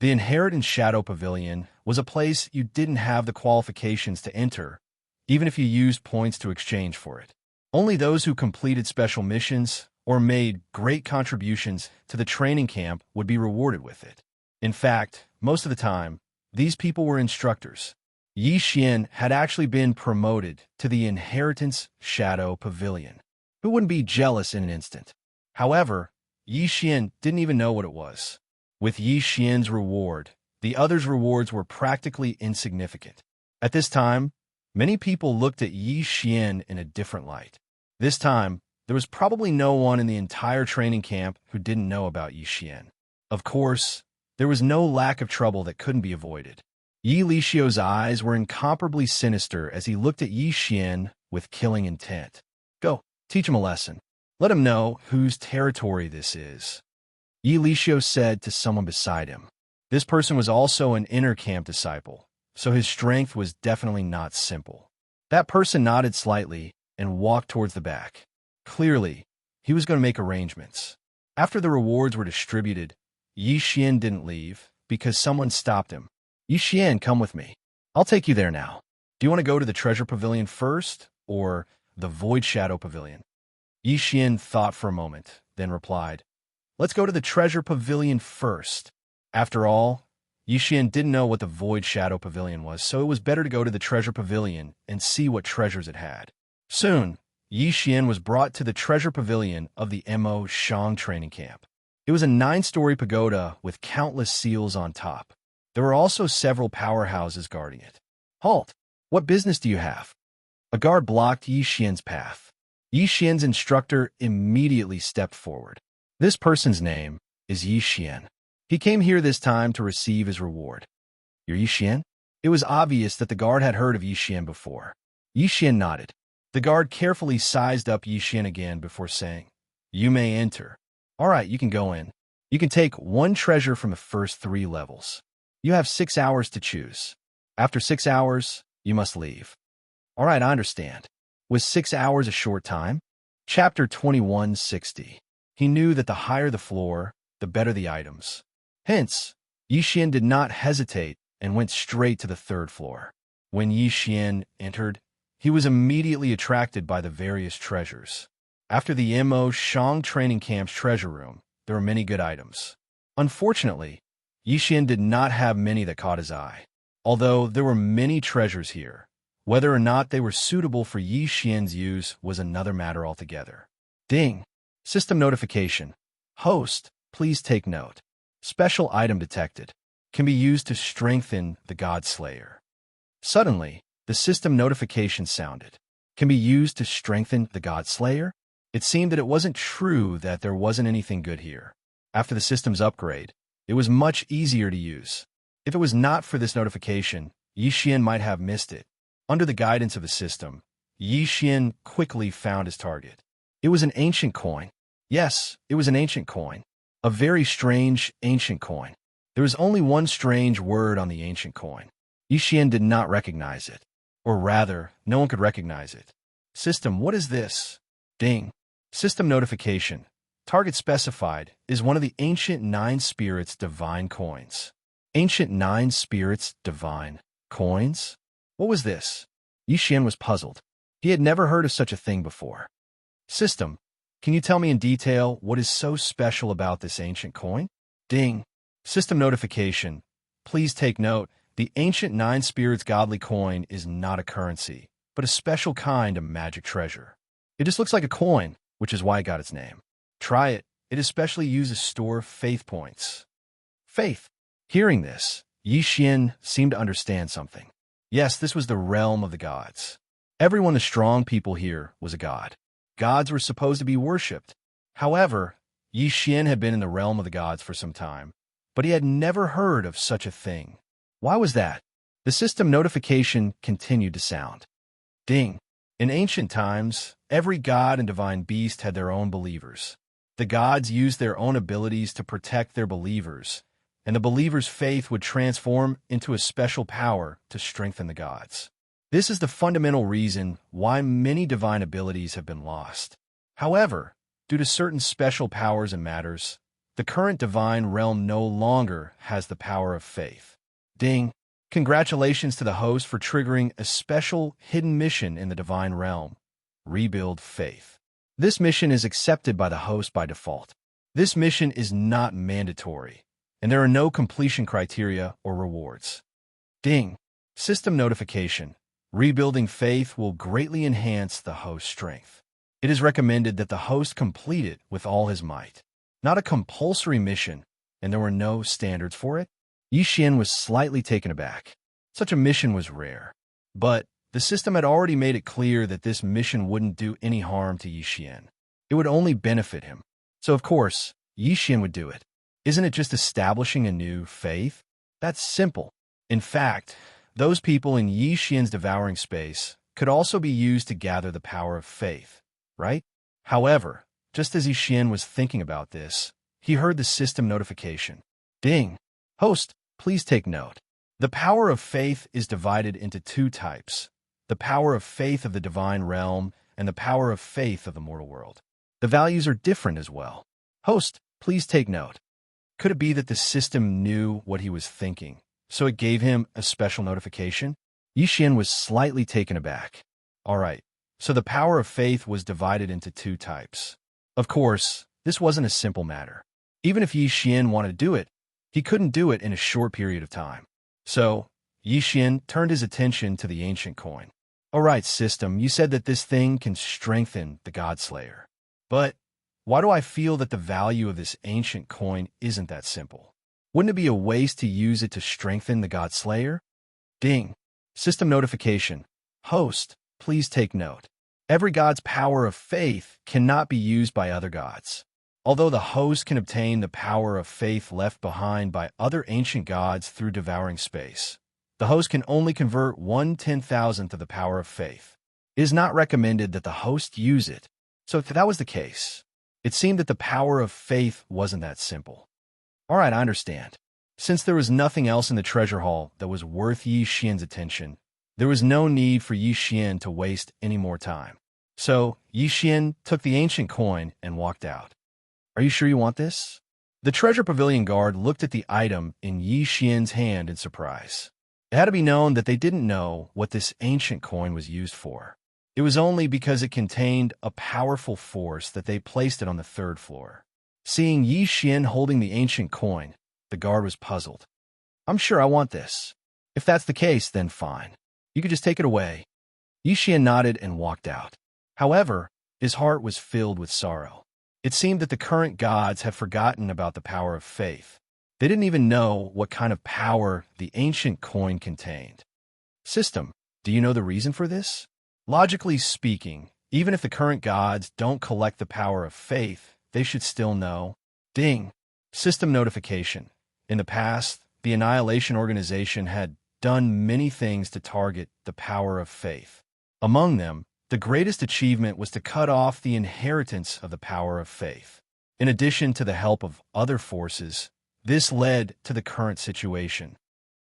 The Inheritance Shadow Pavilion was a place you didn't have the qualifications to enter, even if you used points to exchange for it. Only those who completed special missions or made great contributions to the training camp would be rewarded with it. In fact, most of the time, these people were instructors. Yixian had actually been promoted to the Inheritance Shadow Pavilion. Who wouldn't be jealous in an instant? However, Yixian didn't even know what it was. With Yixian's reward, the others' rewards were practically insignificant. At this time, many people looked at Yixian in a different light. This time, there was probably no one in the entire training camp who didn't know about Yixian. Of course, there was no lack of trouble that couldn't be avoided. Yi Lixio's eyes were incomparably sinister as he looked at Yixian with killing intent. Go, teach him a lesson. Let him know whose territory this is. Yi Lixio said to someone beside him. This person was also an inner camp disciple, so his strength was definitely not simple. That person nodded slightly and walked towards the back. Clearly, he was going to make arrangements. After the rewards were distributed, Yixian didn't leave because someone stopped him. Yixian, come with me. I'll take you there now. Do you want to go to the Treasure Pavilion first or the Void Shadow Pavilion? Yixian thought for a moment, then replied, Let's go to the Treasure Pavilion first. After all, Yixian didn't know what the Void Shadow Pavilion was, so it was better to go to the Treasure Pavilion and see what treasures it had. Soon, Yixian was brought to the Treasure Pavilion of the Mo Shang training camp. It was a 9-story pagoda with countless seals on top. There were also several powerhouses guarding it. Halt! What business do you have? A guard blocked Yixian's path. Yixian's instructor immediately stepped forward. This person's name is Yixian. He came here this time to receive his reward. You're Yixian? It was obvious that the guard had heard of Yixian before. Yixian nodded. The guard carefully sized up Yixian again before saying, You may enter. All right, you can go in. You can take 1 treasure from the first 3 levels. You have 6 hours to choose. After 6 hours, you must leave. All right, I understand. Was 6 hours a short time? Chapter 2160. He knew that the higher the floor, the better the items. Hence, Yixian did not hesitate and went straight to the 3rd floor. When Yixian entered, he was immediately attracted by the various treasures. After the Mo Shang training camp's treasure room, there were many good items. Unfortunately, Yixian did not have many that caught his eye. Although there were many treasures here, whether or not they were suitable for Yixian's use was another matter altogether. Ding! System notification. Host, please take note. Special item detected. Can be used to strengthen the God Slayer. Suddenly, the system notification sounded. Can be used to strengthen the God Slayer? It seemed that it wasn't true that there wasn't anything good here. After the system's upgrade, it was much easier to use. If it was not for this notification, Yixian might have missed it. Under the guidance of the system, Yixian quickly found his target. It was an ancient coin. Yes, it was an ancient coin. A very strange ancient coin. There was only one strange word on the ancient coin. Yixian did not recognize it. Or rather, no one could recognize it. System, what is this? Ding. System notification. Target specified is one of the ancient 9 spirits divine coins. Ancient Nine Spirits Divine Coins? What was this? Yixian was puzzled. He had never heard of such a thing before. System, can you tell me in detail what is so special about this ancient coin? Ding. System notification. Please take note, the ancient Nine Spirits Godly Coin is not a currency, but a special kind of magic treasure. It just looks like a coin, which is why it got its name. Try it. It especially uses store faith points. Faith. Hearing this, Yixian seemed to understand something. Yes, this was the realm of the gods. Everyone, the strong people here, was a god. Gods were supposed to be worshipped. However, Yixian had been in the realm of the gods for some time, but he had never heard of such a thing. Why was that? The system notification continued to sound. Ding. In ancient times, every god and divine beast had their own believers. The gods used their own abilities to protect their believers, and the believers' faith would transform into a special power to strengthen the gods. This is the fundamental reason why many divine abilities have been lost. However, due to certain special powers and matters, the current divine realm no longer has the power of faith. Ding! Congratulations to the host for triggering a special hidden mission in the divine realm. Rebuild faith. This mission is accepted by the host by default. This mission is not mandatory, and there are no completion criteria or rewards. Ding! System notification. Rebuilding faith will greatly enhance the host's strength. It is recommended that the host complete it with all his might. Not a compulsory mission, and there were no standards for it. Yixian was slightly taken aback. Such a mission was rare. But the system had already made it clear that this mission wouldn't do any harm to Yixian. It would only benefit him. So of course, Yixian would do it. Isn't it just establishing a new faith? That's simple. In fact, those people in Yixian's devouring space could also be used to gather the power of faith, right? However, just as Yixian was thinking about this, he heard the system notification. Ding! Host, please take note. The power of faith is divided into two types: the power of faith of the divine realm and the power of faith of the mortal world. The values are different as well. Host, please take note. Could it be that the system knew what he was thinking, so it gave him a special notification? Yixian was slightly taken aback. All right, so the power of faith was divided into two types. Of course, this wasn't a simple matter. Even if Yixian wanted to do it, he couldn't do it in a short period of time. So, Yixian turned his attention to the ancient coin. All right, system, you said that this thing can strengthen the Godslayer. But why do I feel that the value of this ancient coin isn't that simple? Wouldn't it be a waste to use it to strengthen the Godslayer? Ding! System notification. Host, please take note. Every god's power of faith cannot be used by other gods. Although the host can obtain the power of faith left behind by other ancient gods through devouring space, the host can only convert 1/10,000th of the power of faith. It is not recommended that the host use it. So if that was the case, it seemed that the power of faith wasn't that simple. All right, I understand. Since there was nothing else in the treasure hall that was worth Yixian's attention, there was no need for Yixian to waste any more time. So Yixian took the ancient coin and walked out. Are you sure you want this? The treasure pavilion guard looked at the item in Yixian's hand in surprise. It had to be known that they didn't know what this ancient coin was used for. It was only because it contained a powerful force that they placed it on the third floor. Seeing Yixian holding the ancient coin, the guard was puzzled. I'm sure I want this. If that's the case, then fine. You could just take it away. Yixian nodded and walked out. However, his heart was filled with sorrow. It seemed that the current gods had forgotten about the power of faith. They didn't even know what kind of power the ancient coin contained. System, do you know the reason for this? Logically speaking, even if the current gods don't collect the power of faith, they should still know. Ding! System notification. In the past, the Annihilation Organization had done many things to target the power of faith. Among them, the greatest achievement was to cut off the inheritance of the power of faith. In addition to the help of other forces, this led to the current situation.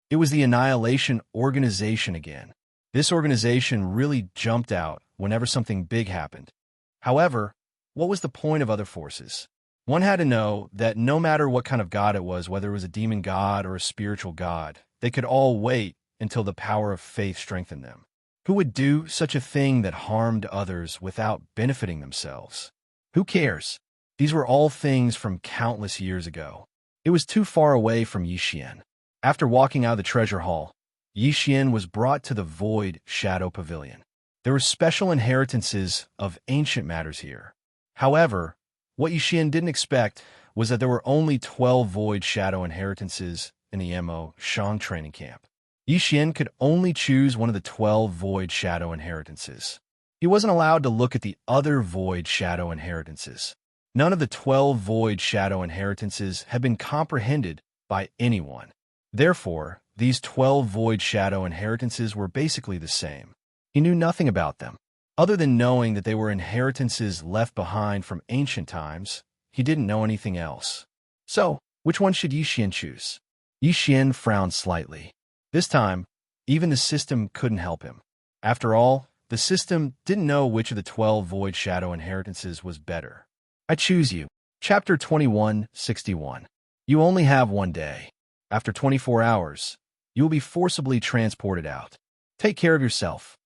It was the Annihilation Organization again. This organization really jumped out whenever something big happened. However, what was the point of other forces? One had to know that no matter what kind of god it was, whether it was a demon god or a spiritual god, they could all wait until the power of faith strengthened them. Who would do such a thing that harmed others without benefiting themselves? Who cares? These were all things from countless years ago. It was too far away from Yixian. After walking out of the treasure hall, Yixian was brought to the Void Shadow Pavilion. There were special inheritances of ancient matters here. However, what Yixian didn't expect was that there were only 12 Void Shadow inheritances in the Mo Shang training camp. Yixian could only choose one of the 12 Void Shadow inheritances. He wasn't allowed to look at the other Void Shadow inheritances. None of the 12 Void Shadow inheritances had been comprehended by anyone. Therefore, these 12 Void Shadow inheritances were basically the same. He knew nothing about them. Other than knowing that they were inheritances left behind from ancient times, he didn't know anything else. So, which one should Yixian choose? Yixian frowned slightly. This time, even the system couldn't help him. After all, the system didn't know which of the 12 Void Shadow inheritances was better. I choose you. Chapter 2161. You only have one day. After 24 hours, you will be forcibly transported out. Take care of yourself.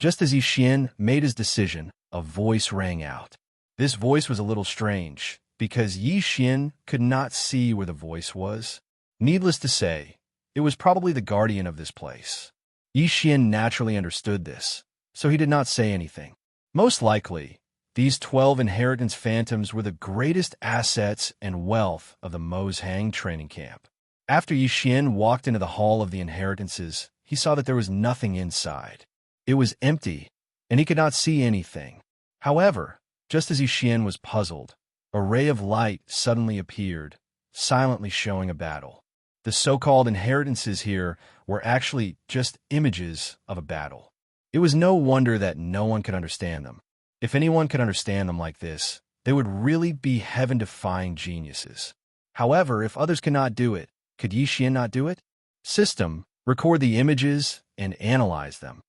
Just as Yixian made his decision, a voice rang out. This voice was a little strange, because Yixian could not see where the voice was. Needless to say, it was probably the guardian of this place. Yixian naturally understood this, so he did not say anything. Most likely, these 12 inheritance phantoms were the greatest assets and wealth of the Mozhang training camp. After Yixian walked into the Hall of the Inheritances, he saw that there was nothing inside. It was empty, and he could not see anything. However, just as Yixian was puzzled, a ray of light suddenly appeared, silently showing a battle. The so-called inheritances here were actually just images of a battle. It was no wonder that no one could understand them. If anyone could understand them like this, they would really be heaven-defying geniuses. However, if others cannot do it, could Yixian not do it? System, record the images and analyze them.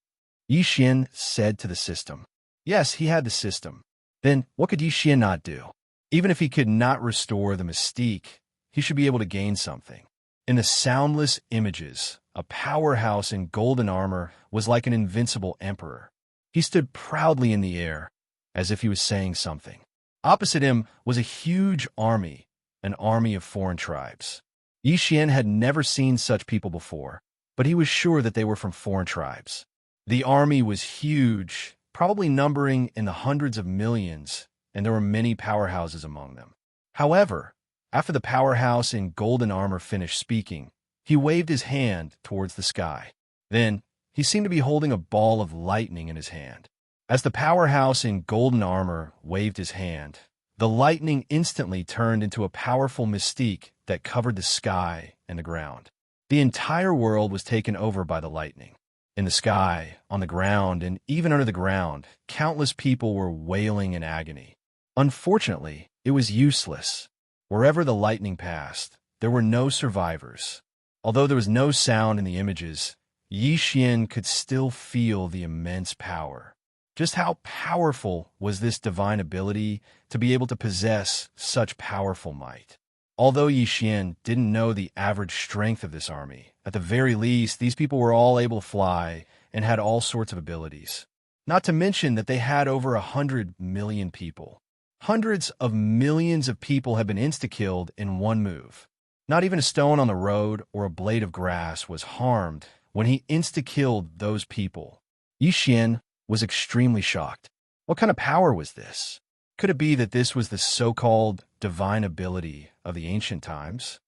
Yixian said to the system. Yes, he had the system. Then what could Yixian not do? Even if he could not restore the mystique, he should be able to gain something. In the soundless images, a powerhouse in golden armor was like an invincible emperor. He stood proudly in the air, as if he was saying something. Opposite him was a huge army, an army of foreign tribes. Yixian had never seen such people before, but he was sure that they were from foreign tribes. The army was huge, probably numbering in the hundreds of millions, and there were many powerhouses among them. However, after the powerhouse in golden armor finished speaking, he waved his hand towards the sky. Then, he seemed to be holding a ball of lightning in his hand. As the powerhouse in golden armor waved his hand, the lightning instantly turned into a powerful mystique that covered the sky and the ground. The entire world was taken over by the lightning. In the sky, on the ground, and even under the ground, countless people were wailing in agony. Unfortunately, it was useless. Wherever the lightning passed, there were no survivors. Although there was no sound in the images, Yixian could still feel the immense power. Just how powerful was this divine ability to be able to possess such powerful might? Although Yixian didn't know the average strength of this army, at the very least, these people were all able to fly and had all sorts of abilities. Not to mention that they had over 100 million people. Hundreds of millions of people had been insta-killed in one move. Not even a stone on the road or a blade of grass was harmed when he insta-killed those people. Yixian was extremely shocked. What kind of power was this? Could it be that this was the so-called divine ability of the ancient times?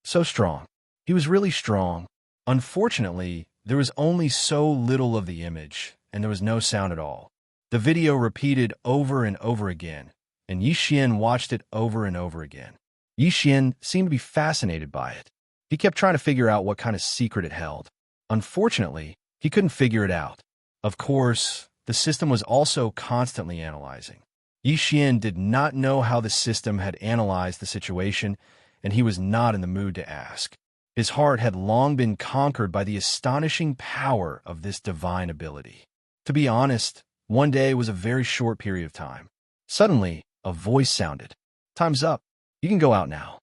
So strong. He was really strong. Unfortunately, there was only so little of the image, and there was no sound at all. The video repeated over and over again, and Yixian watched it over and over again. Yixian seemed to be fascinated by it. He kept trying to figure out what kind of secret it held. Unfortunately, he couldn't figure it out. Of course, the system was also constantly analyzing. Yixian did not know how the system had analyzed the situation, and he was not in the mood to ask. His heart had long been conquered by the astonishing power of this divine ability. To be honest, one day was a very short period of time. Suddenly, a voice sounded. Time's up. You can go out now.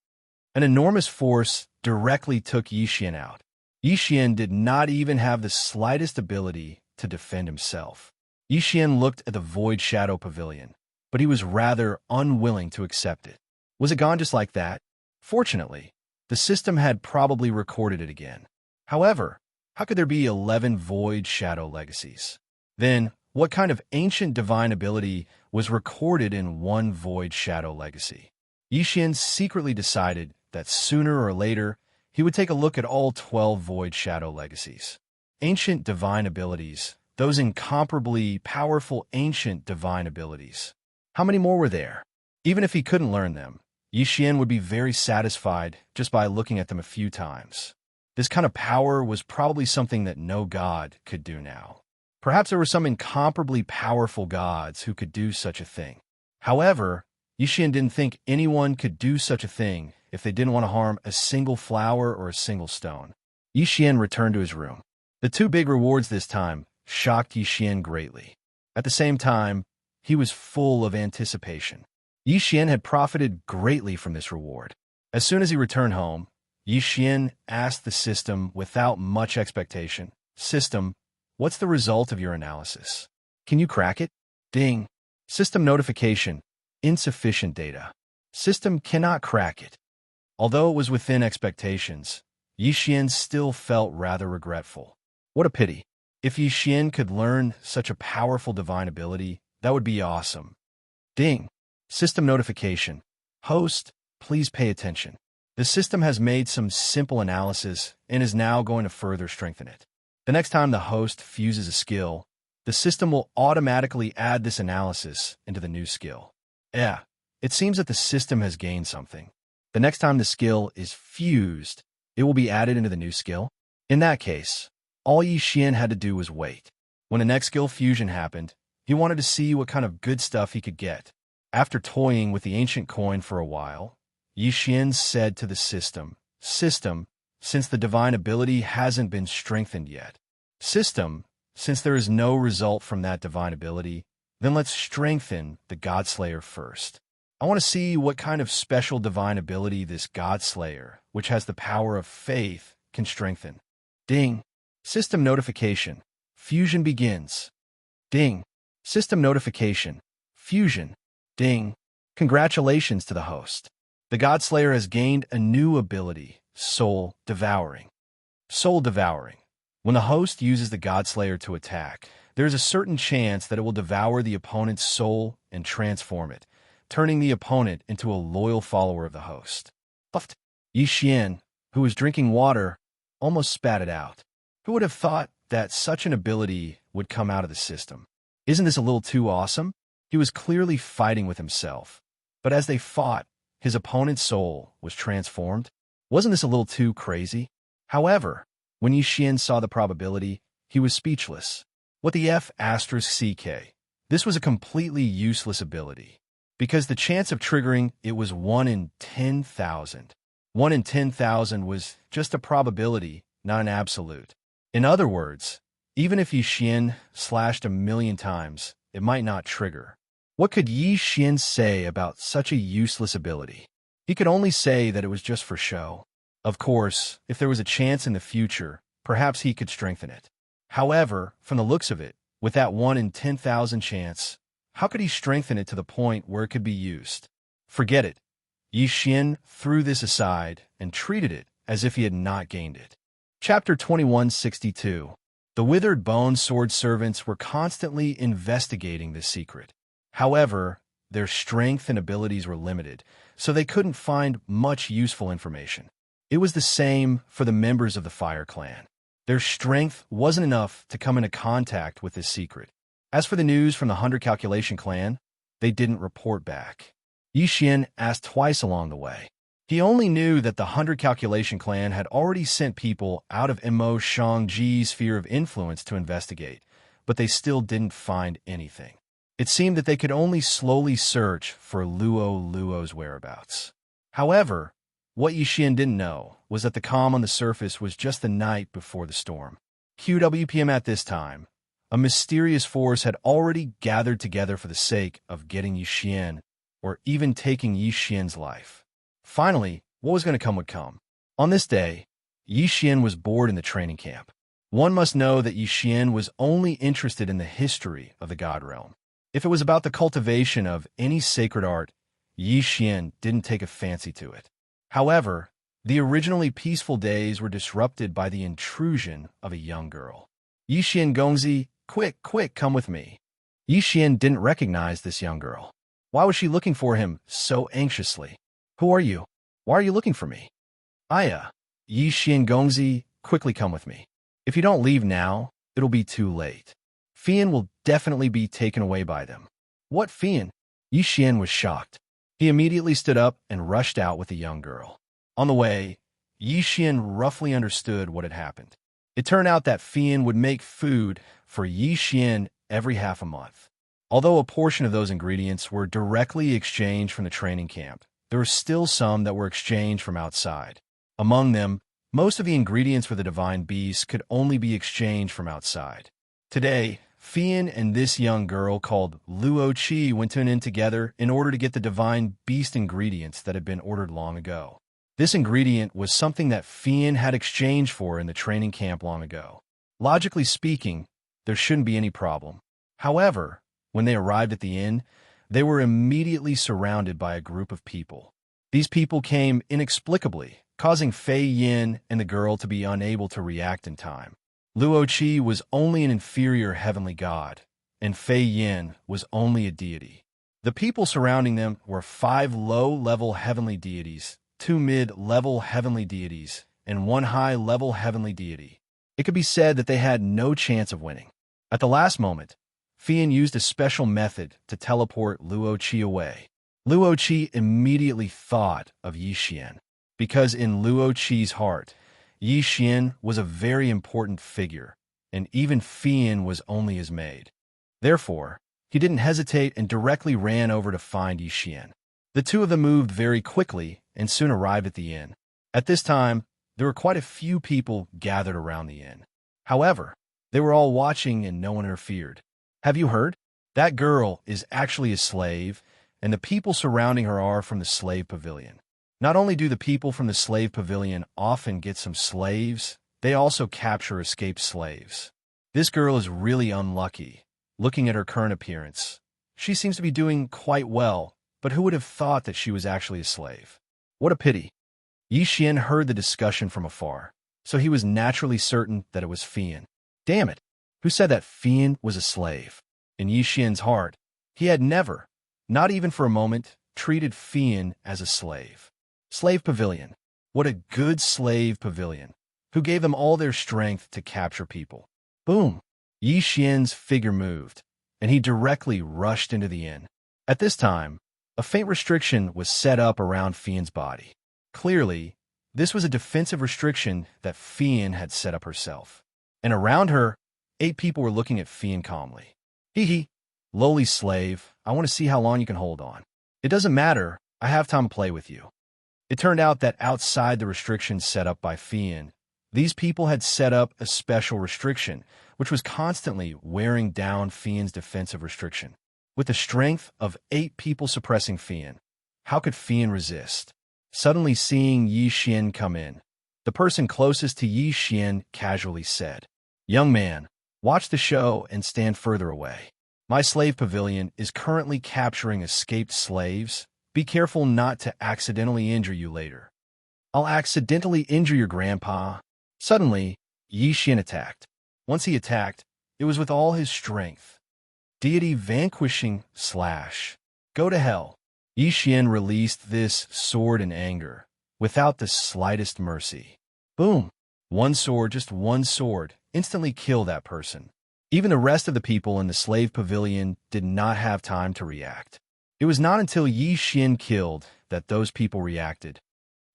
An enormous force directly took Yixian out. Yixian did not even have the slightest ability to defend himself. Yixian looked at the Void Shadow Pavilion, but he was rather unwilling to accept it. Was it gone just like that? Fortunately, the system had probably recorded it again. However, how could there be 11 Void Shadow legacies? Then, what kind of ancient divine ability was recorded in one Void Shadow legacy? Yixian secretly decided that sooner or later, he would take a look at all 12 Void Shadow legacies. Ancient divine abilities, those incomparably powerful ancient divine abilities. How many more were there? Even if he couldn't learn them, Yixian would be very satisfied just by looking at them a few times. This kind of power was probably something that no god could do now. Perhaps there were some incomparably powerful gods who could do such a thing. However, Yixian didn't think anyone could do such a thing if they didn't want to harm a single flower or a single stone. Yixian returned to his room. The two big rewards this time shocked Yixian greatly. At the same time, he was full of anticipation. Yixian had profited greatly from this reward. As soon as he returned home, Yixian asked the system without much expectation, "System, what's the result of your analysis? Can you crack it?" Ding. System notification. Insufficient data. System cannot crack it. Although it was within expectations, Yixian still felt rather regretful. What a pity. If Yixian could learn such a powerful divine ability, that would be awesome. Ding. System notification. Host, please pay attention. The system has made some simple analysis and is now going to further strengthen it. The next time the host fuses a skill, the system will automatically add this analysis into the new skill. Yeah, it seems that the system has gained something. The next time the skill is fused, it will be added into the new skill. In that case, all Yixian had to do was wait. When the next skill fusion happened, he wanted to see what kind of good stuff he could get. After toying with the ancient coin for a while, Yixian said to the system, "System, since the divine ability hasn't been strengthened yet. System, since there is no result from that divine ability, then let's strengthen the Godslayer first. I want to see what kind of special divine ability this Godslayer, which has the power of faith, can strengthen." Ding. System notification. Fusion begins. Ding. System notification. Fusion. Ding. Congratulations to the host. The Godslayer has gained a new ability, Soul Devouring. Soul Devouring. When the host uses the Godslayer to attack, there is a certain chance that it will devour the opponent's soul and transform it, turning the opponent into a loyal follower of the host. Puffed. Yixian, who was drinking water, almost spat it out. Who would have thought that such an ability would come out of the system? Isn't this a little too awesome? He was clearly fighting with himself. But as they fought, his opponent's soul was transformed. Wasn't this a little too crazy? However, when Yixian saw the probability, he was speechless. What the F***CK? This was a completely useless ability. Because the chance of triggering it was 1 in 10,000. 1 in 10,000 was just a probability, not an absolute. In other words, even if Yixian slashed 1,000,000 times, it might not trigger. What could Yixian say about such a useless ability? He could only say that it was just for show. Of course, if there was a chance in the future, perhaps he could strengthen it. However, from the looks of it, with that 1 in 10,000 chance, how could he strengthen it to the point where it could be used? Forget it. Yixian threw this aside and treated it as if he had not gained it. Chapter 2162. The Withered Bone Sword Servants were constantly investigating this secret. However, their strength and abilities were limited, so they couldn't find much useful information. It was the same for the members of the Fire Clan. Their strength wasn't enough to come into contact with this secret. As for the news from the 100 Calculation Clan, they didn't report back. Yixian asked twice along the way. He only knew that the 100 Calculation Clan had already sent people out of Mo Shangji's sphere of influence to investigate, but they still didn't find anything. It seemed that they could only slowly search for Luo's whereabouts. However, what Yixian didn't know was that the calm on the surface was just the night before the storm. QWPM at this time, a mysterious force had already gathered together for the sake of getting Yixian, or even taking Yixian's life. Finally, what was going to come would come. On this day, Yi Xian was bored in the training camp. One must know that Yi Xian was only interested in the history of the God realm. If it was about the cultivation of any sacred art, Yi Xian didn't take a fancy to it. However, the originally peaceful days were disrupted by the intrusion of a young girl. Yi Xian Gongzi, quick, quick, come with me. Yi Xian didn't recognize this young girl. Why was she looking for him so anxiously? Who are you? Why are you looking for me? Aya, Yi Xian Gongzi, quickly come with me. If you don't leave now, it'll be too late. Fian will definitely be taken away by them. What Fian? Yi Xian was shocked. He immediately stood up and rushed out with the young girl. On the way, Yi Xian roughly understood what had happened. It turned out that Fian would make food for Yi Xian every half a month. Although a portion of those ingredients were directly exchanged from the training camp, there were still some that were exchanged from outside. Among them, most of the ingredients for the divine beast could only be exchanged from outside. Today, Fian and this young girl called Luo Qi went to an inn together in order to get the divine beast ingredients that had been ordered long ago. This ingredient was something that Fian had exchanged for in the training camp long ago. Logically speaking, there shouldn't be any problem. However, when they arrived at the inn, they were immediately surrounded by a group of people. These people came inexplicably, causing Fei Yin and the girl to be unable to react in time. Luo Qi was only an inferior heavenly god, and Fei Yin was only a deity. The people surrounding them were 5 low-level heavenly deities, 2 mid-level heavenly deities, and 1 high-level heavenly deity. It could be said that they had no chance of winning. At the last moment, Fian used a special method to teleport Luo Qi away. Luo Qi immediately thought of Yi Xian, because in Luo Qi's heart, Yi Xian was a very important figure, and even Fian was only his maid. Therefore, he didn't hesitate and directly ran over to find Yi Xian. The two of them moved very quickly and soon arrived at the inn. At this time, there were quite a few people gathered around the inn. However, they were all watching and no one interfered. Have you heard? That girl is actually a slave, and the people surrounding her are from the slave pavilion. Not only do the people from the slave pavilion often get some slaves, they also capture escaped slaves. This girl is really unlucky. Looking at her current appearance, she seems to be doing quite well, but who would have thought that she was actually a slave? What a pity. Yi Xian heard the discussion from afar, so he was naturally certain that it was Fian. Damn it! Who said that Fian was a slave? In Yi Xian's heart, he had never, not even for a moment, treated Fian as a slave. Slave pavilion. What a good slave pavilion, who gave them all their strength to capture people. Boom! Yi Xian's figure moved, and he directly rushed into the inn. At this time, a faint restriction was set up around Fian's body. Clearly, this was a defensive restriction that Fian had set up herself. And around her, 8 people were looking at Fian calmly. Hee hee, lowly slave, I want to see how long you can hold on. It doesn't matter, I have time to play with you. It turned out that outside the restrictions set up by Fian, these people had set up a special restriction, which was constantly wearing down Fian's defensive restriction. With the strength of 8 people suppressing Fian, how could Fian resist? Suddenly seeing Yi Xian come in, the person closest to Yi Xian casually said, "Young man, watch the show and stand further away. My slave pavilion is currently capturing escaped slaves. Be careful not to accidentally injure you later." "I'll accidentally injure your grandpa." Suddenly, Yi Xian attacked. Once he attacked, it was with all his strength. Deity vanquishing slash. Go to hell. Yi Xian released this sword in anger, without the slightest mercy. Boom! One sword, just one sword, instantly killed that person. Even the rest of the people in the slave pavilion did not have time to react. It was not until Yi Xian killed that those people reacted.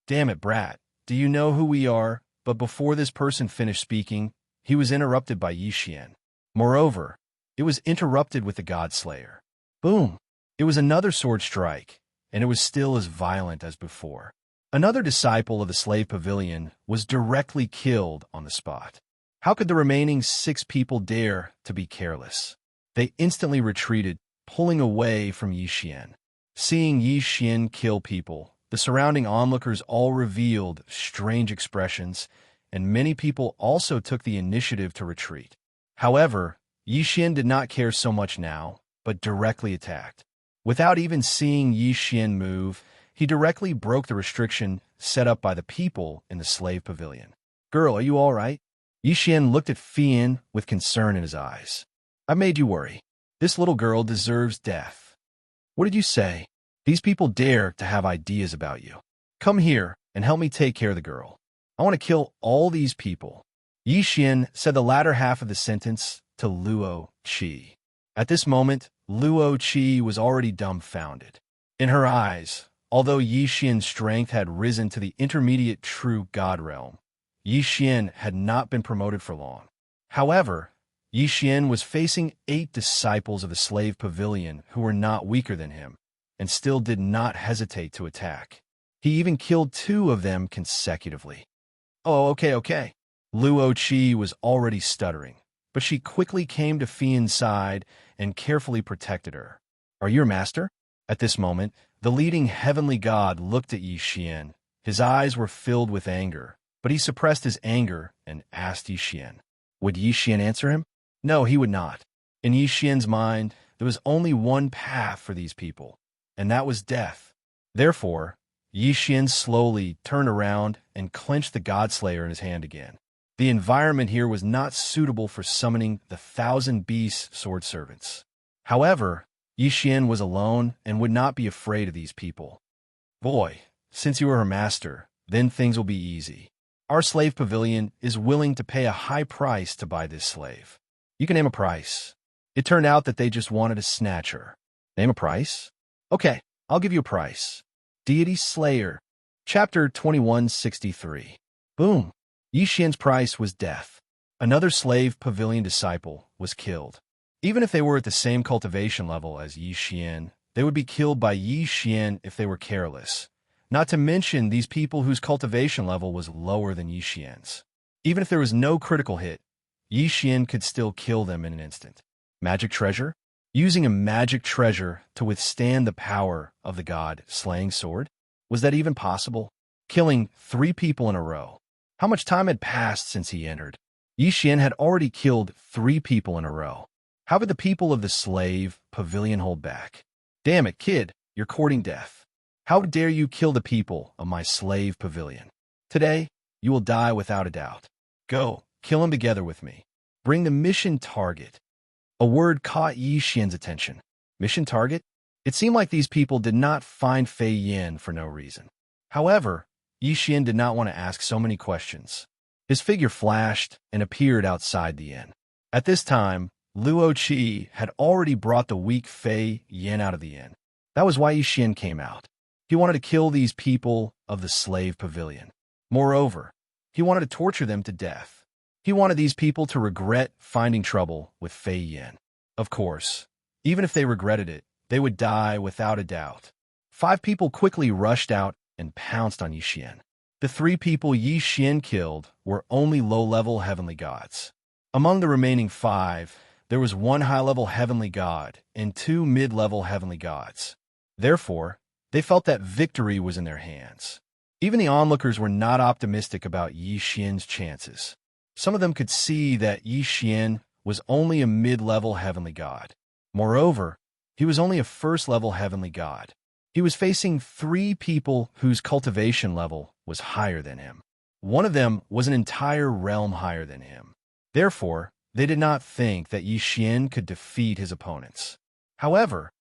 Damn it, brat, do you know who we are? But before this person finished speaking, he was interrupted by Yi Xian. Moreover, it was interrupted with the God Slayer. Boom! It was another sword strike, and it was still as violent as before. Another disciple of the slave pavilion was directly killed on the spot. How could the remaining 6 people dare to be careless? They instantly retreated, pulling away from Yi Xian. Seeing Yi Xian kill people, The surrounding onlookers all revealed strange expressions, and many people also took the initiative to retreat. However, Xian did not care so much now, but directly attacked. Without even seeing Xian move, he directly broke the restriction set up by the people in the slave pavilion. "Girl, are you all right?" Xian looked at Fian with concern in his eyes. "I made you worry. This little girl deserves death." "What did you say? These people dare to have ideas about you. Come here and help me take care of the girl. I want to kill all these people." Xian said the latter half of the sentence to Luo Qi. At this moment, Luo Qi was already dumbfounded. In her eyes, although Xian's strength had risen to the intermediate true god realm, Xian had not been promoted for long. However, Xian was facing 8 disciples of the slave pavilion who were not weaker than him, and still did not hesitate to attack. He even killed 2 of them consecutively. "Oh, okay. Luo Qi was already stuttering, but she quickly came to Fian's side and carefully protected her. "Are you your master?" At this moment, the leading heavenly god looked at Xian. His eyes were filled with anger, but he suppressed his anger and asked Xian. Would Xian answer him? No, he would not. In Xian's mind, there was only one path for these people, and that was death. Therefore, Xian slowly turned around and clenched the Godslayer in his hand again. The environment here was not suitable for summoning the 1,000 beast sword servants. However, Xian was alone and would not be afraid of these people. "Boy, since you are her master, then things will be easy. Our slave pavilion is willing to pay a high price to buy this slave. You can name a price." It turned out that they just wanted to snatch her. "Name a price?" "Okay, I'll give you a price. Deity Slayer." Chapter 2163. Boom. Xian's price was death. Another slave pavilion disciple was killed. Even if they were at the same cultivation level as Xian, they would be killed by Xian if they were careless. Not to mention these people whose cultivation level was lower than Xian's. Even if there was no critical hit, Xian could still kill them in an instant. Magic treasure? Using a magic treasure to withstand the power of the god slaying sword? Was that even possible? Killing 3 people in a row. How much time had passed since he entered? Xian had already killed 3 people in a row. How could the people of the slave pavilion hold back? Damn it, kid, you're courting death. How dare you kill the people of my slave pavilion? Today, you will die without a doubt. Go, kill him together with me. Bring the mission target. A word caught Xian's attention. Mission target? It seemed like these people did not find Fei Yin for no reason. However, Xian did not want to ask so many questions. His figure flashed and appeared outside the inn. At this time, Luo Qi had already brought the weak Fei Yin out of the inn. That was why Xian came out. He wanted to kill these people of the slave pavilion. Moreover, he wanted to torture them to death. He wanted these people to regret finding trouble with Fei Yin. Of course, even if they regretted it, they would die without a doubt. 5 people quickly rushed out and pounced on Xian. The 3 people Xian killed were only low-level heavenly gods. Among the remaining 5, there was 1 high-level heavenly god and 2 mid-level heavenly gods. Therefore, they felt that victory was in their hands. Even the onlookers were not optimistic about Xian's chances. Some of them could see that Xian was only a mid-level heavenly god. Moreover, he was only a first-level heavenly god. He was facing 3 people whose cultivation level was higher than him. One of them was an entire realm higher than him. Therefore, they did not think that Xian could defeat his opponents. However,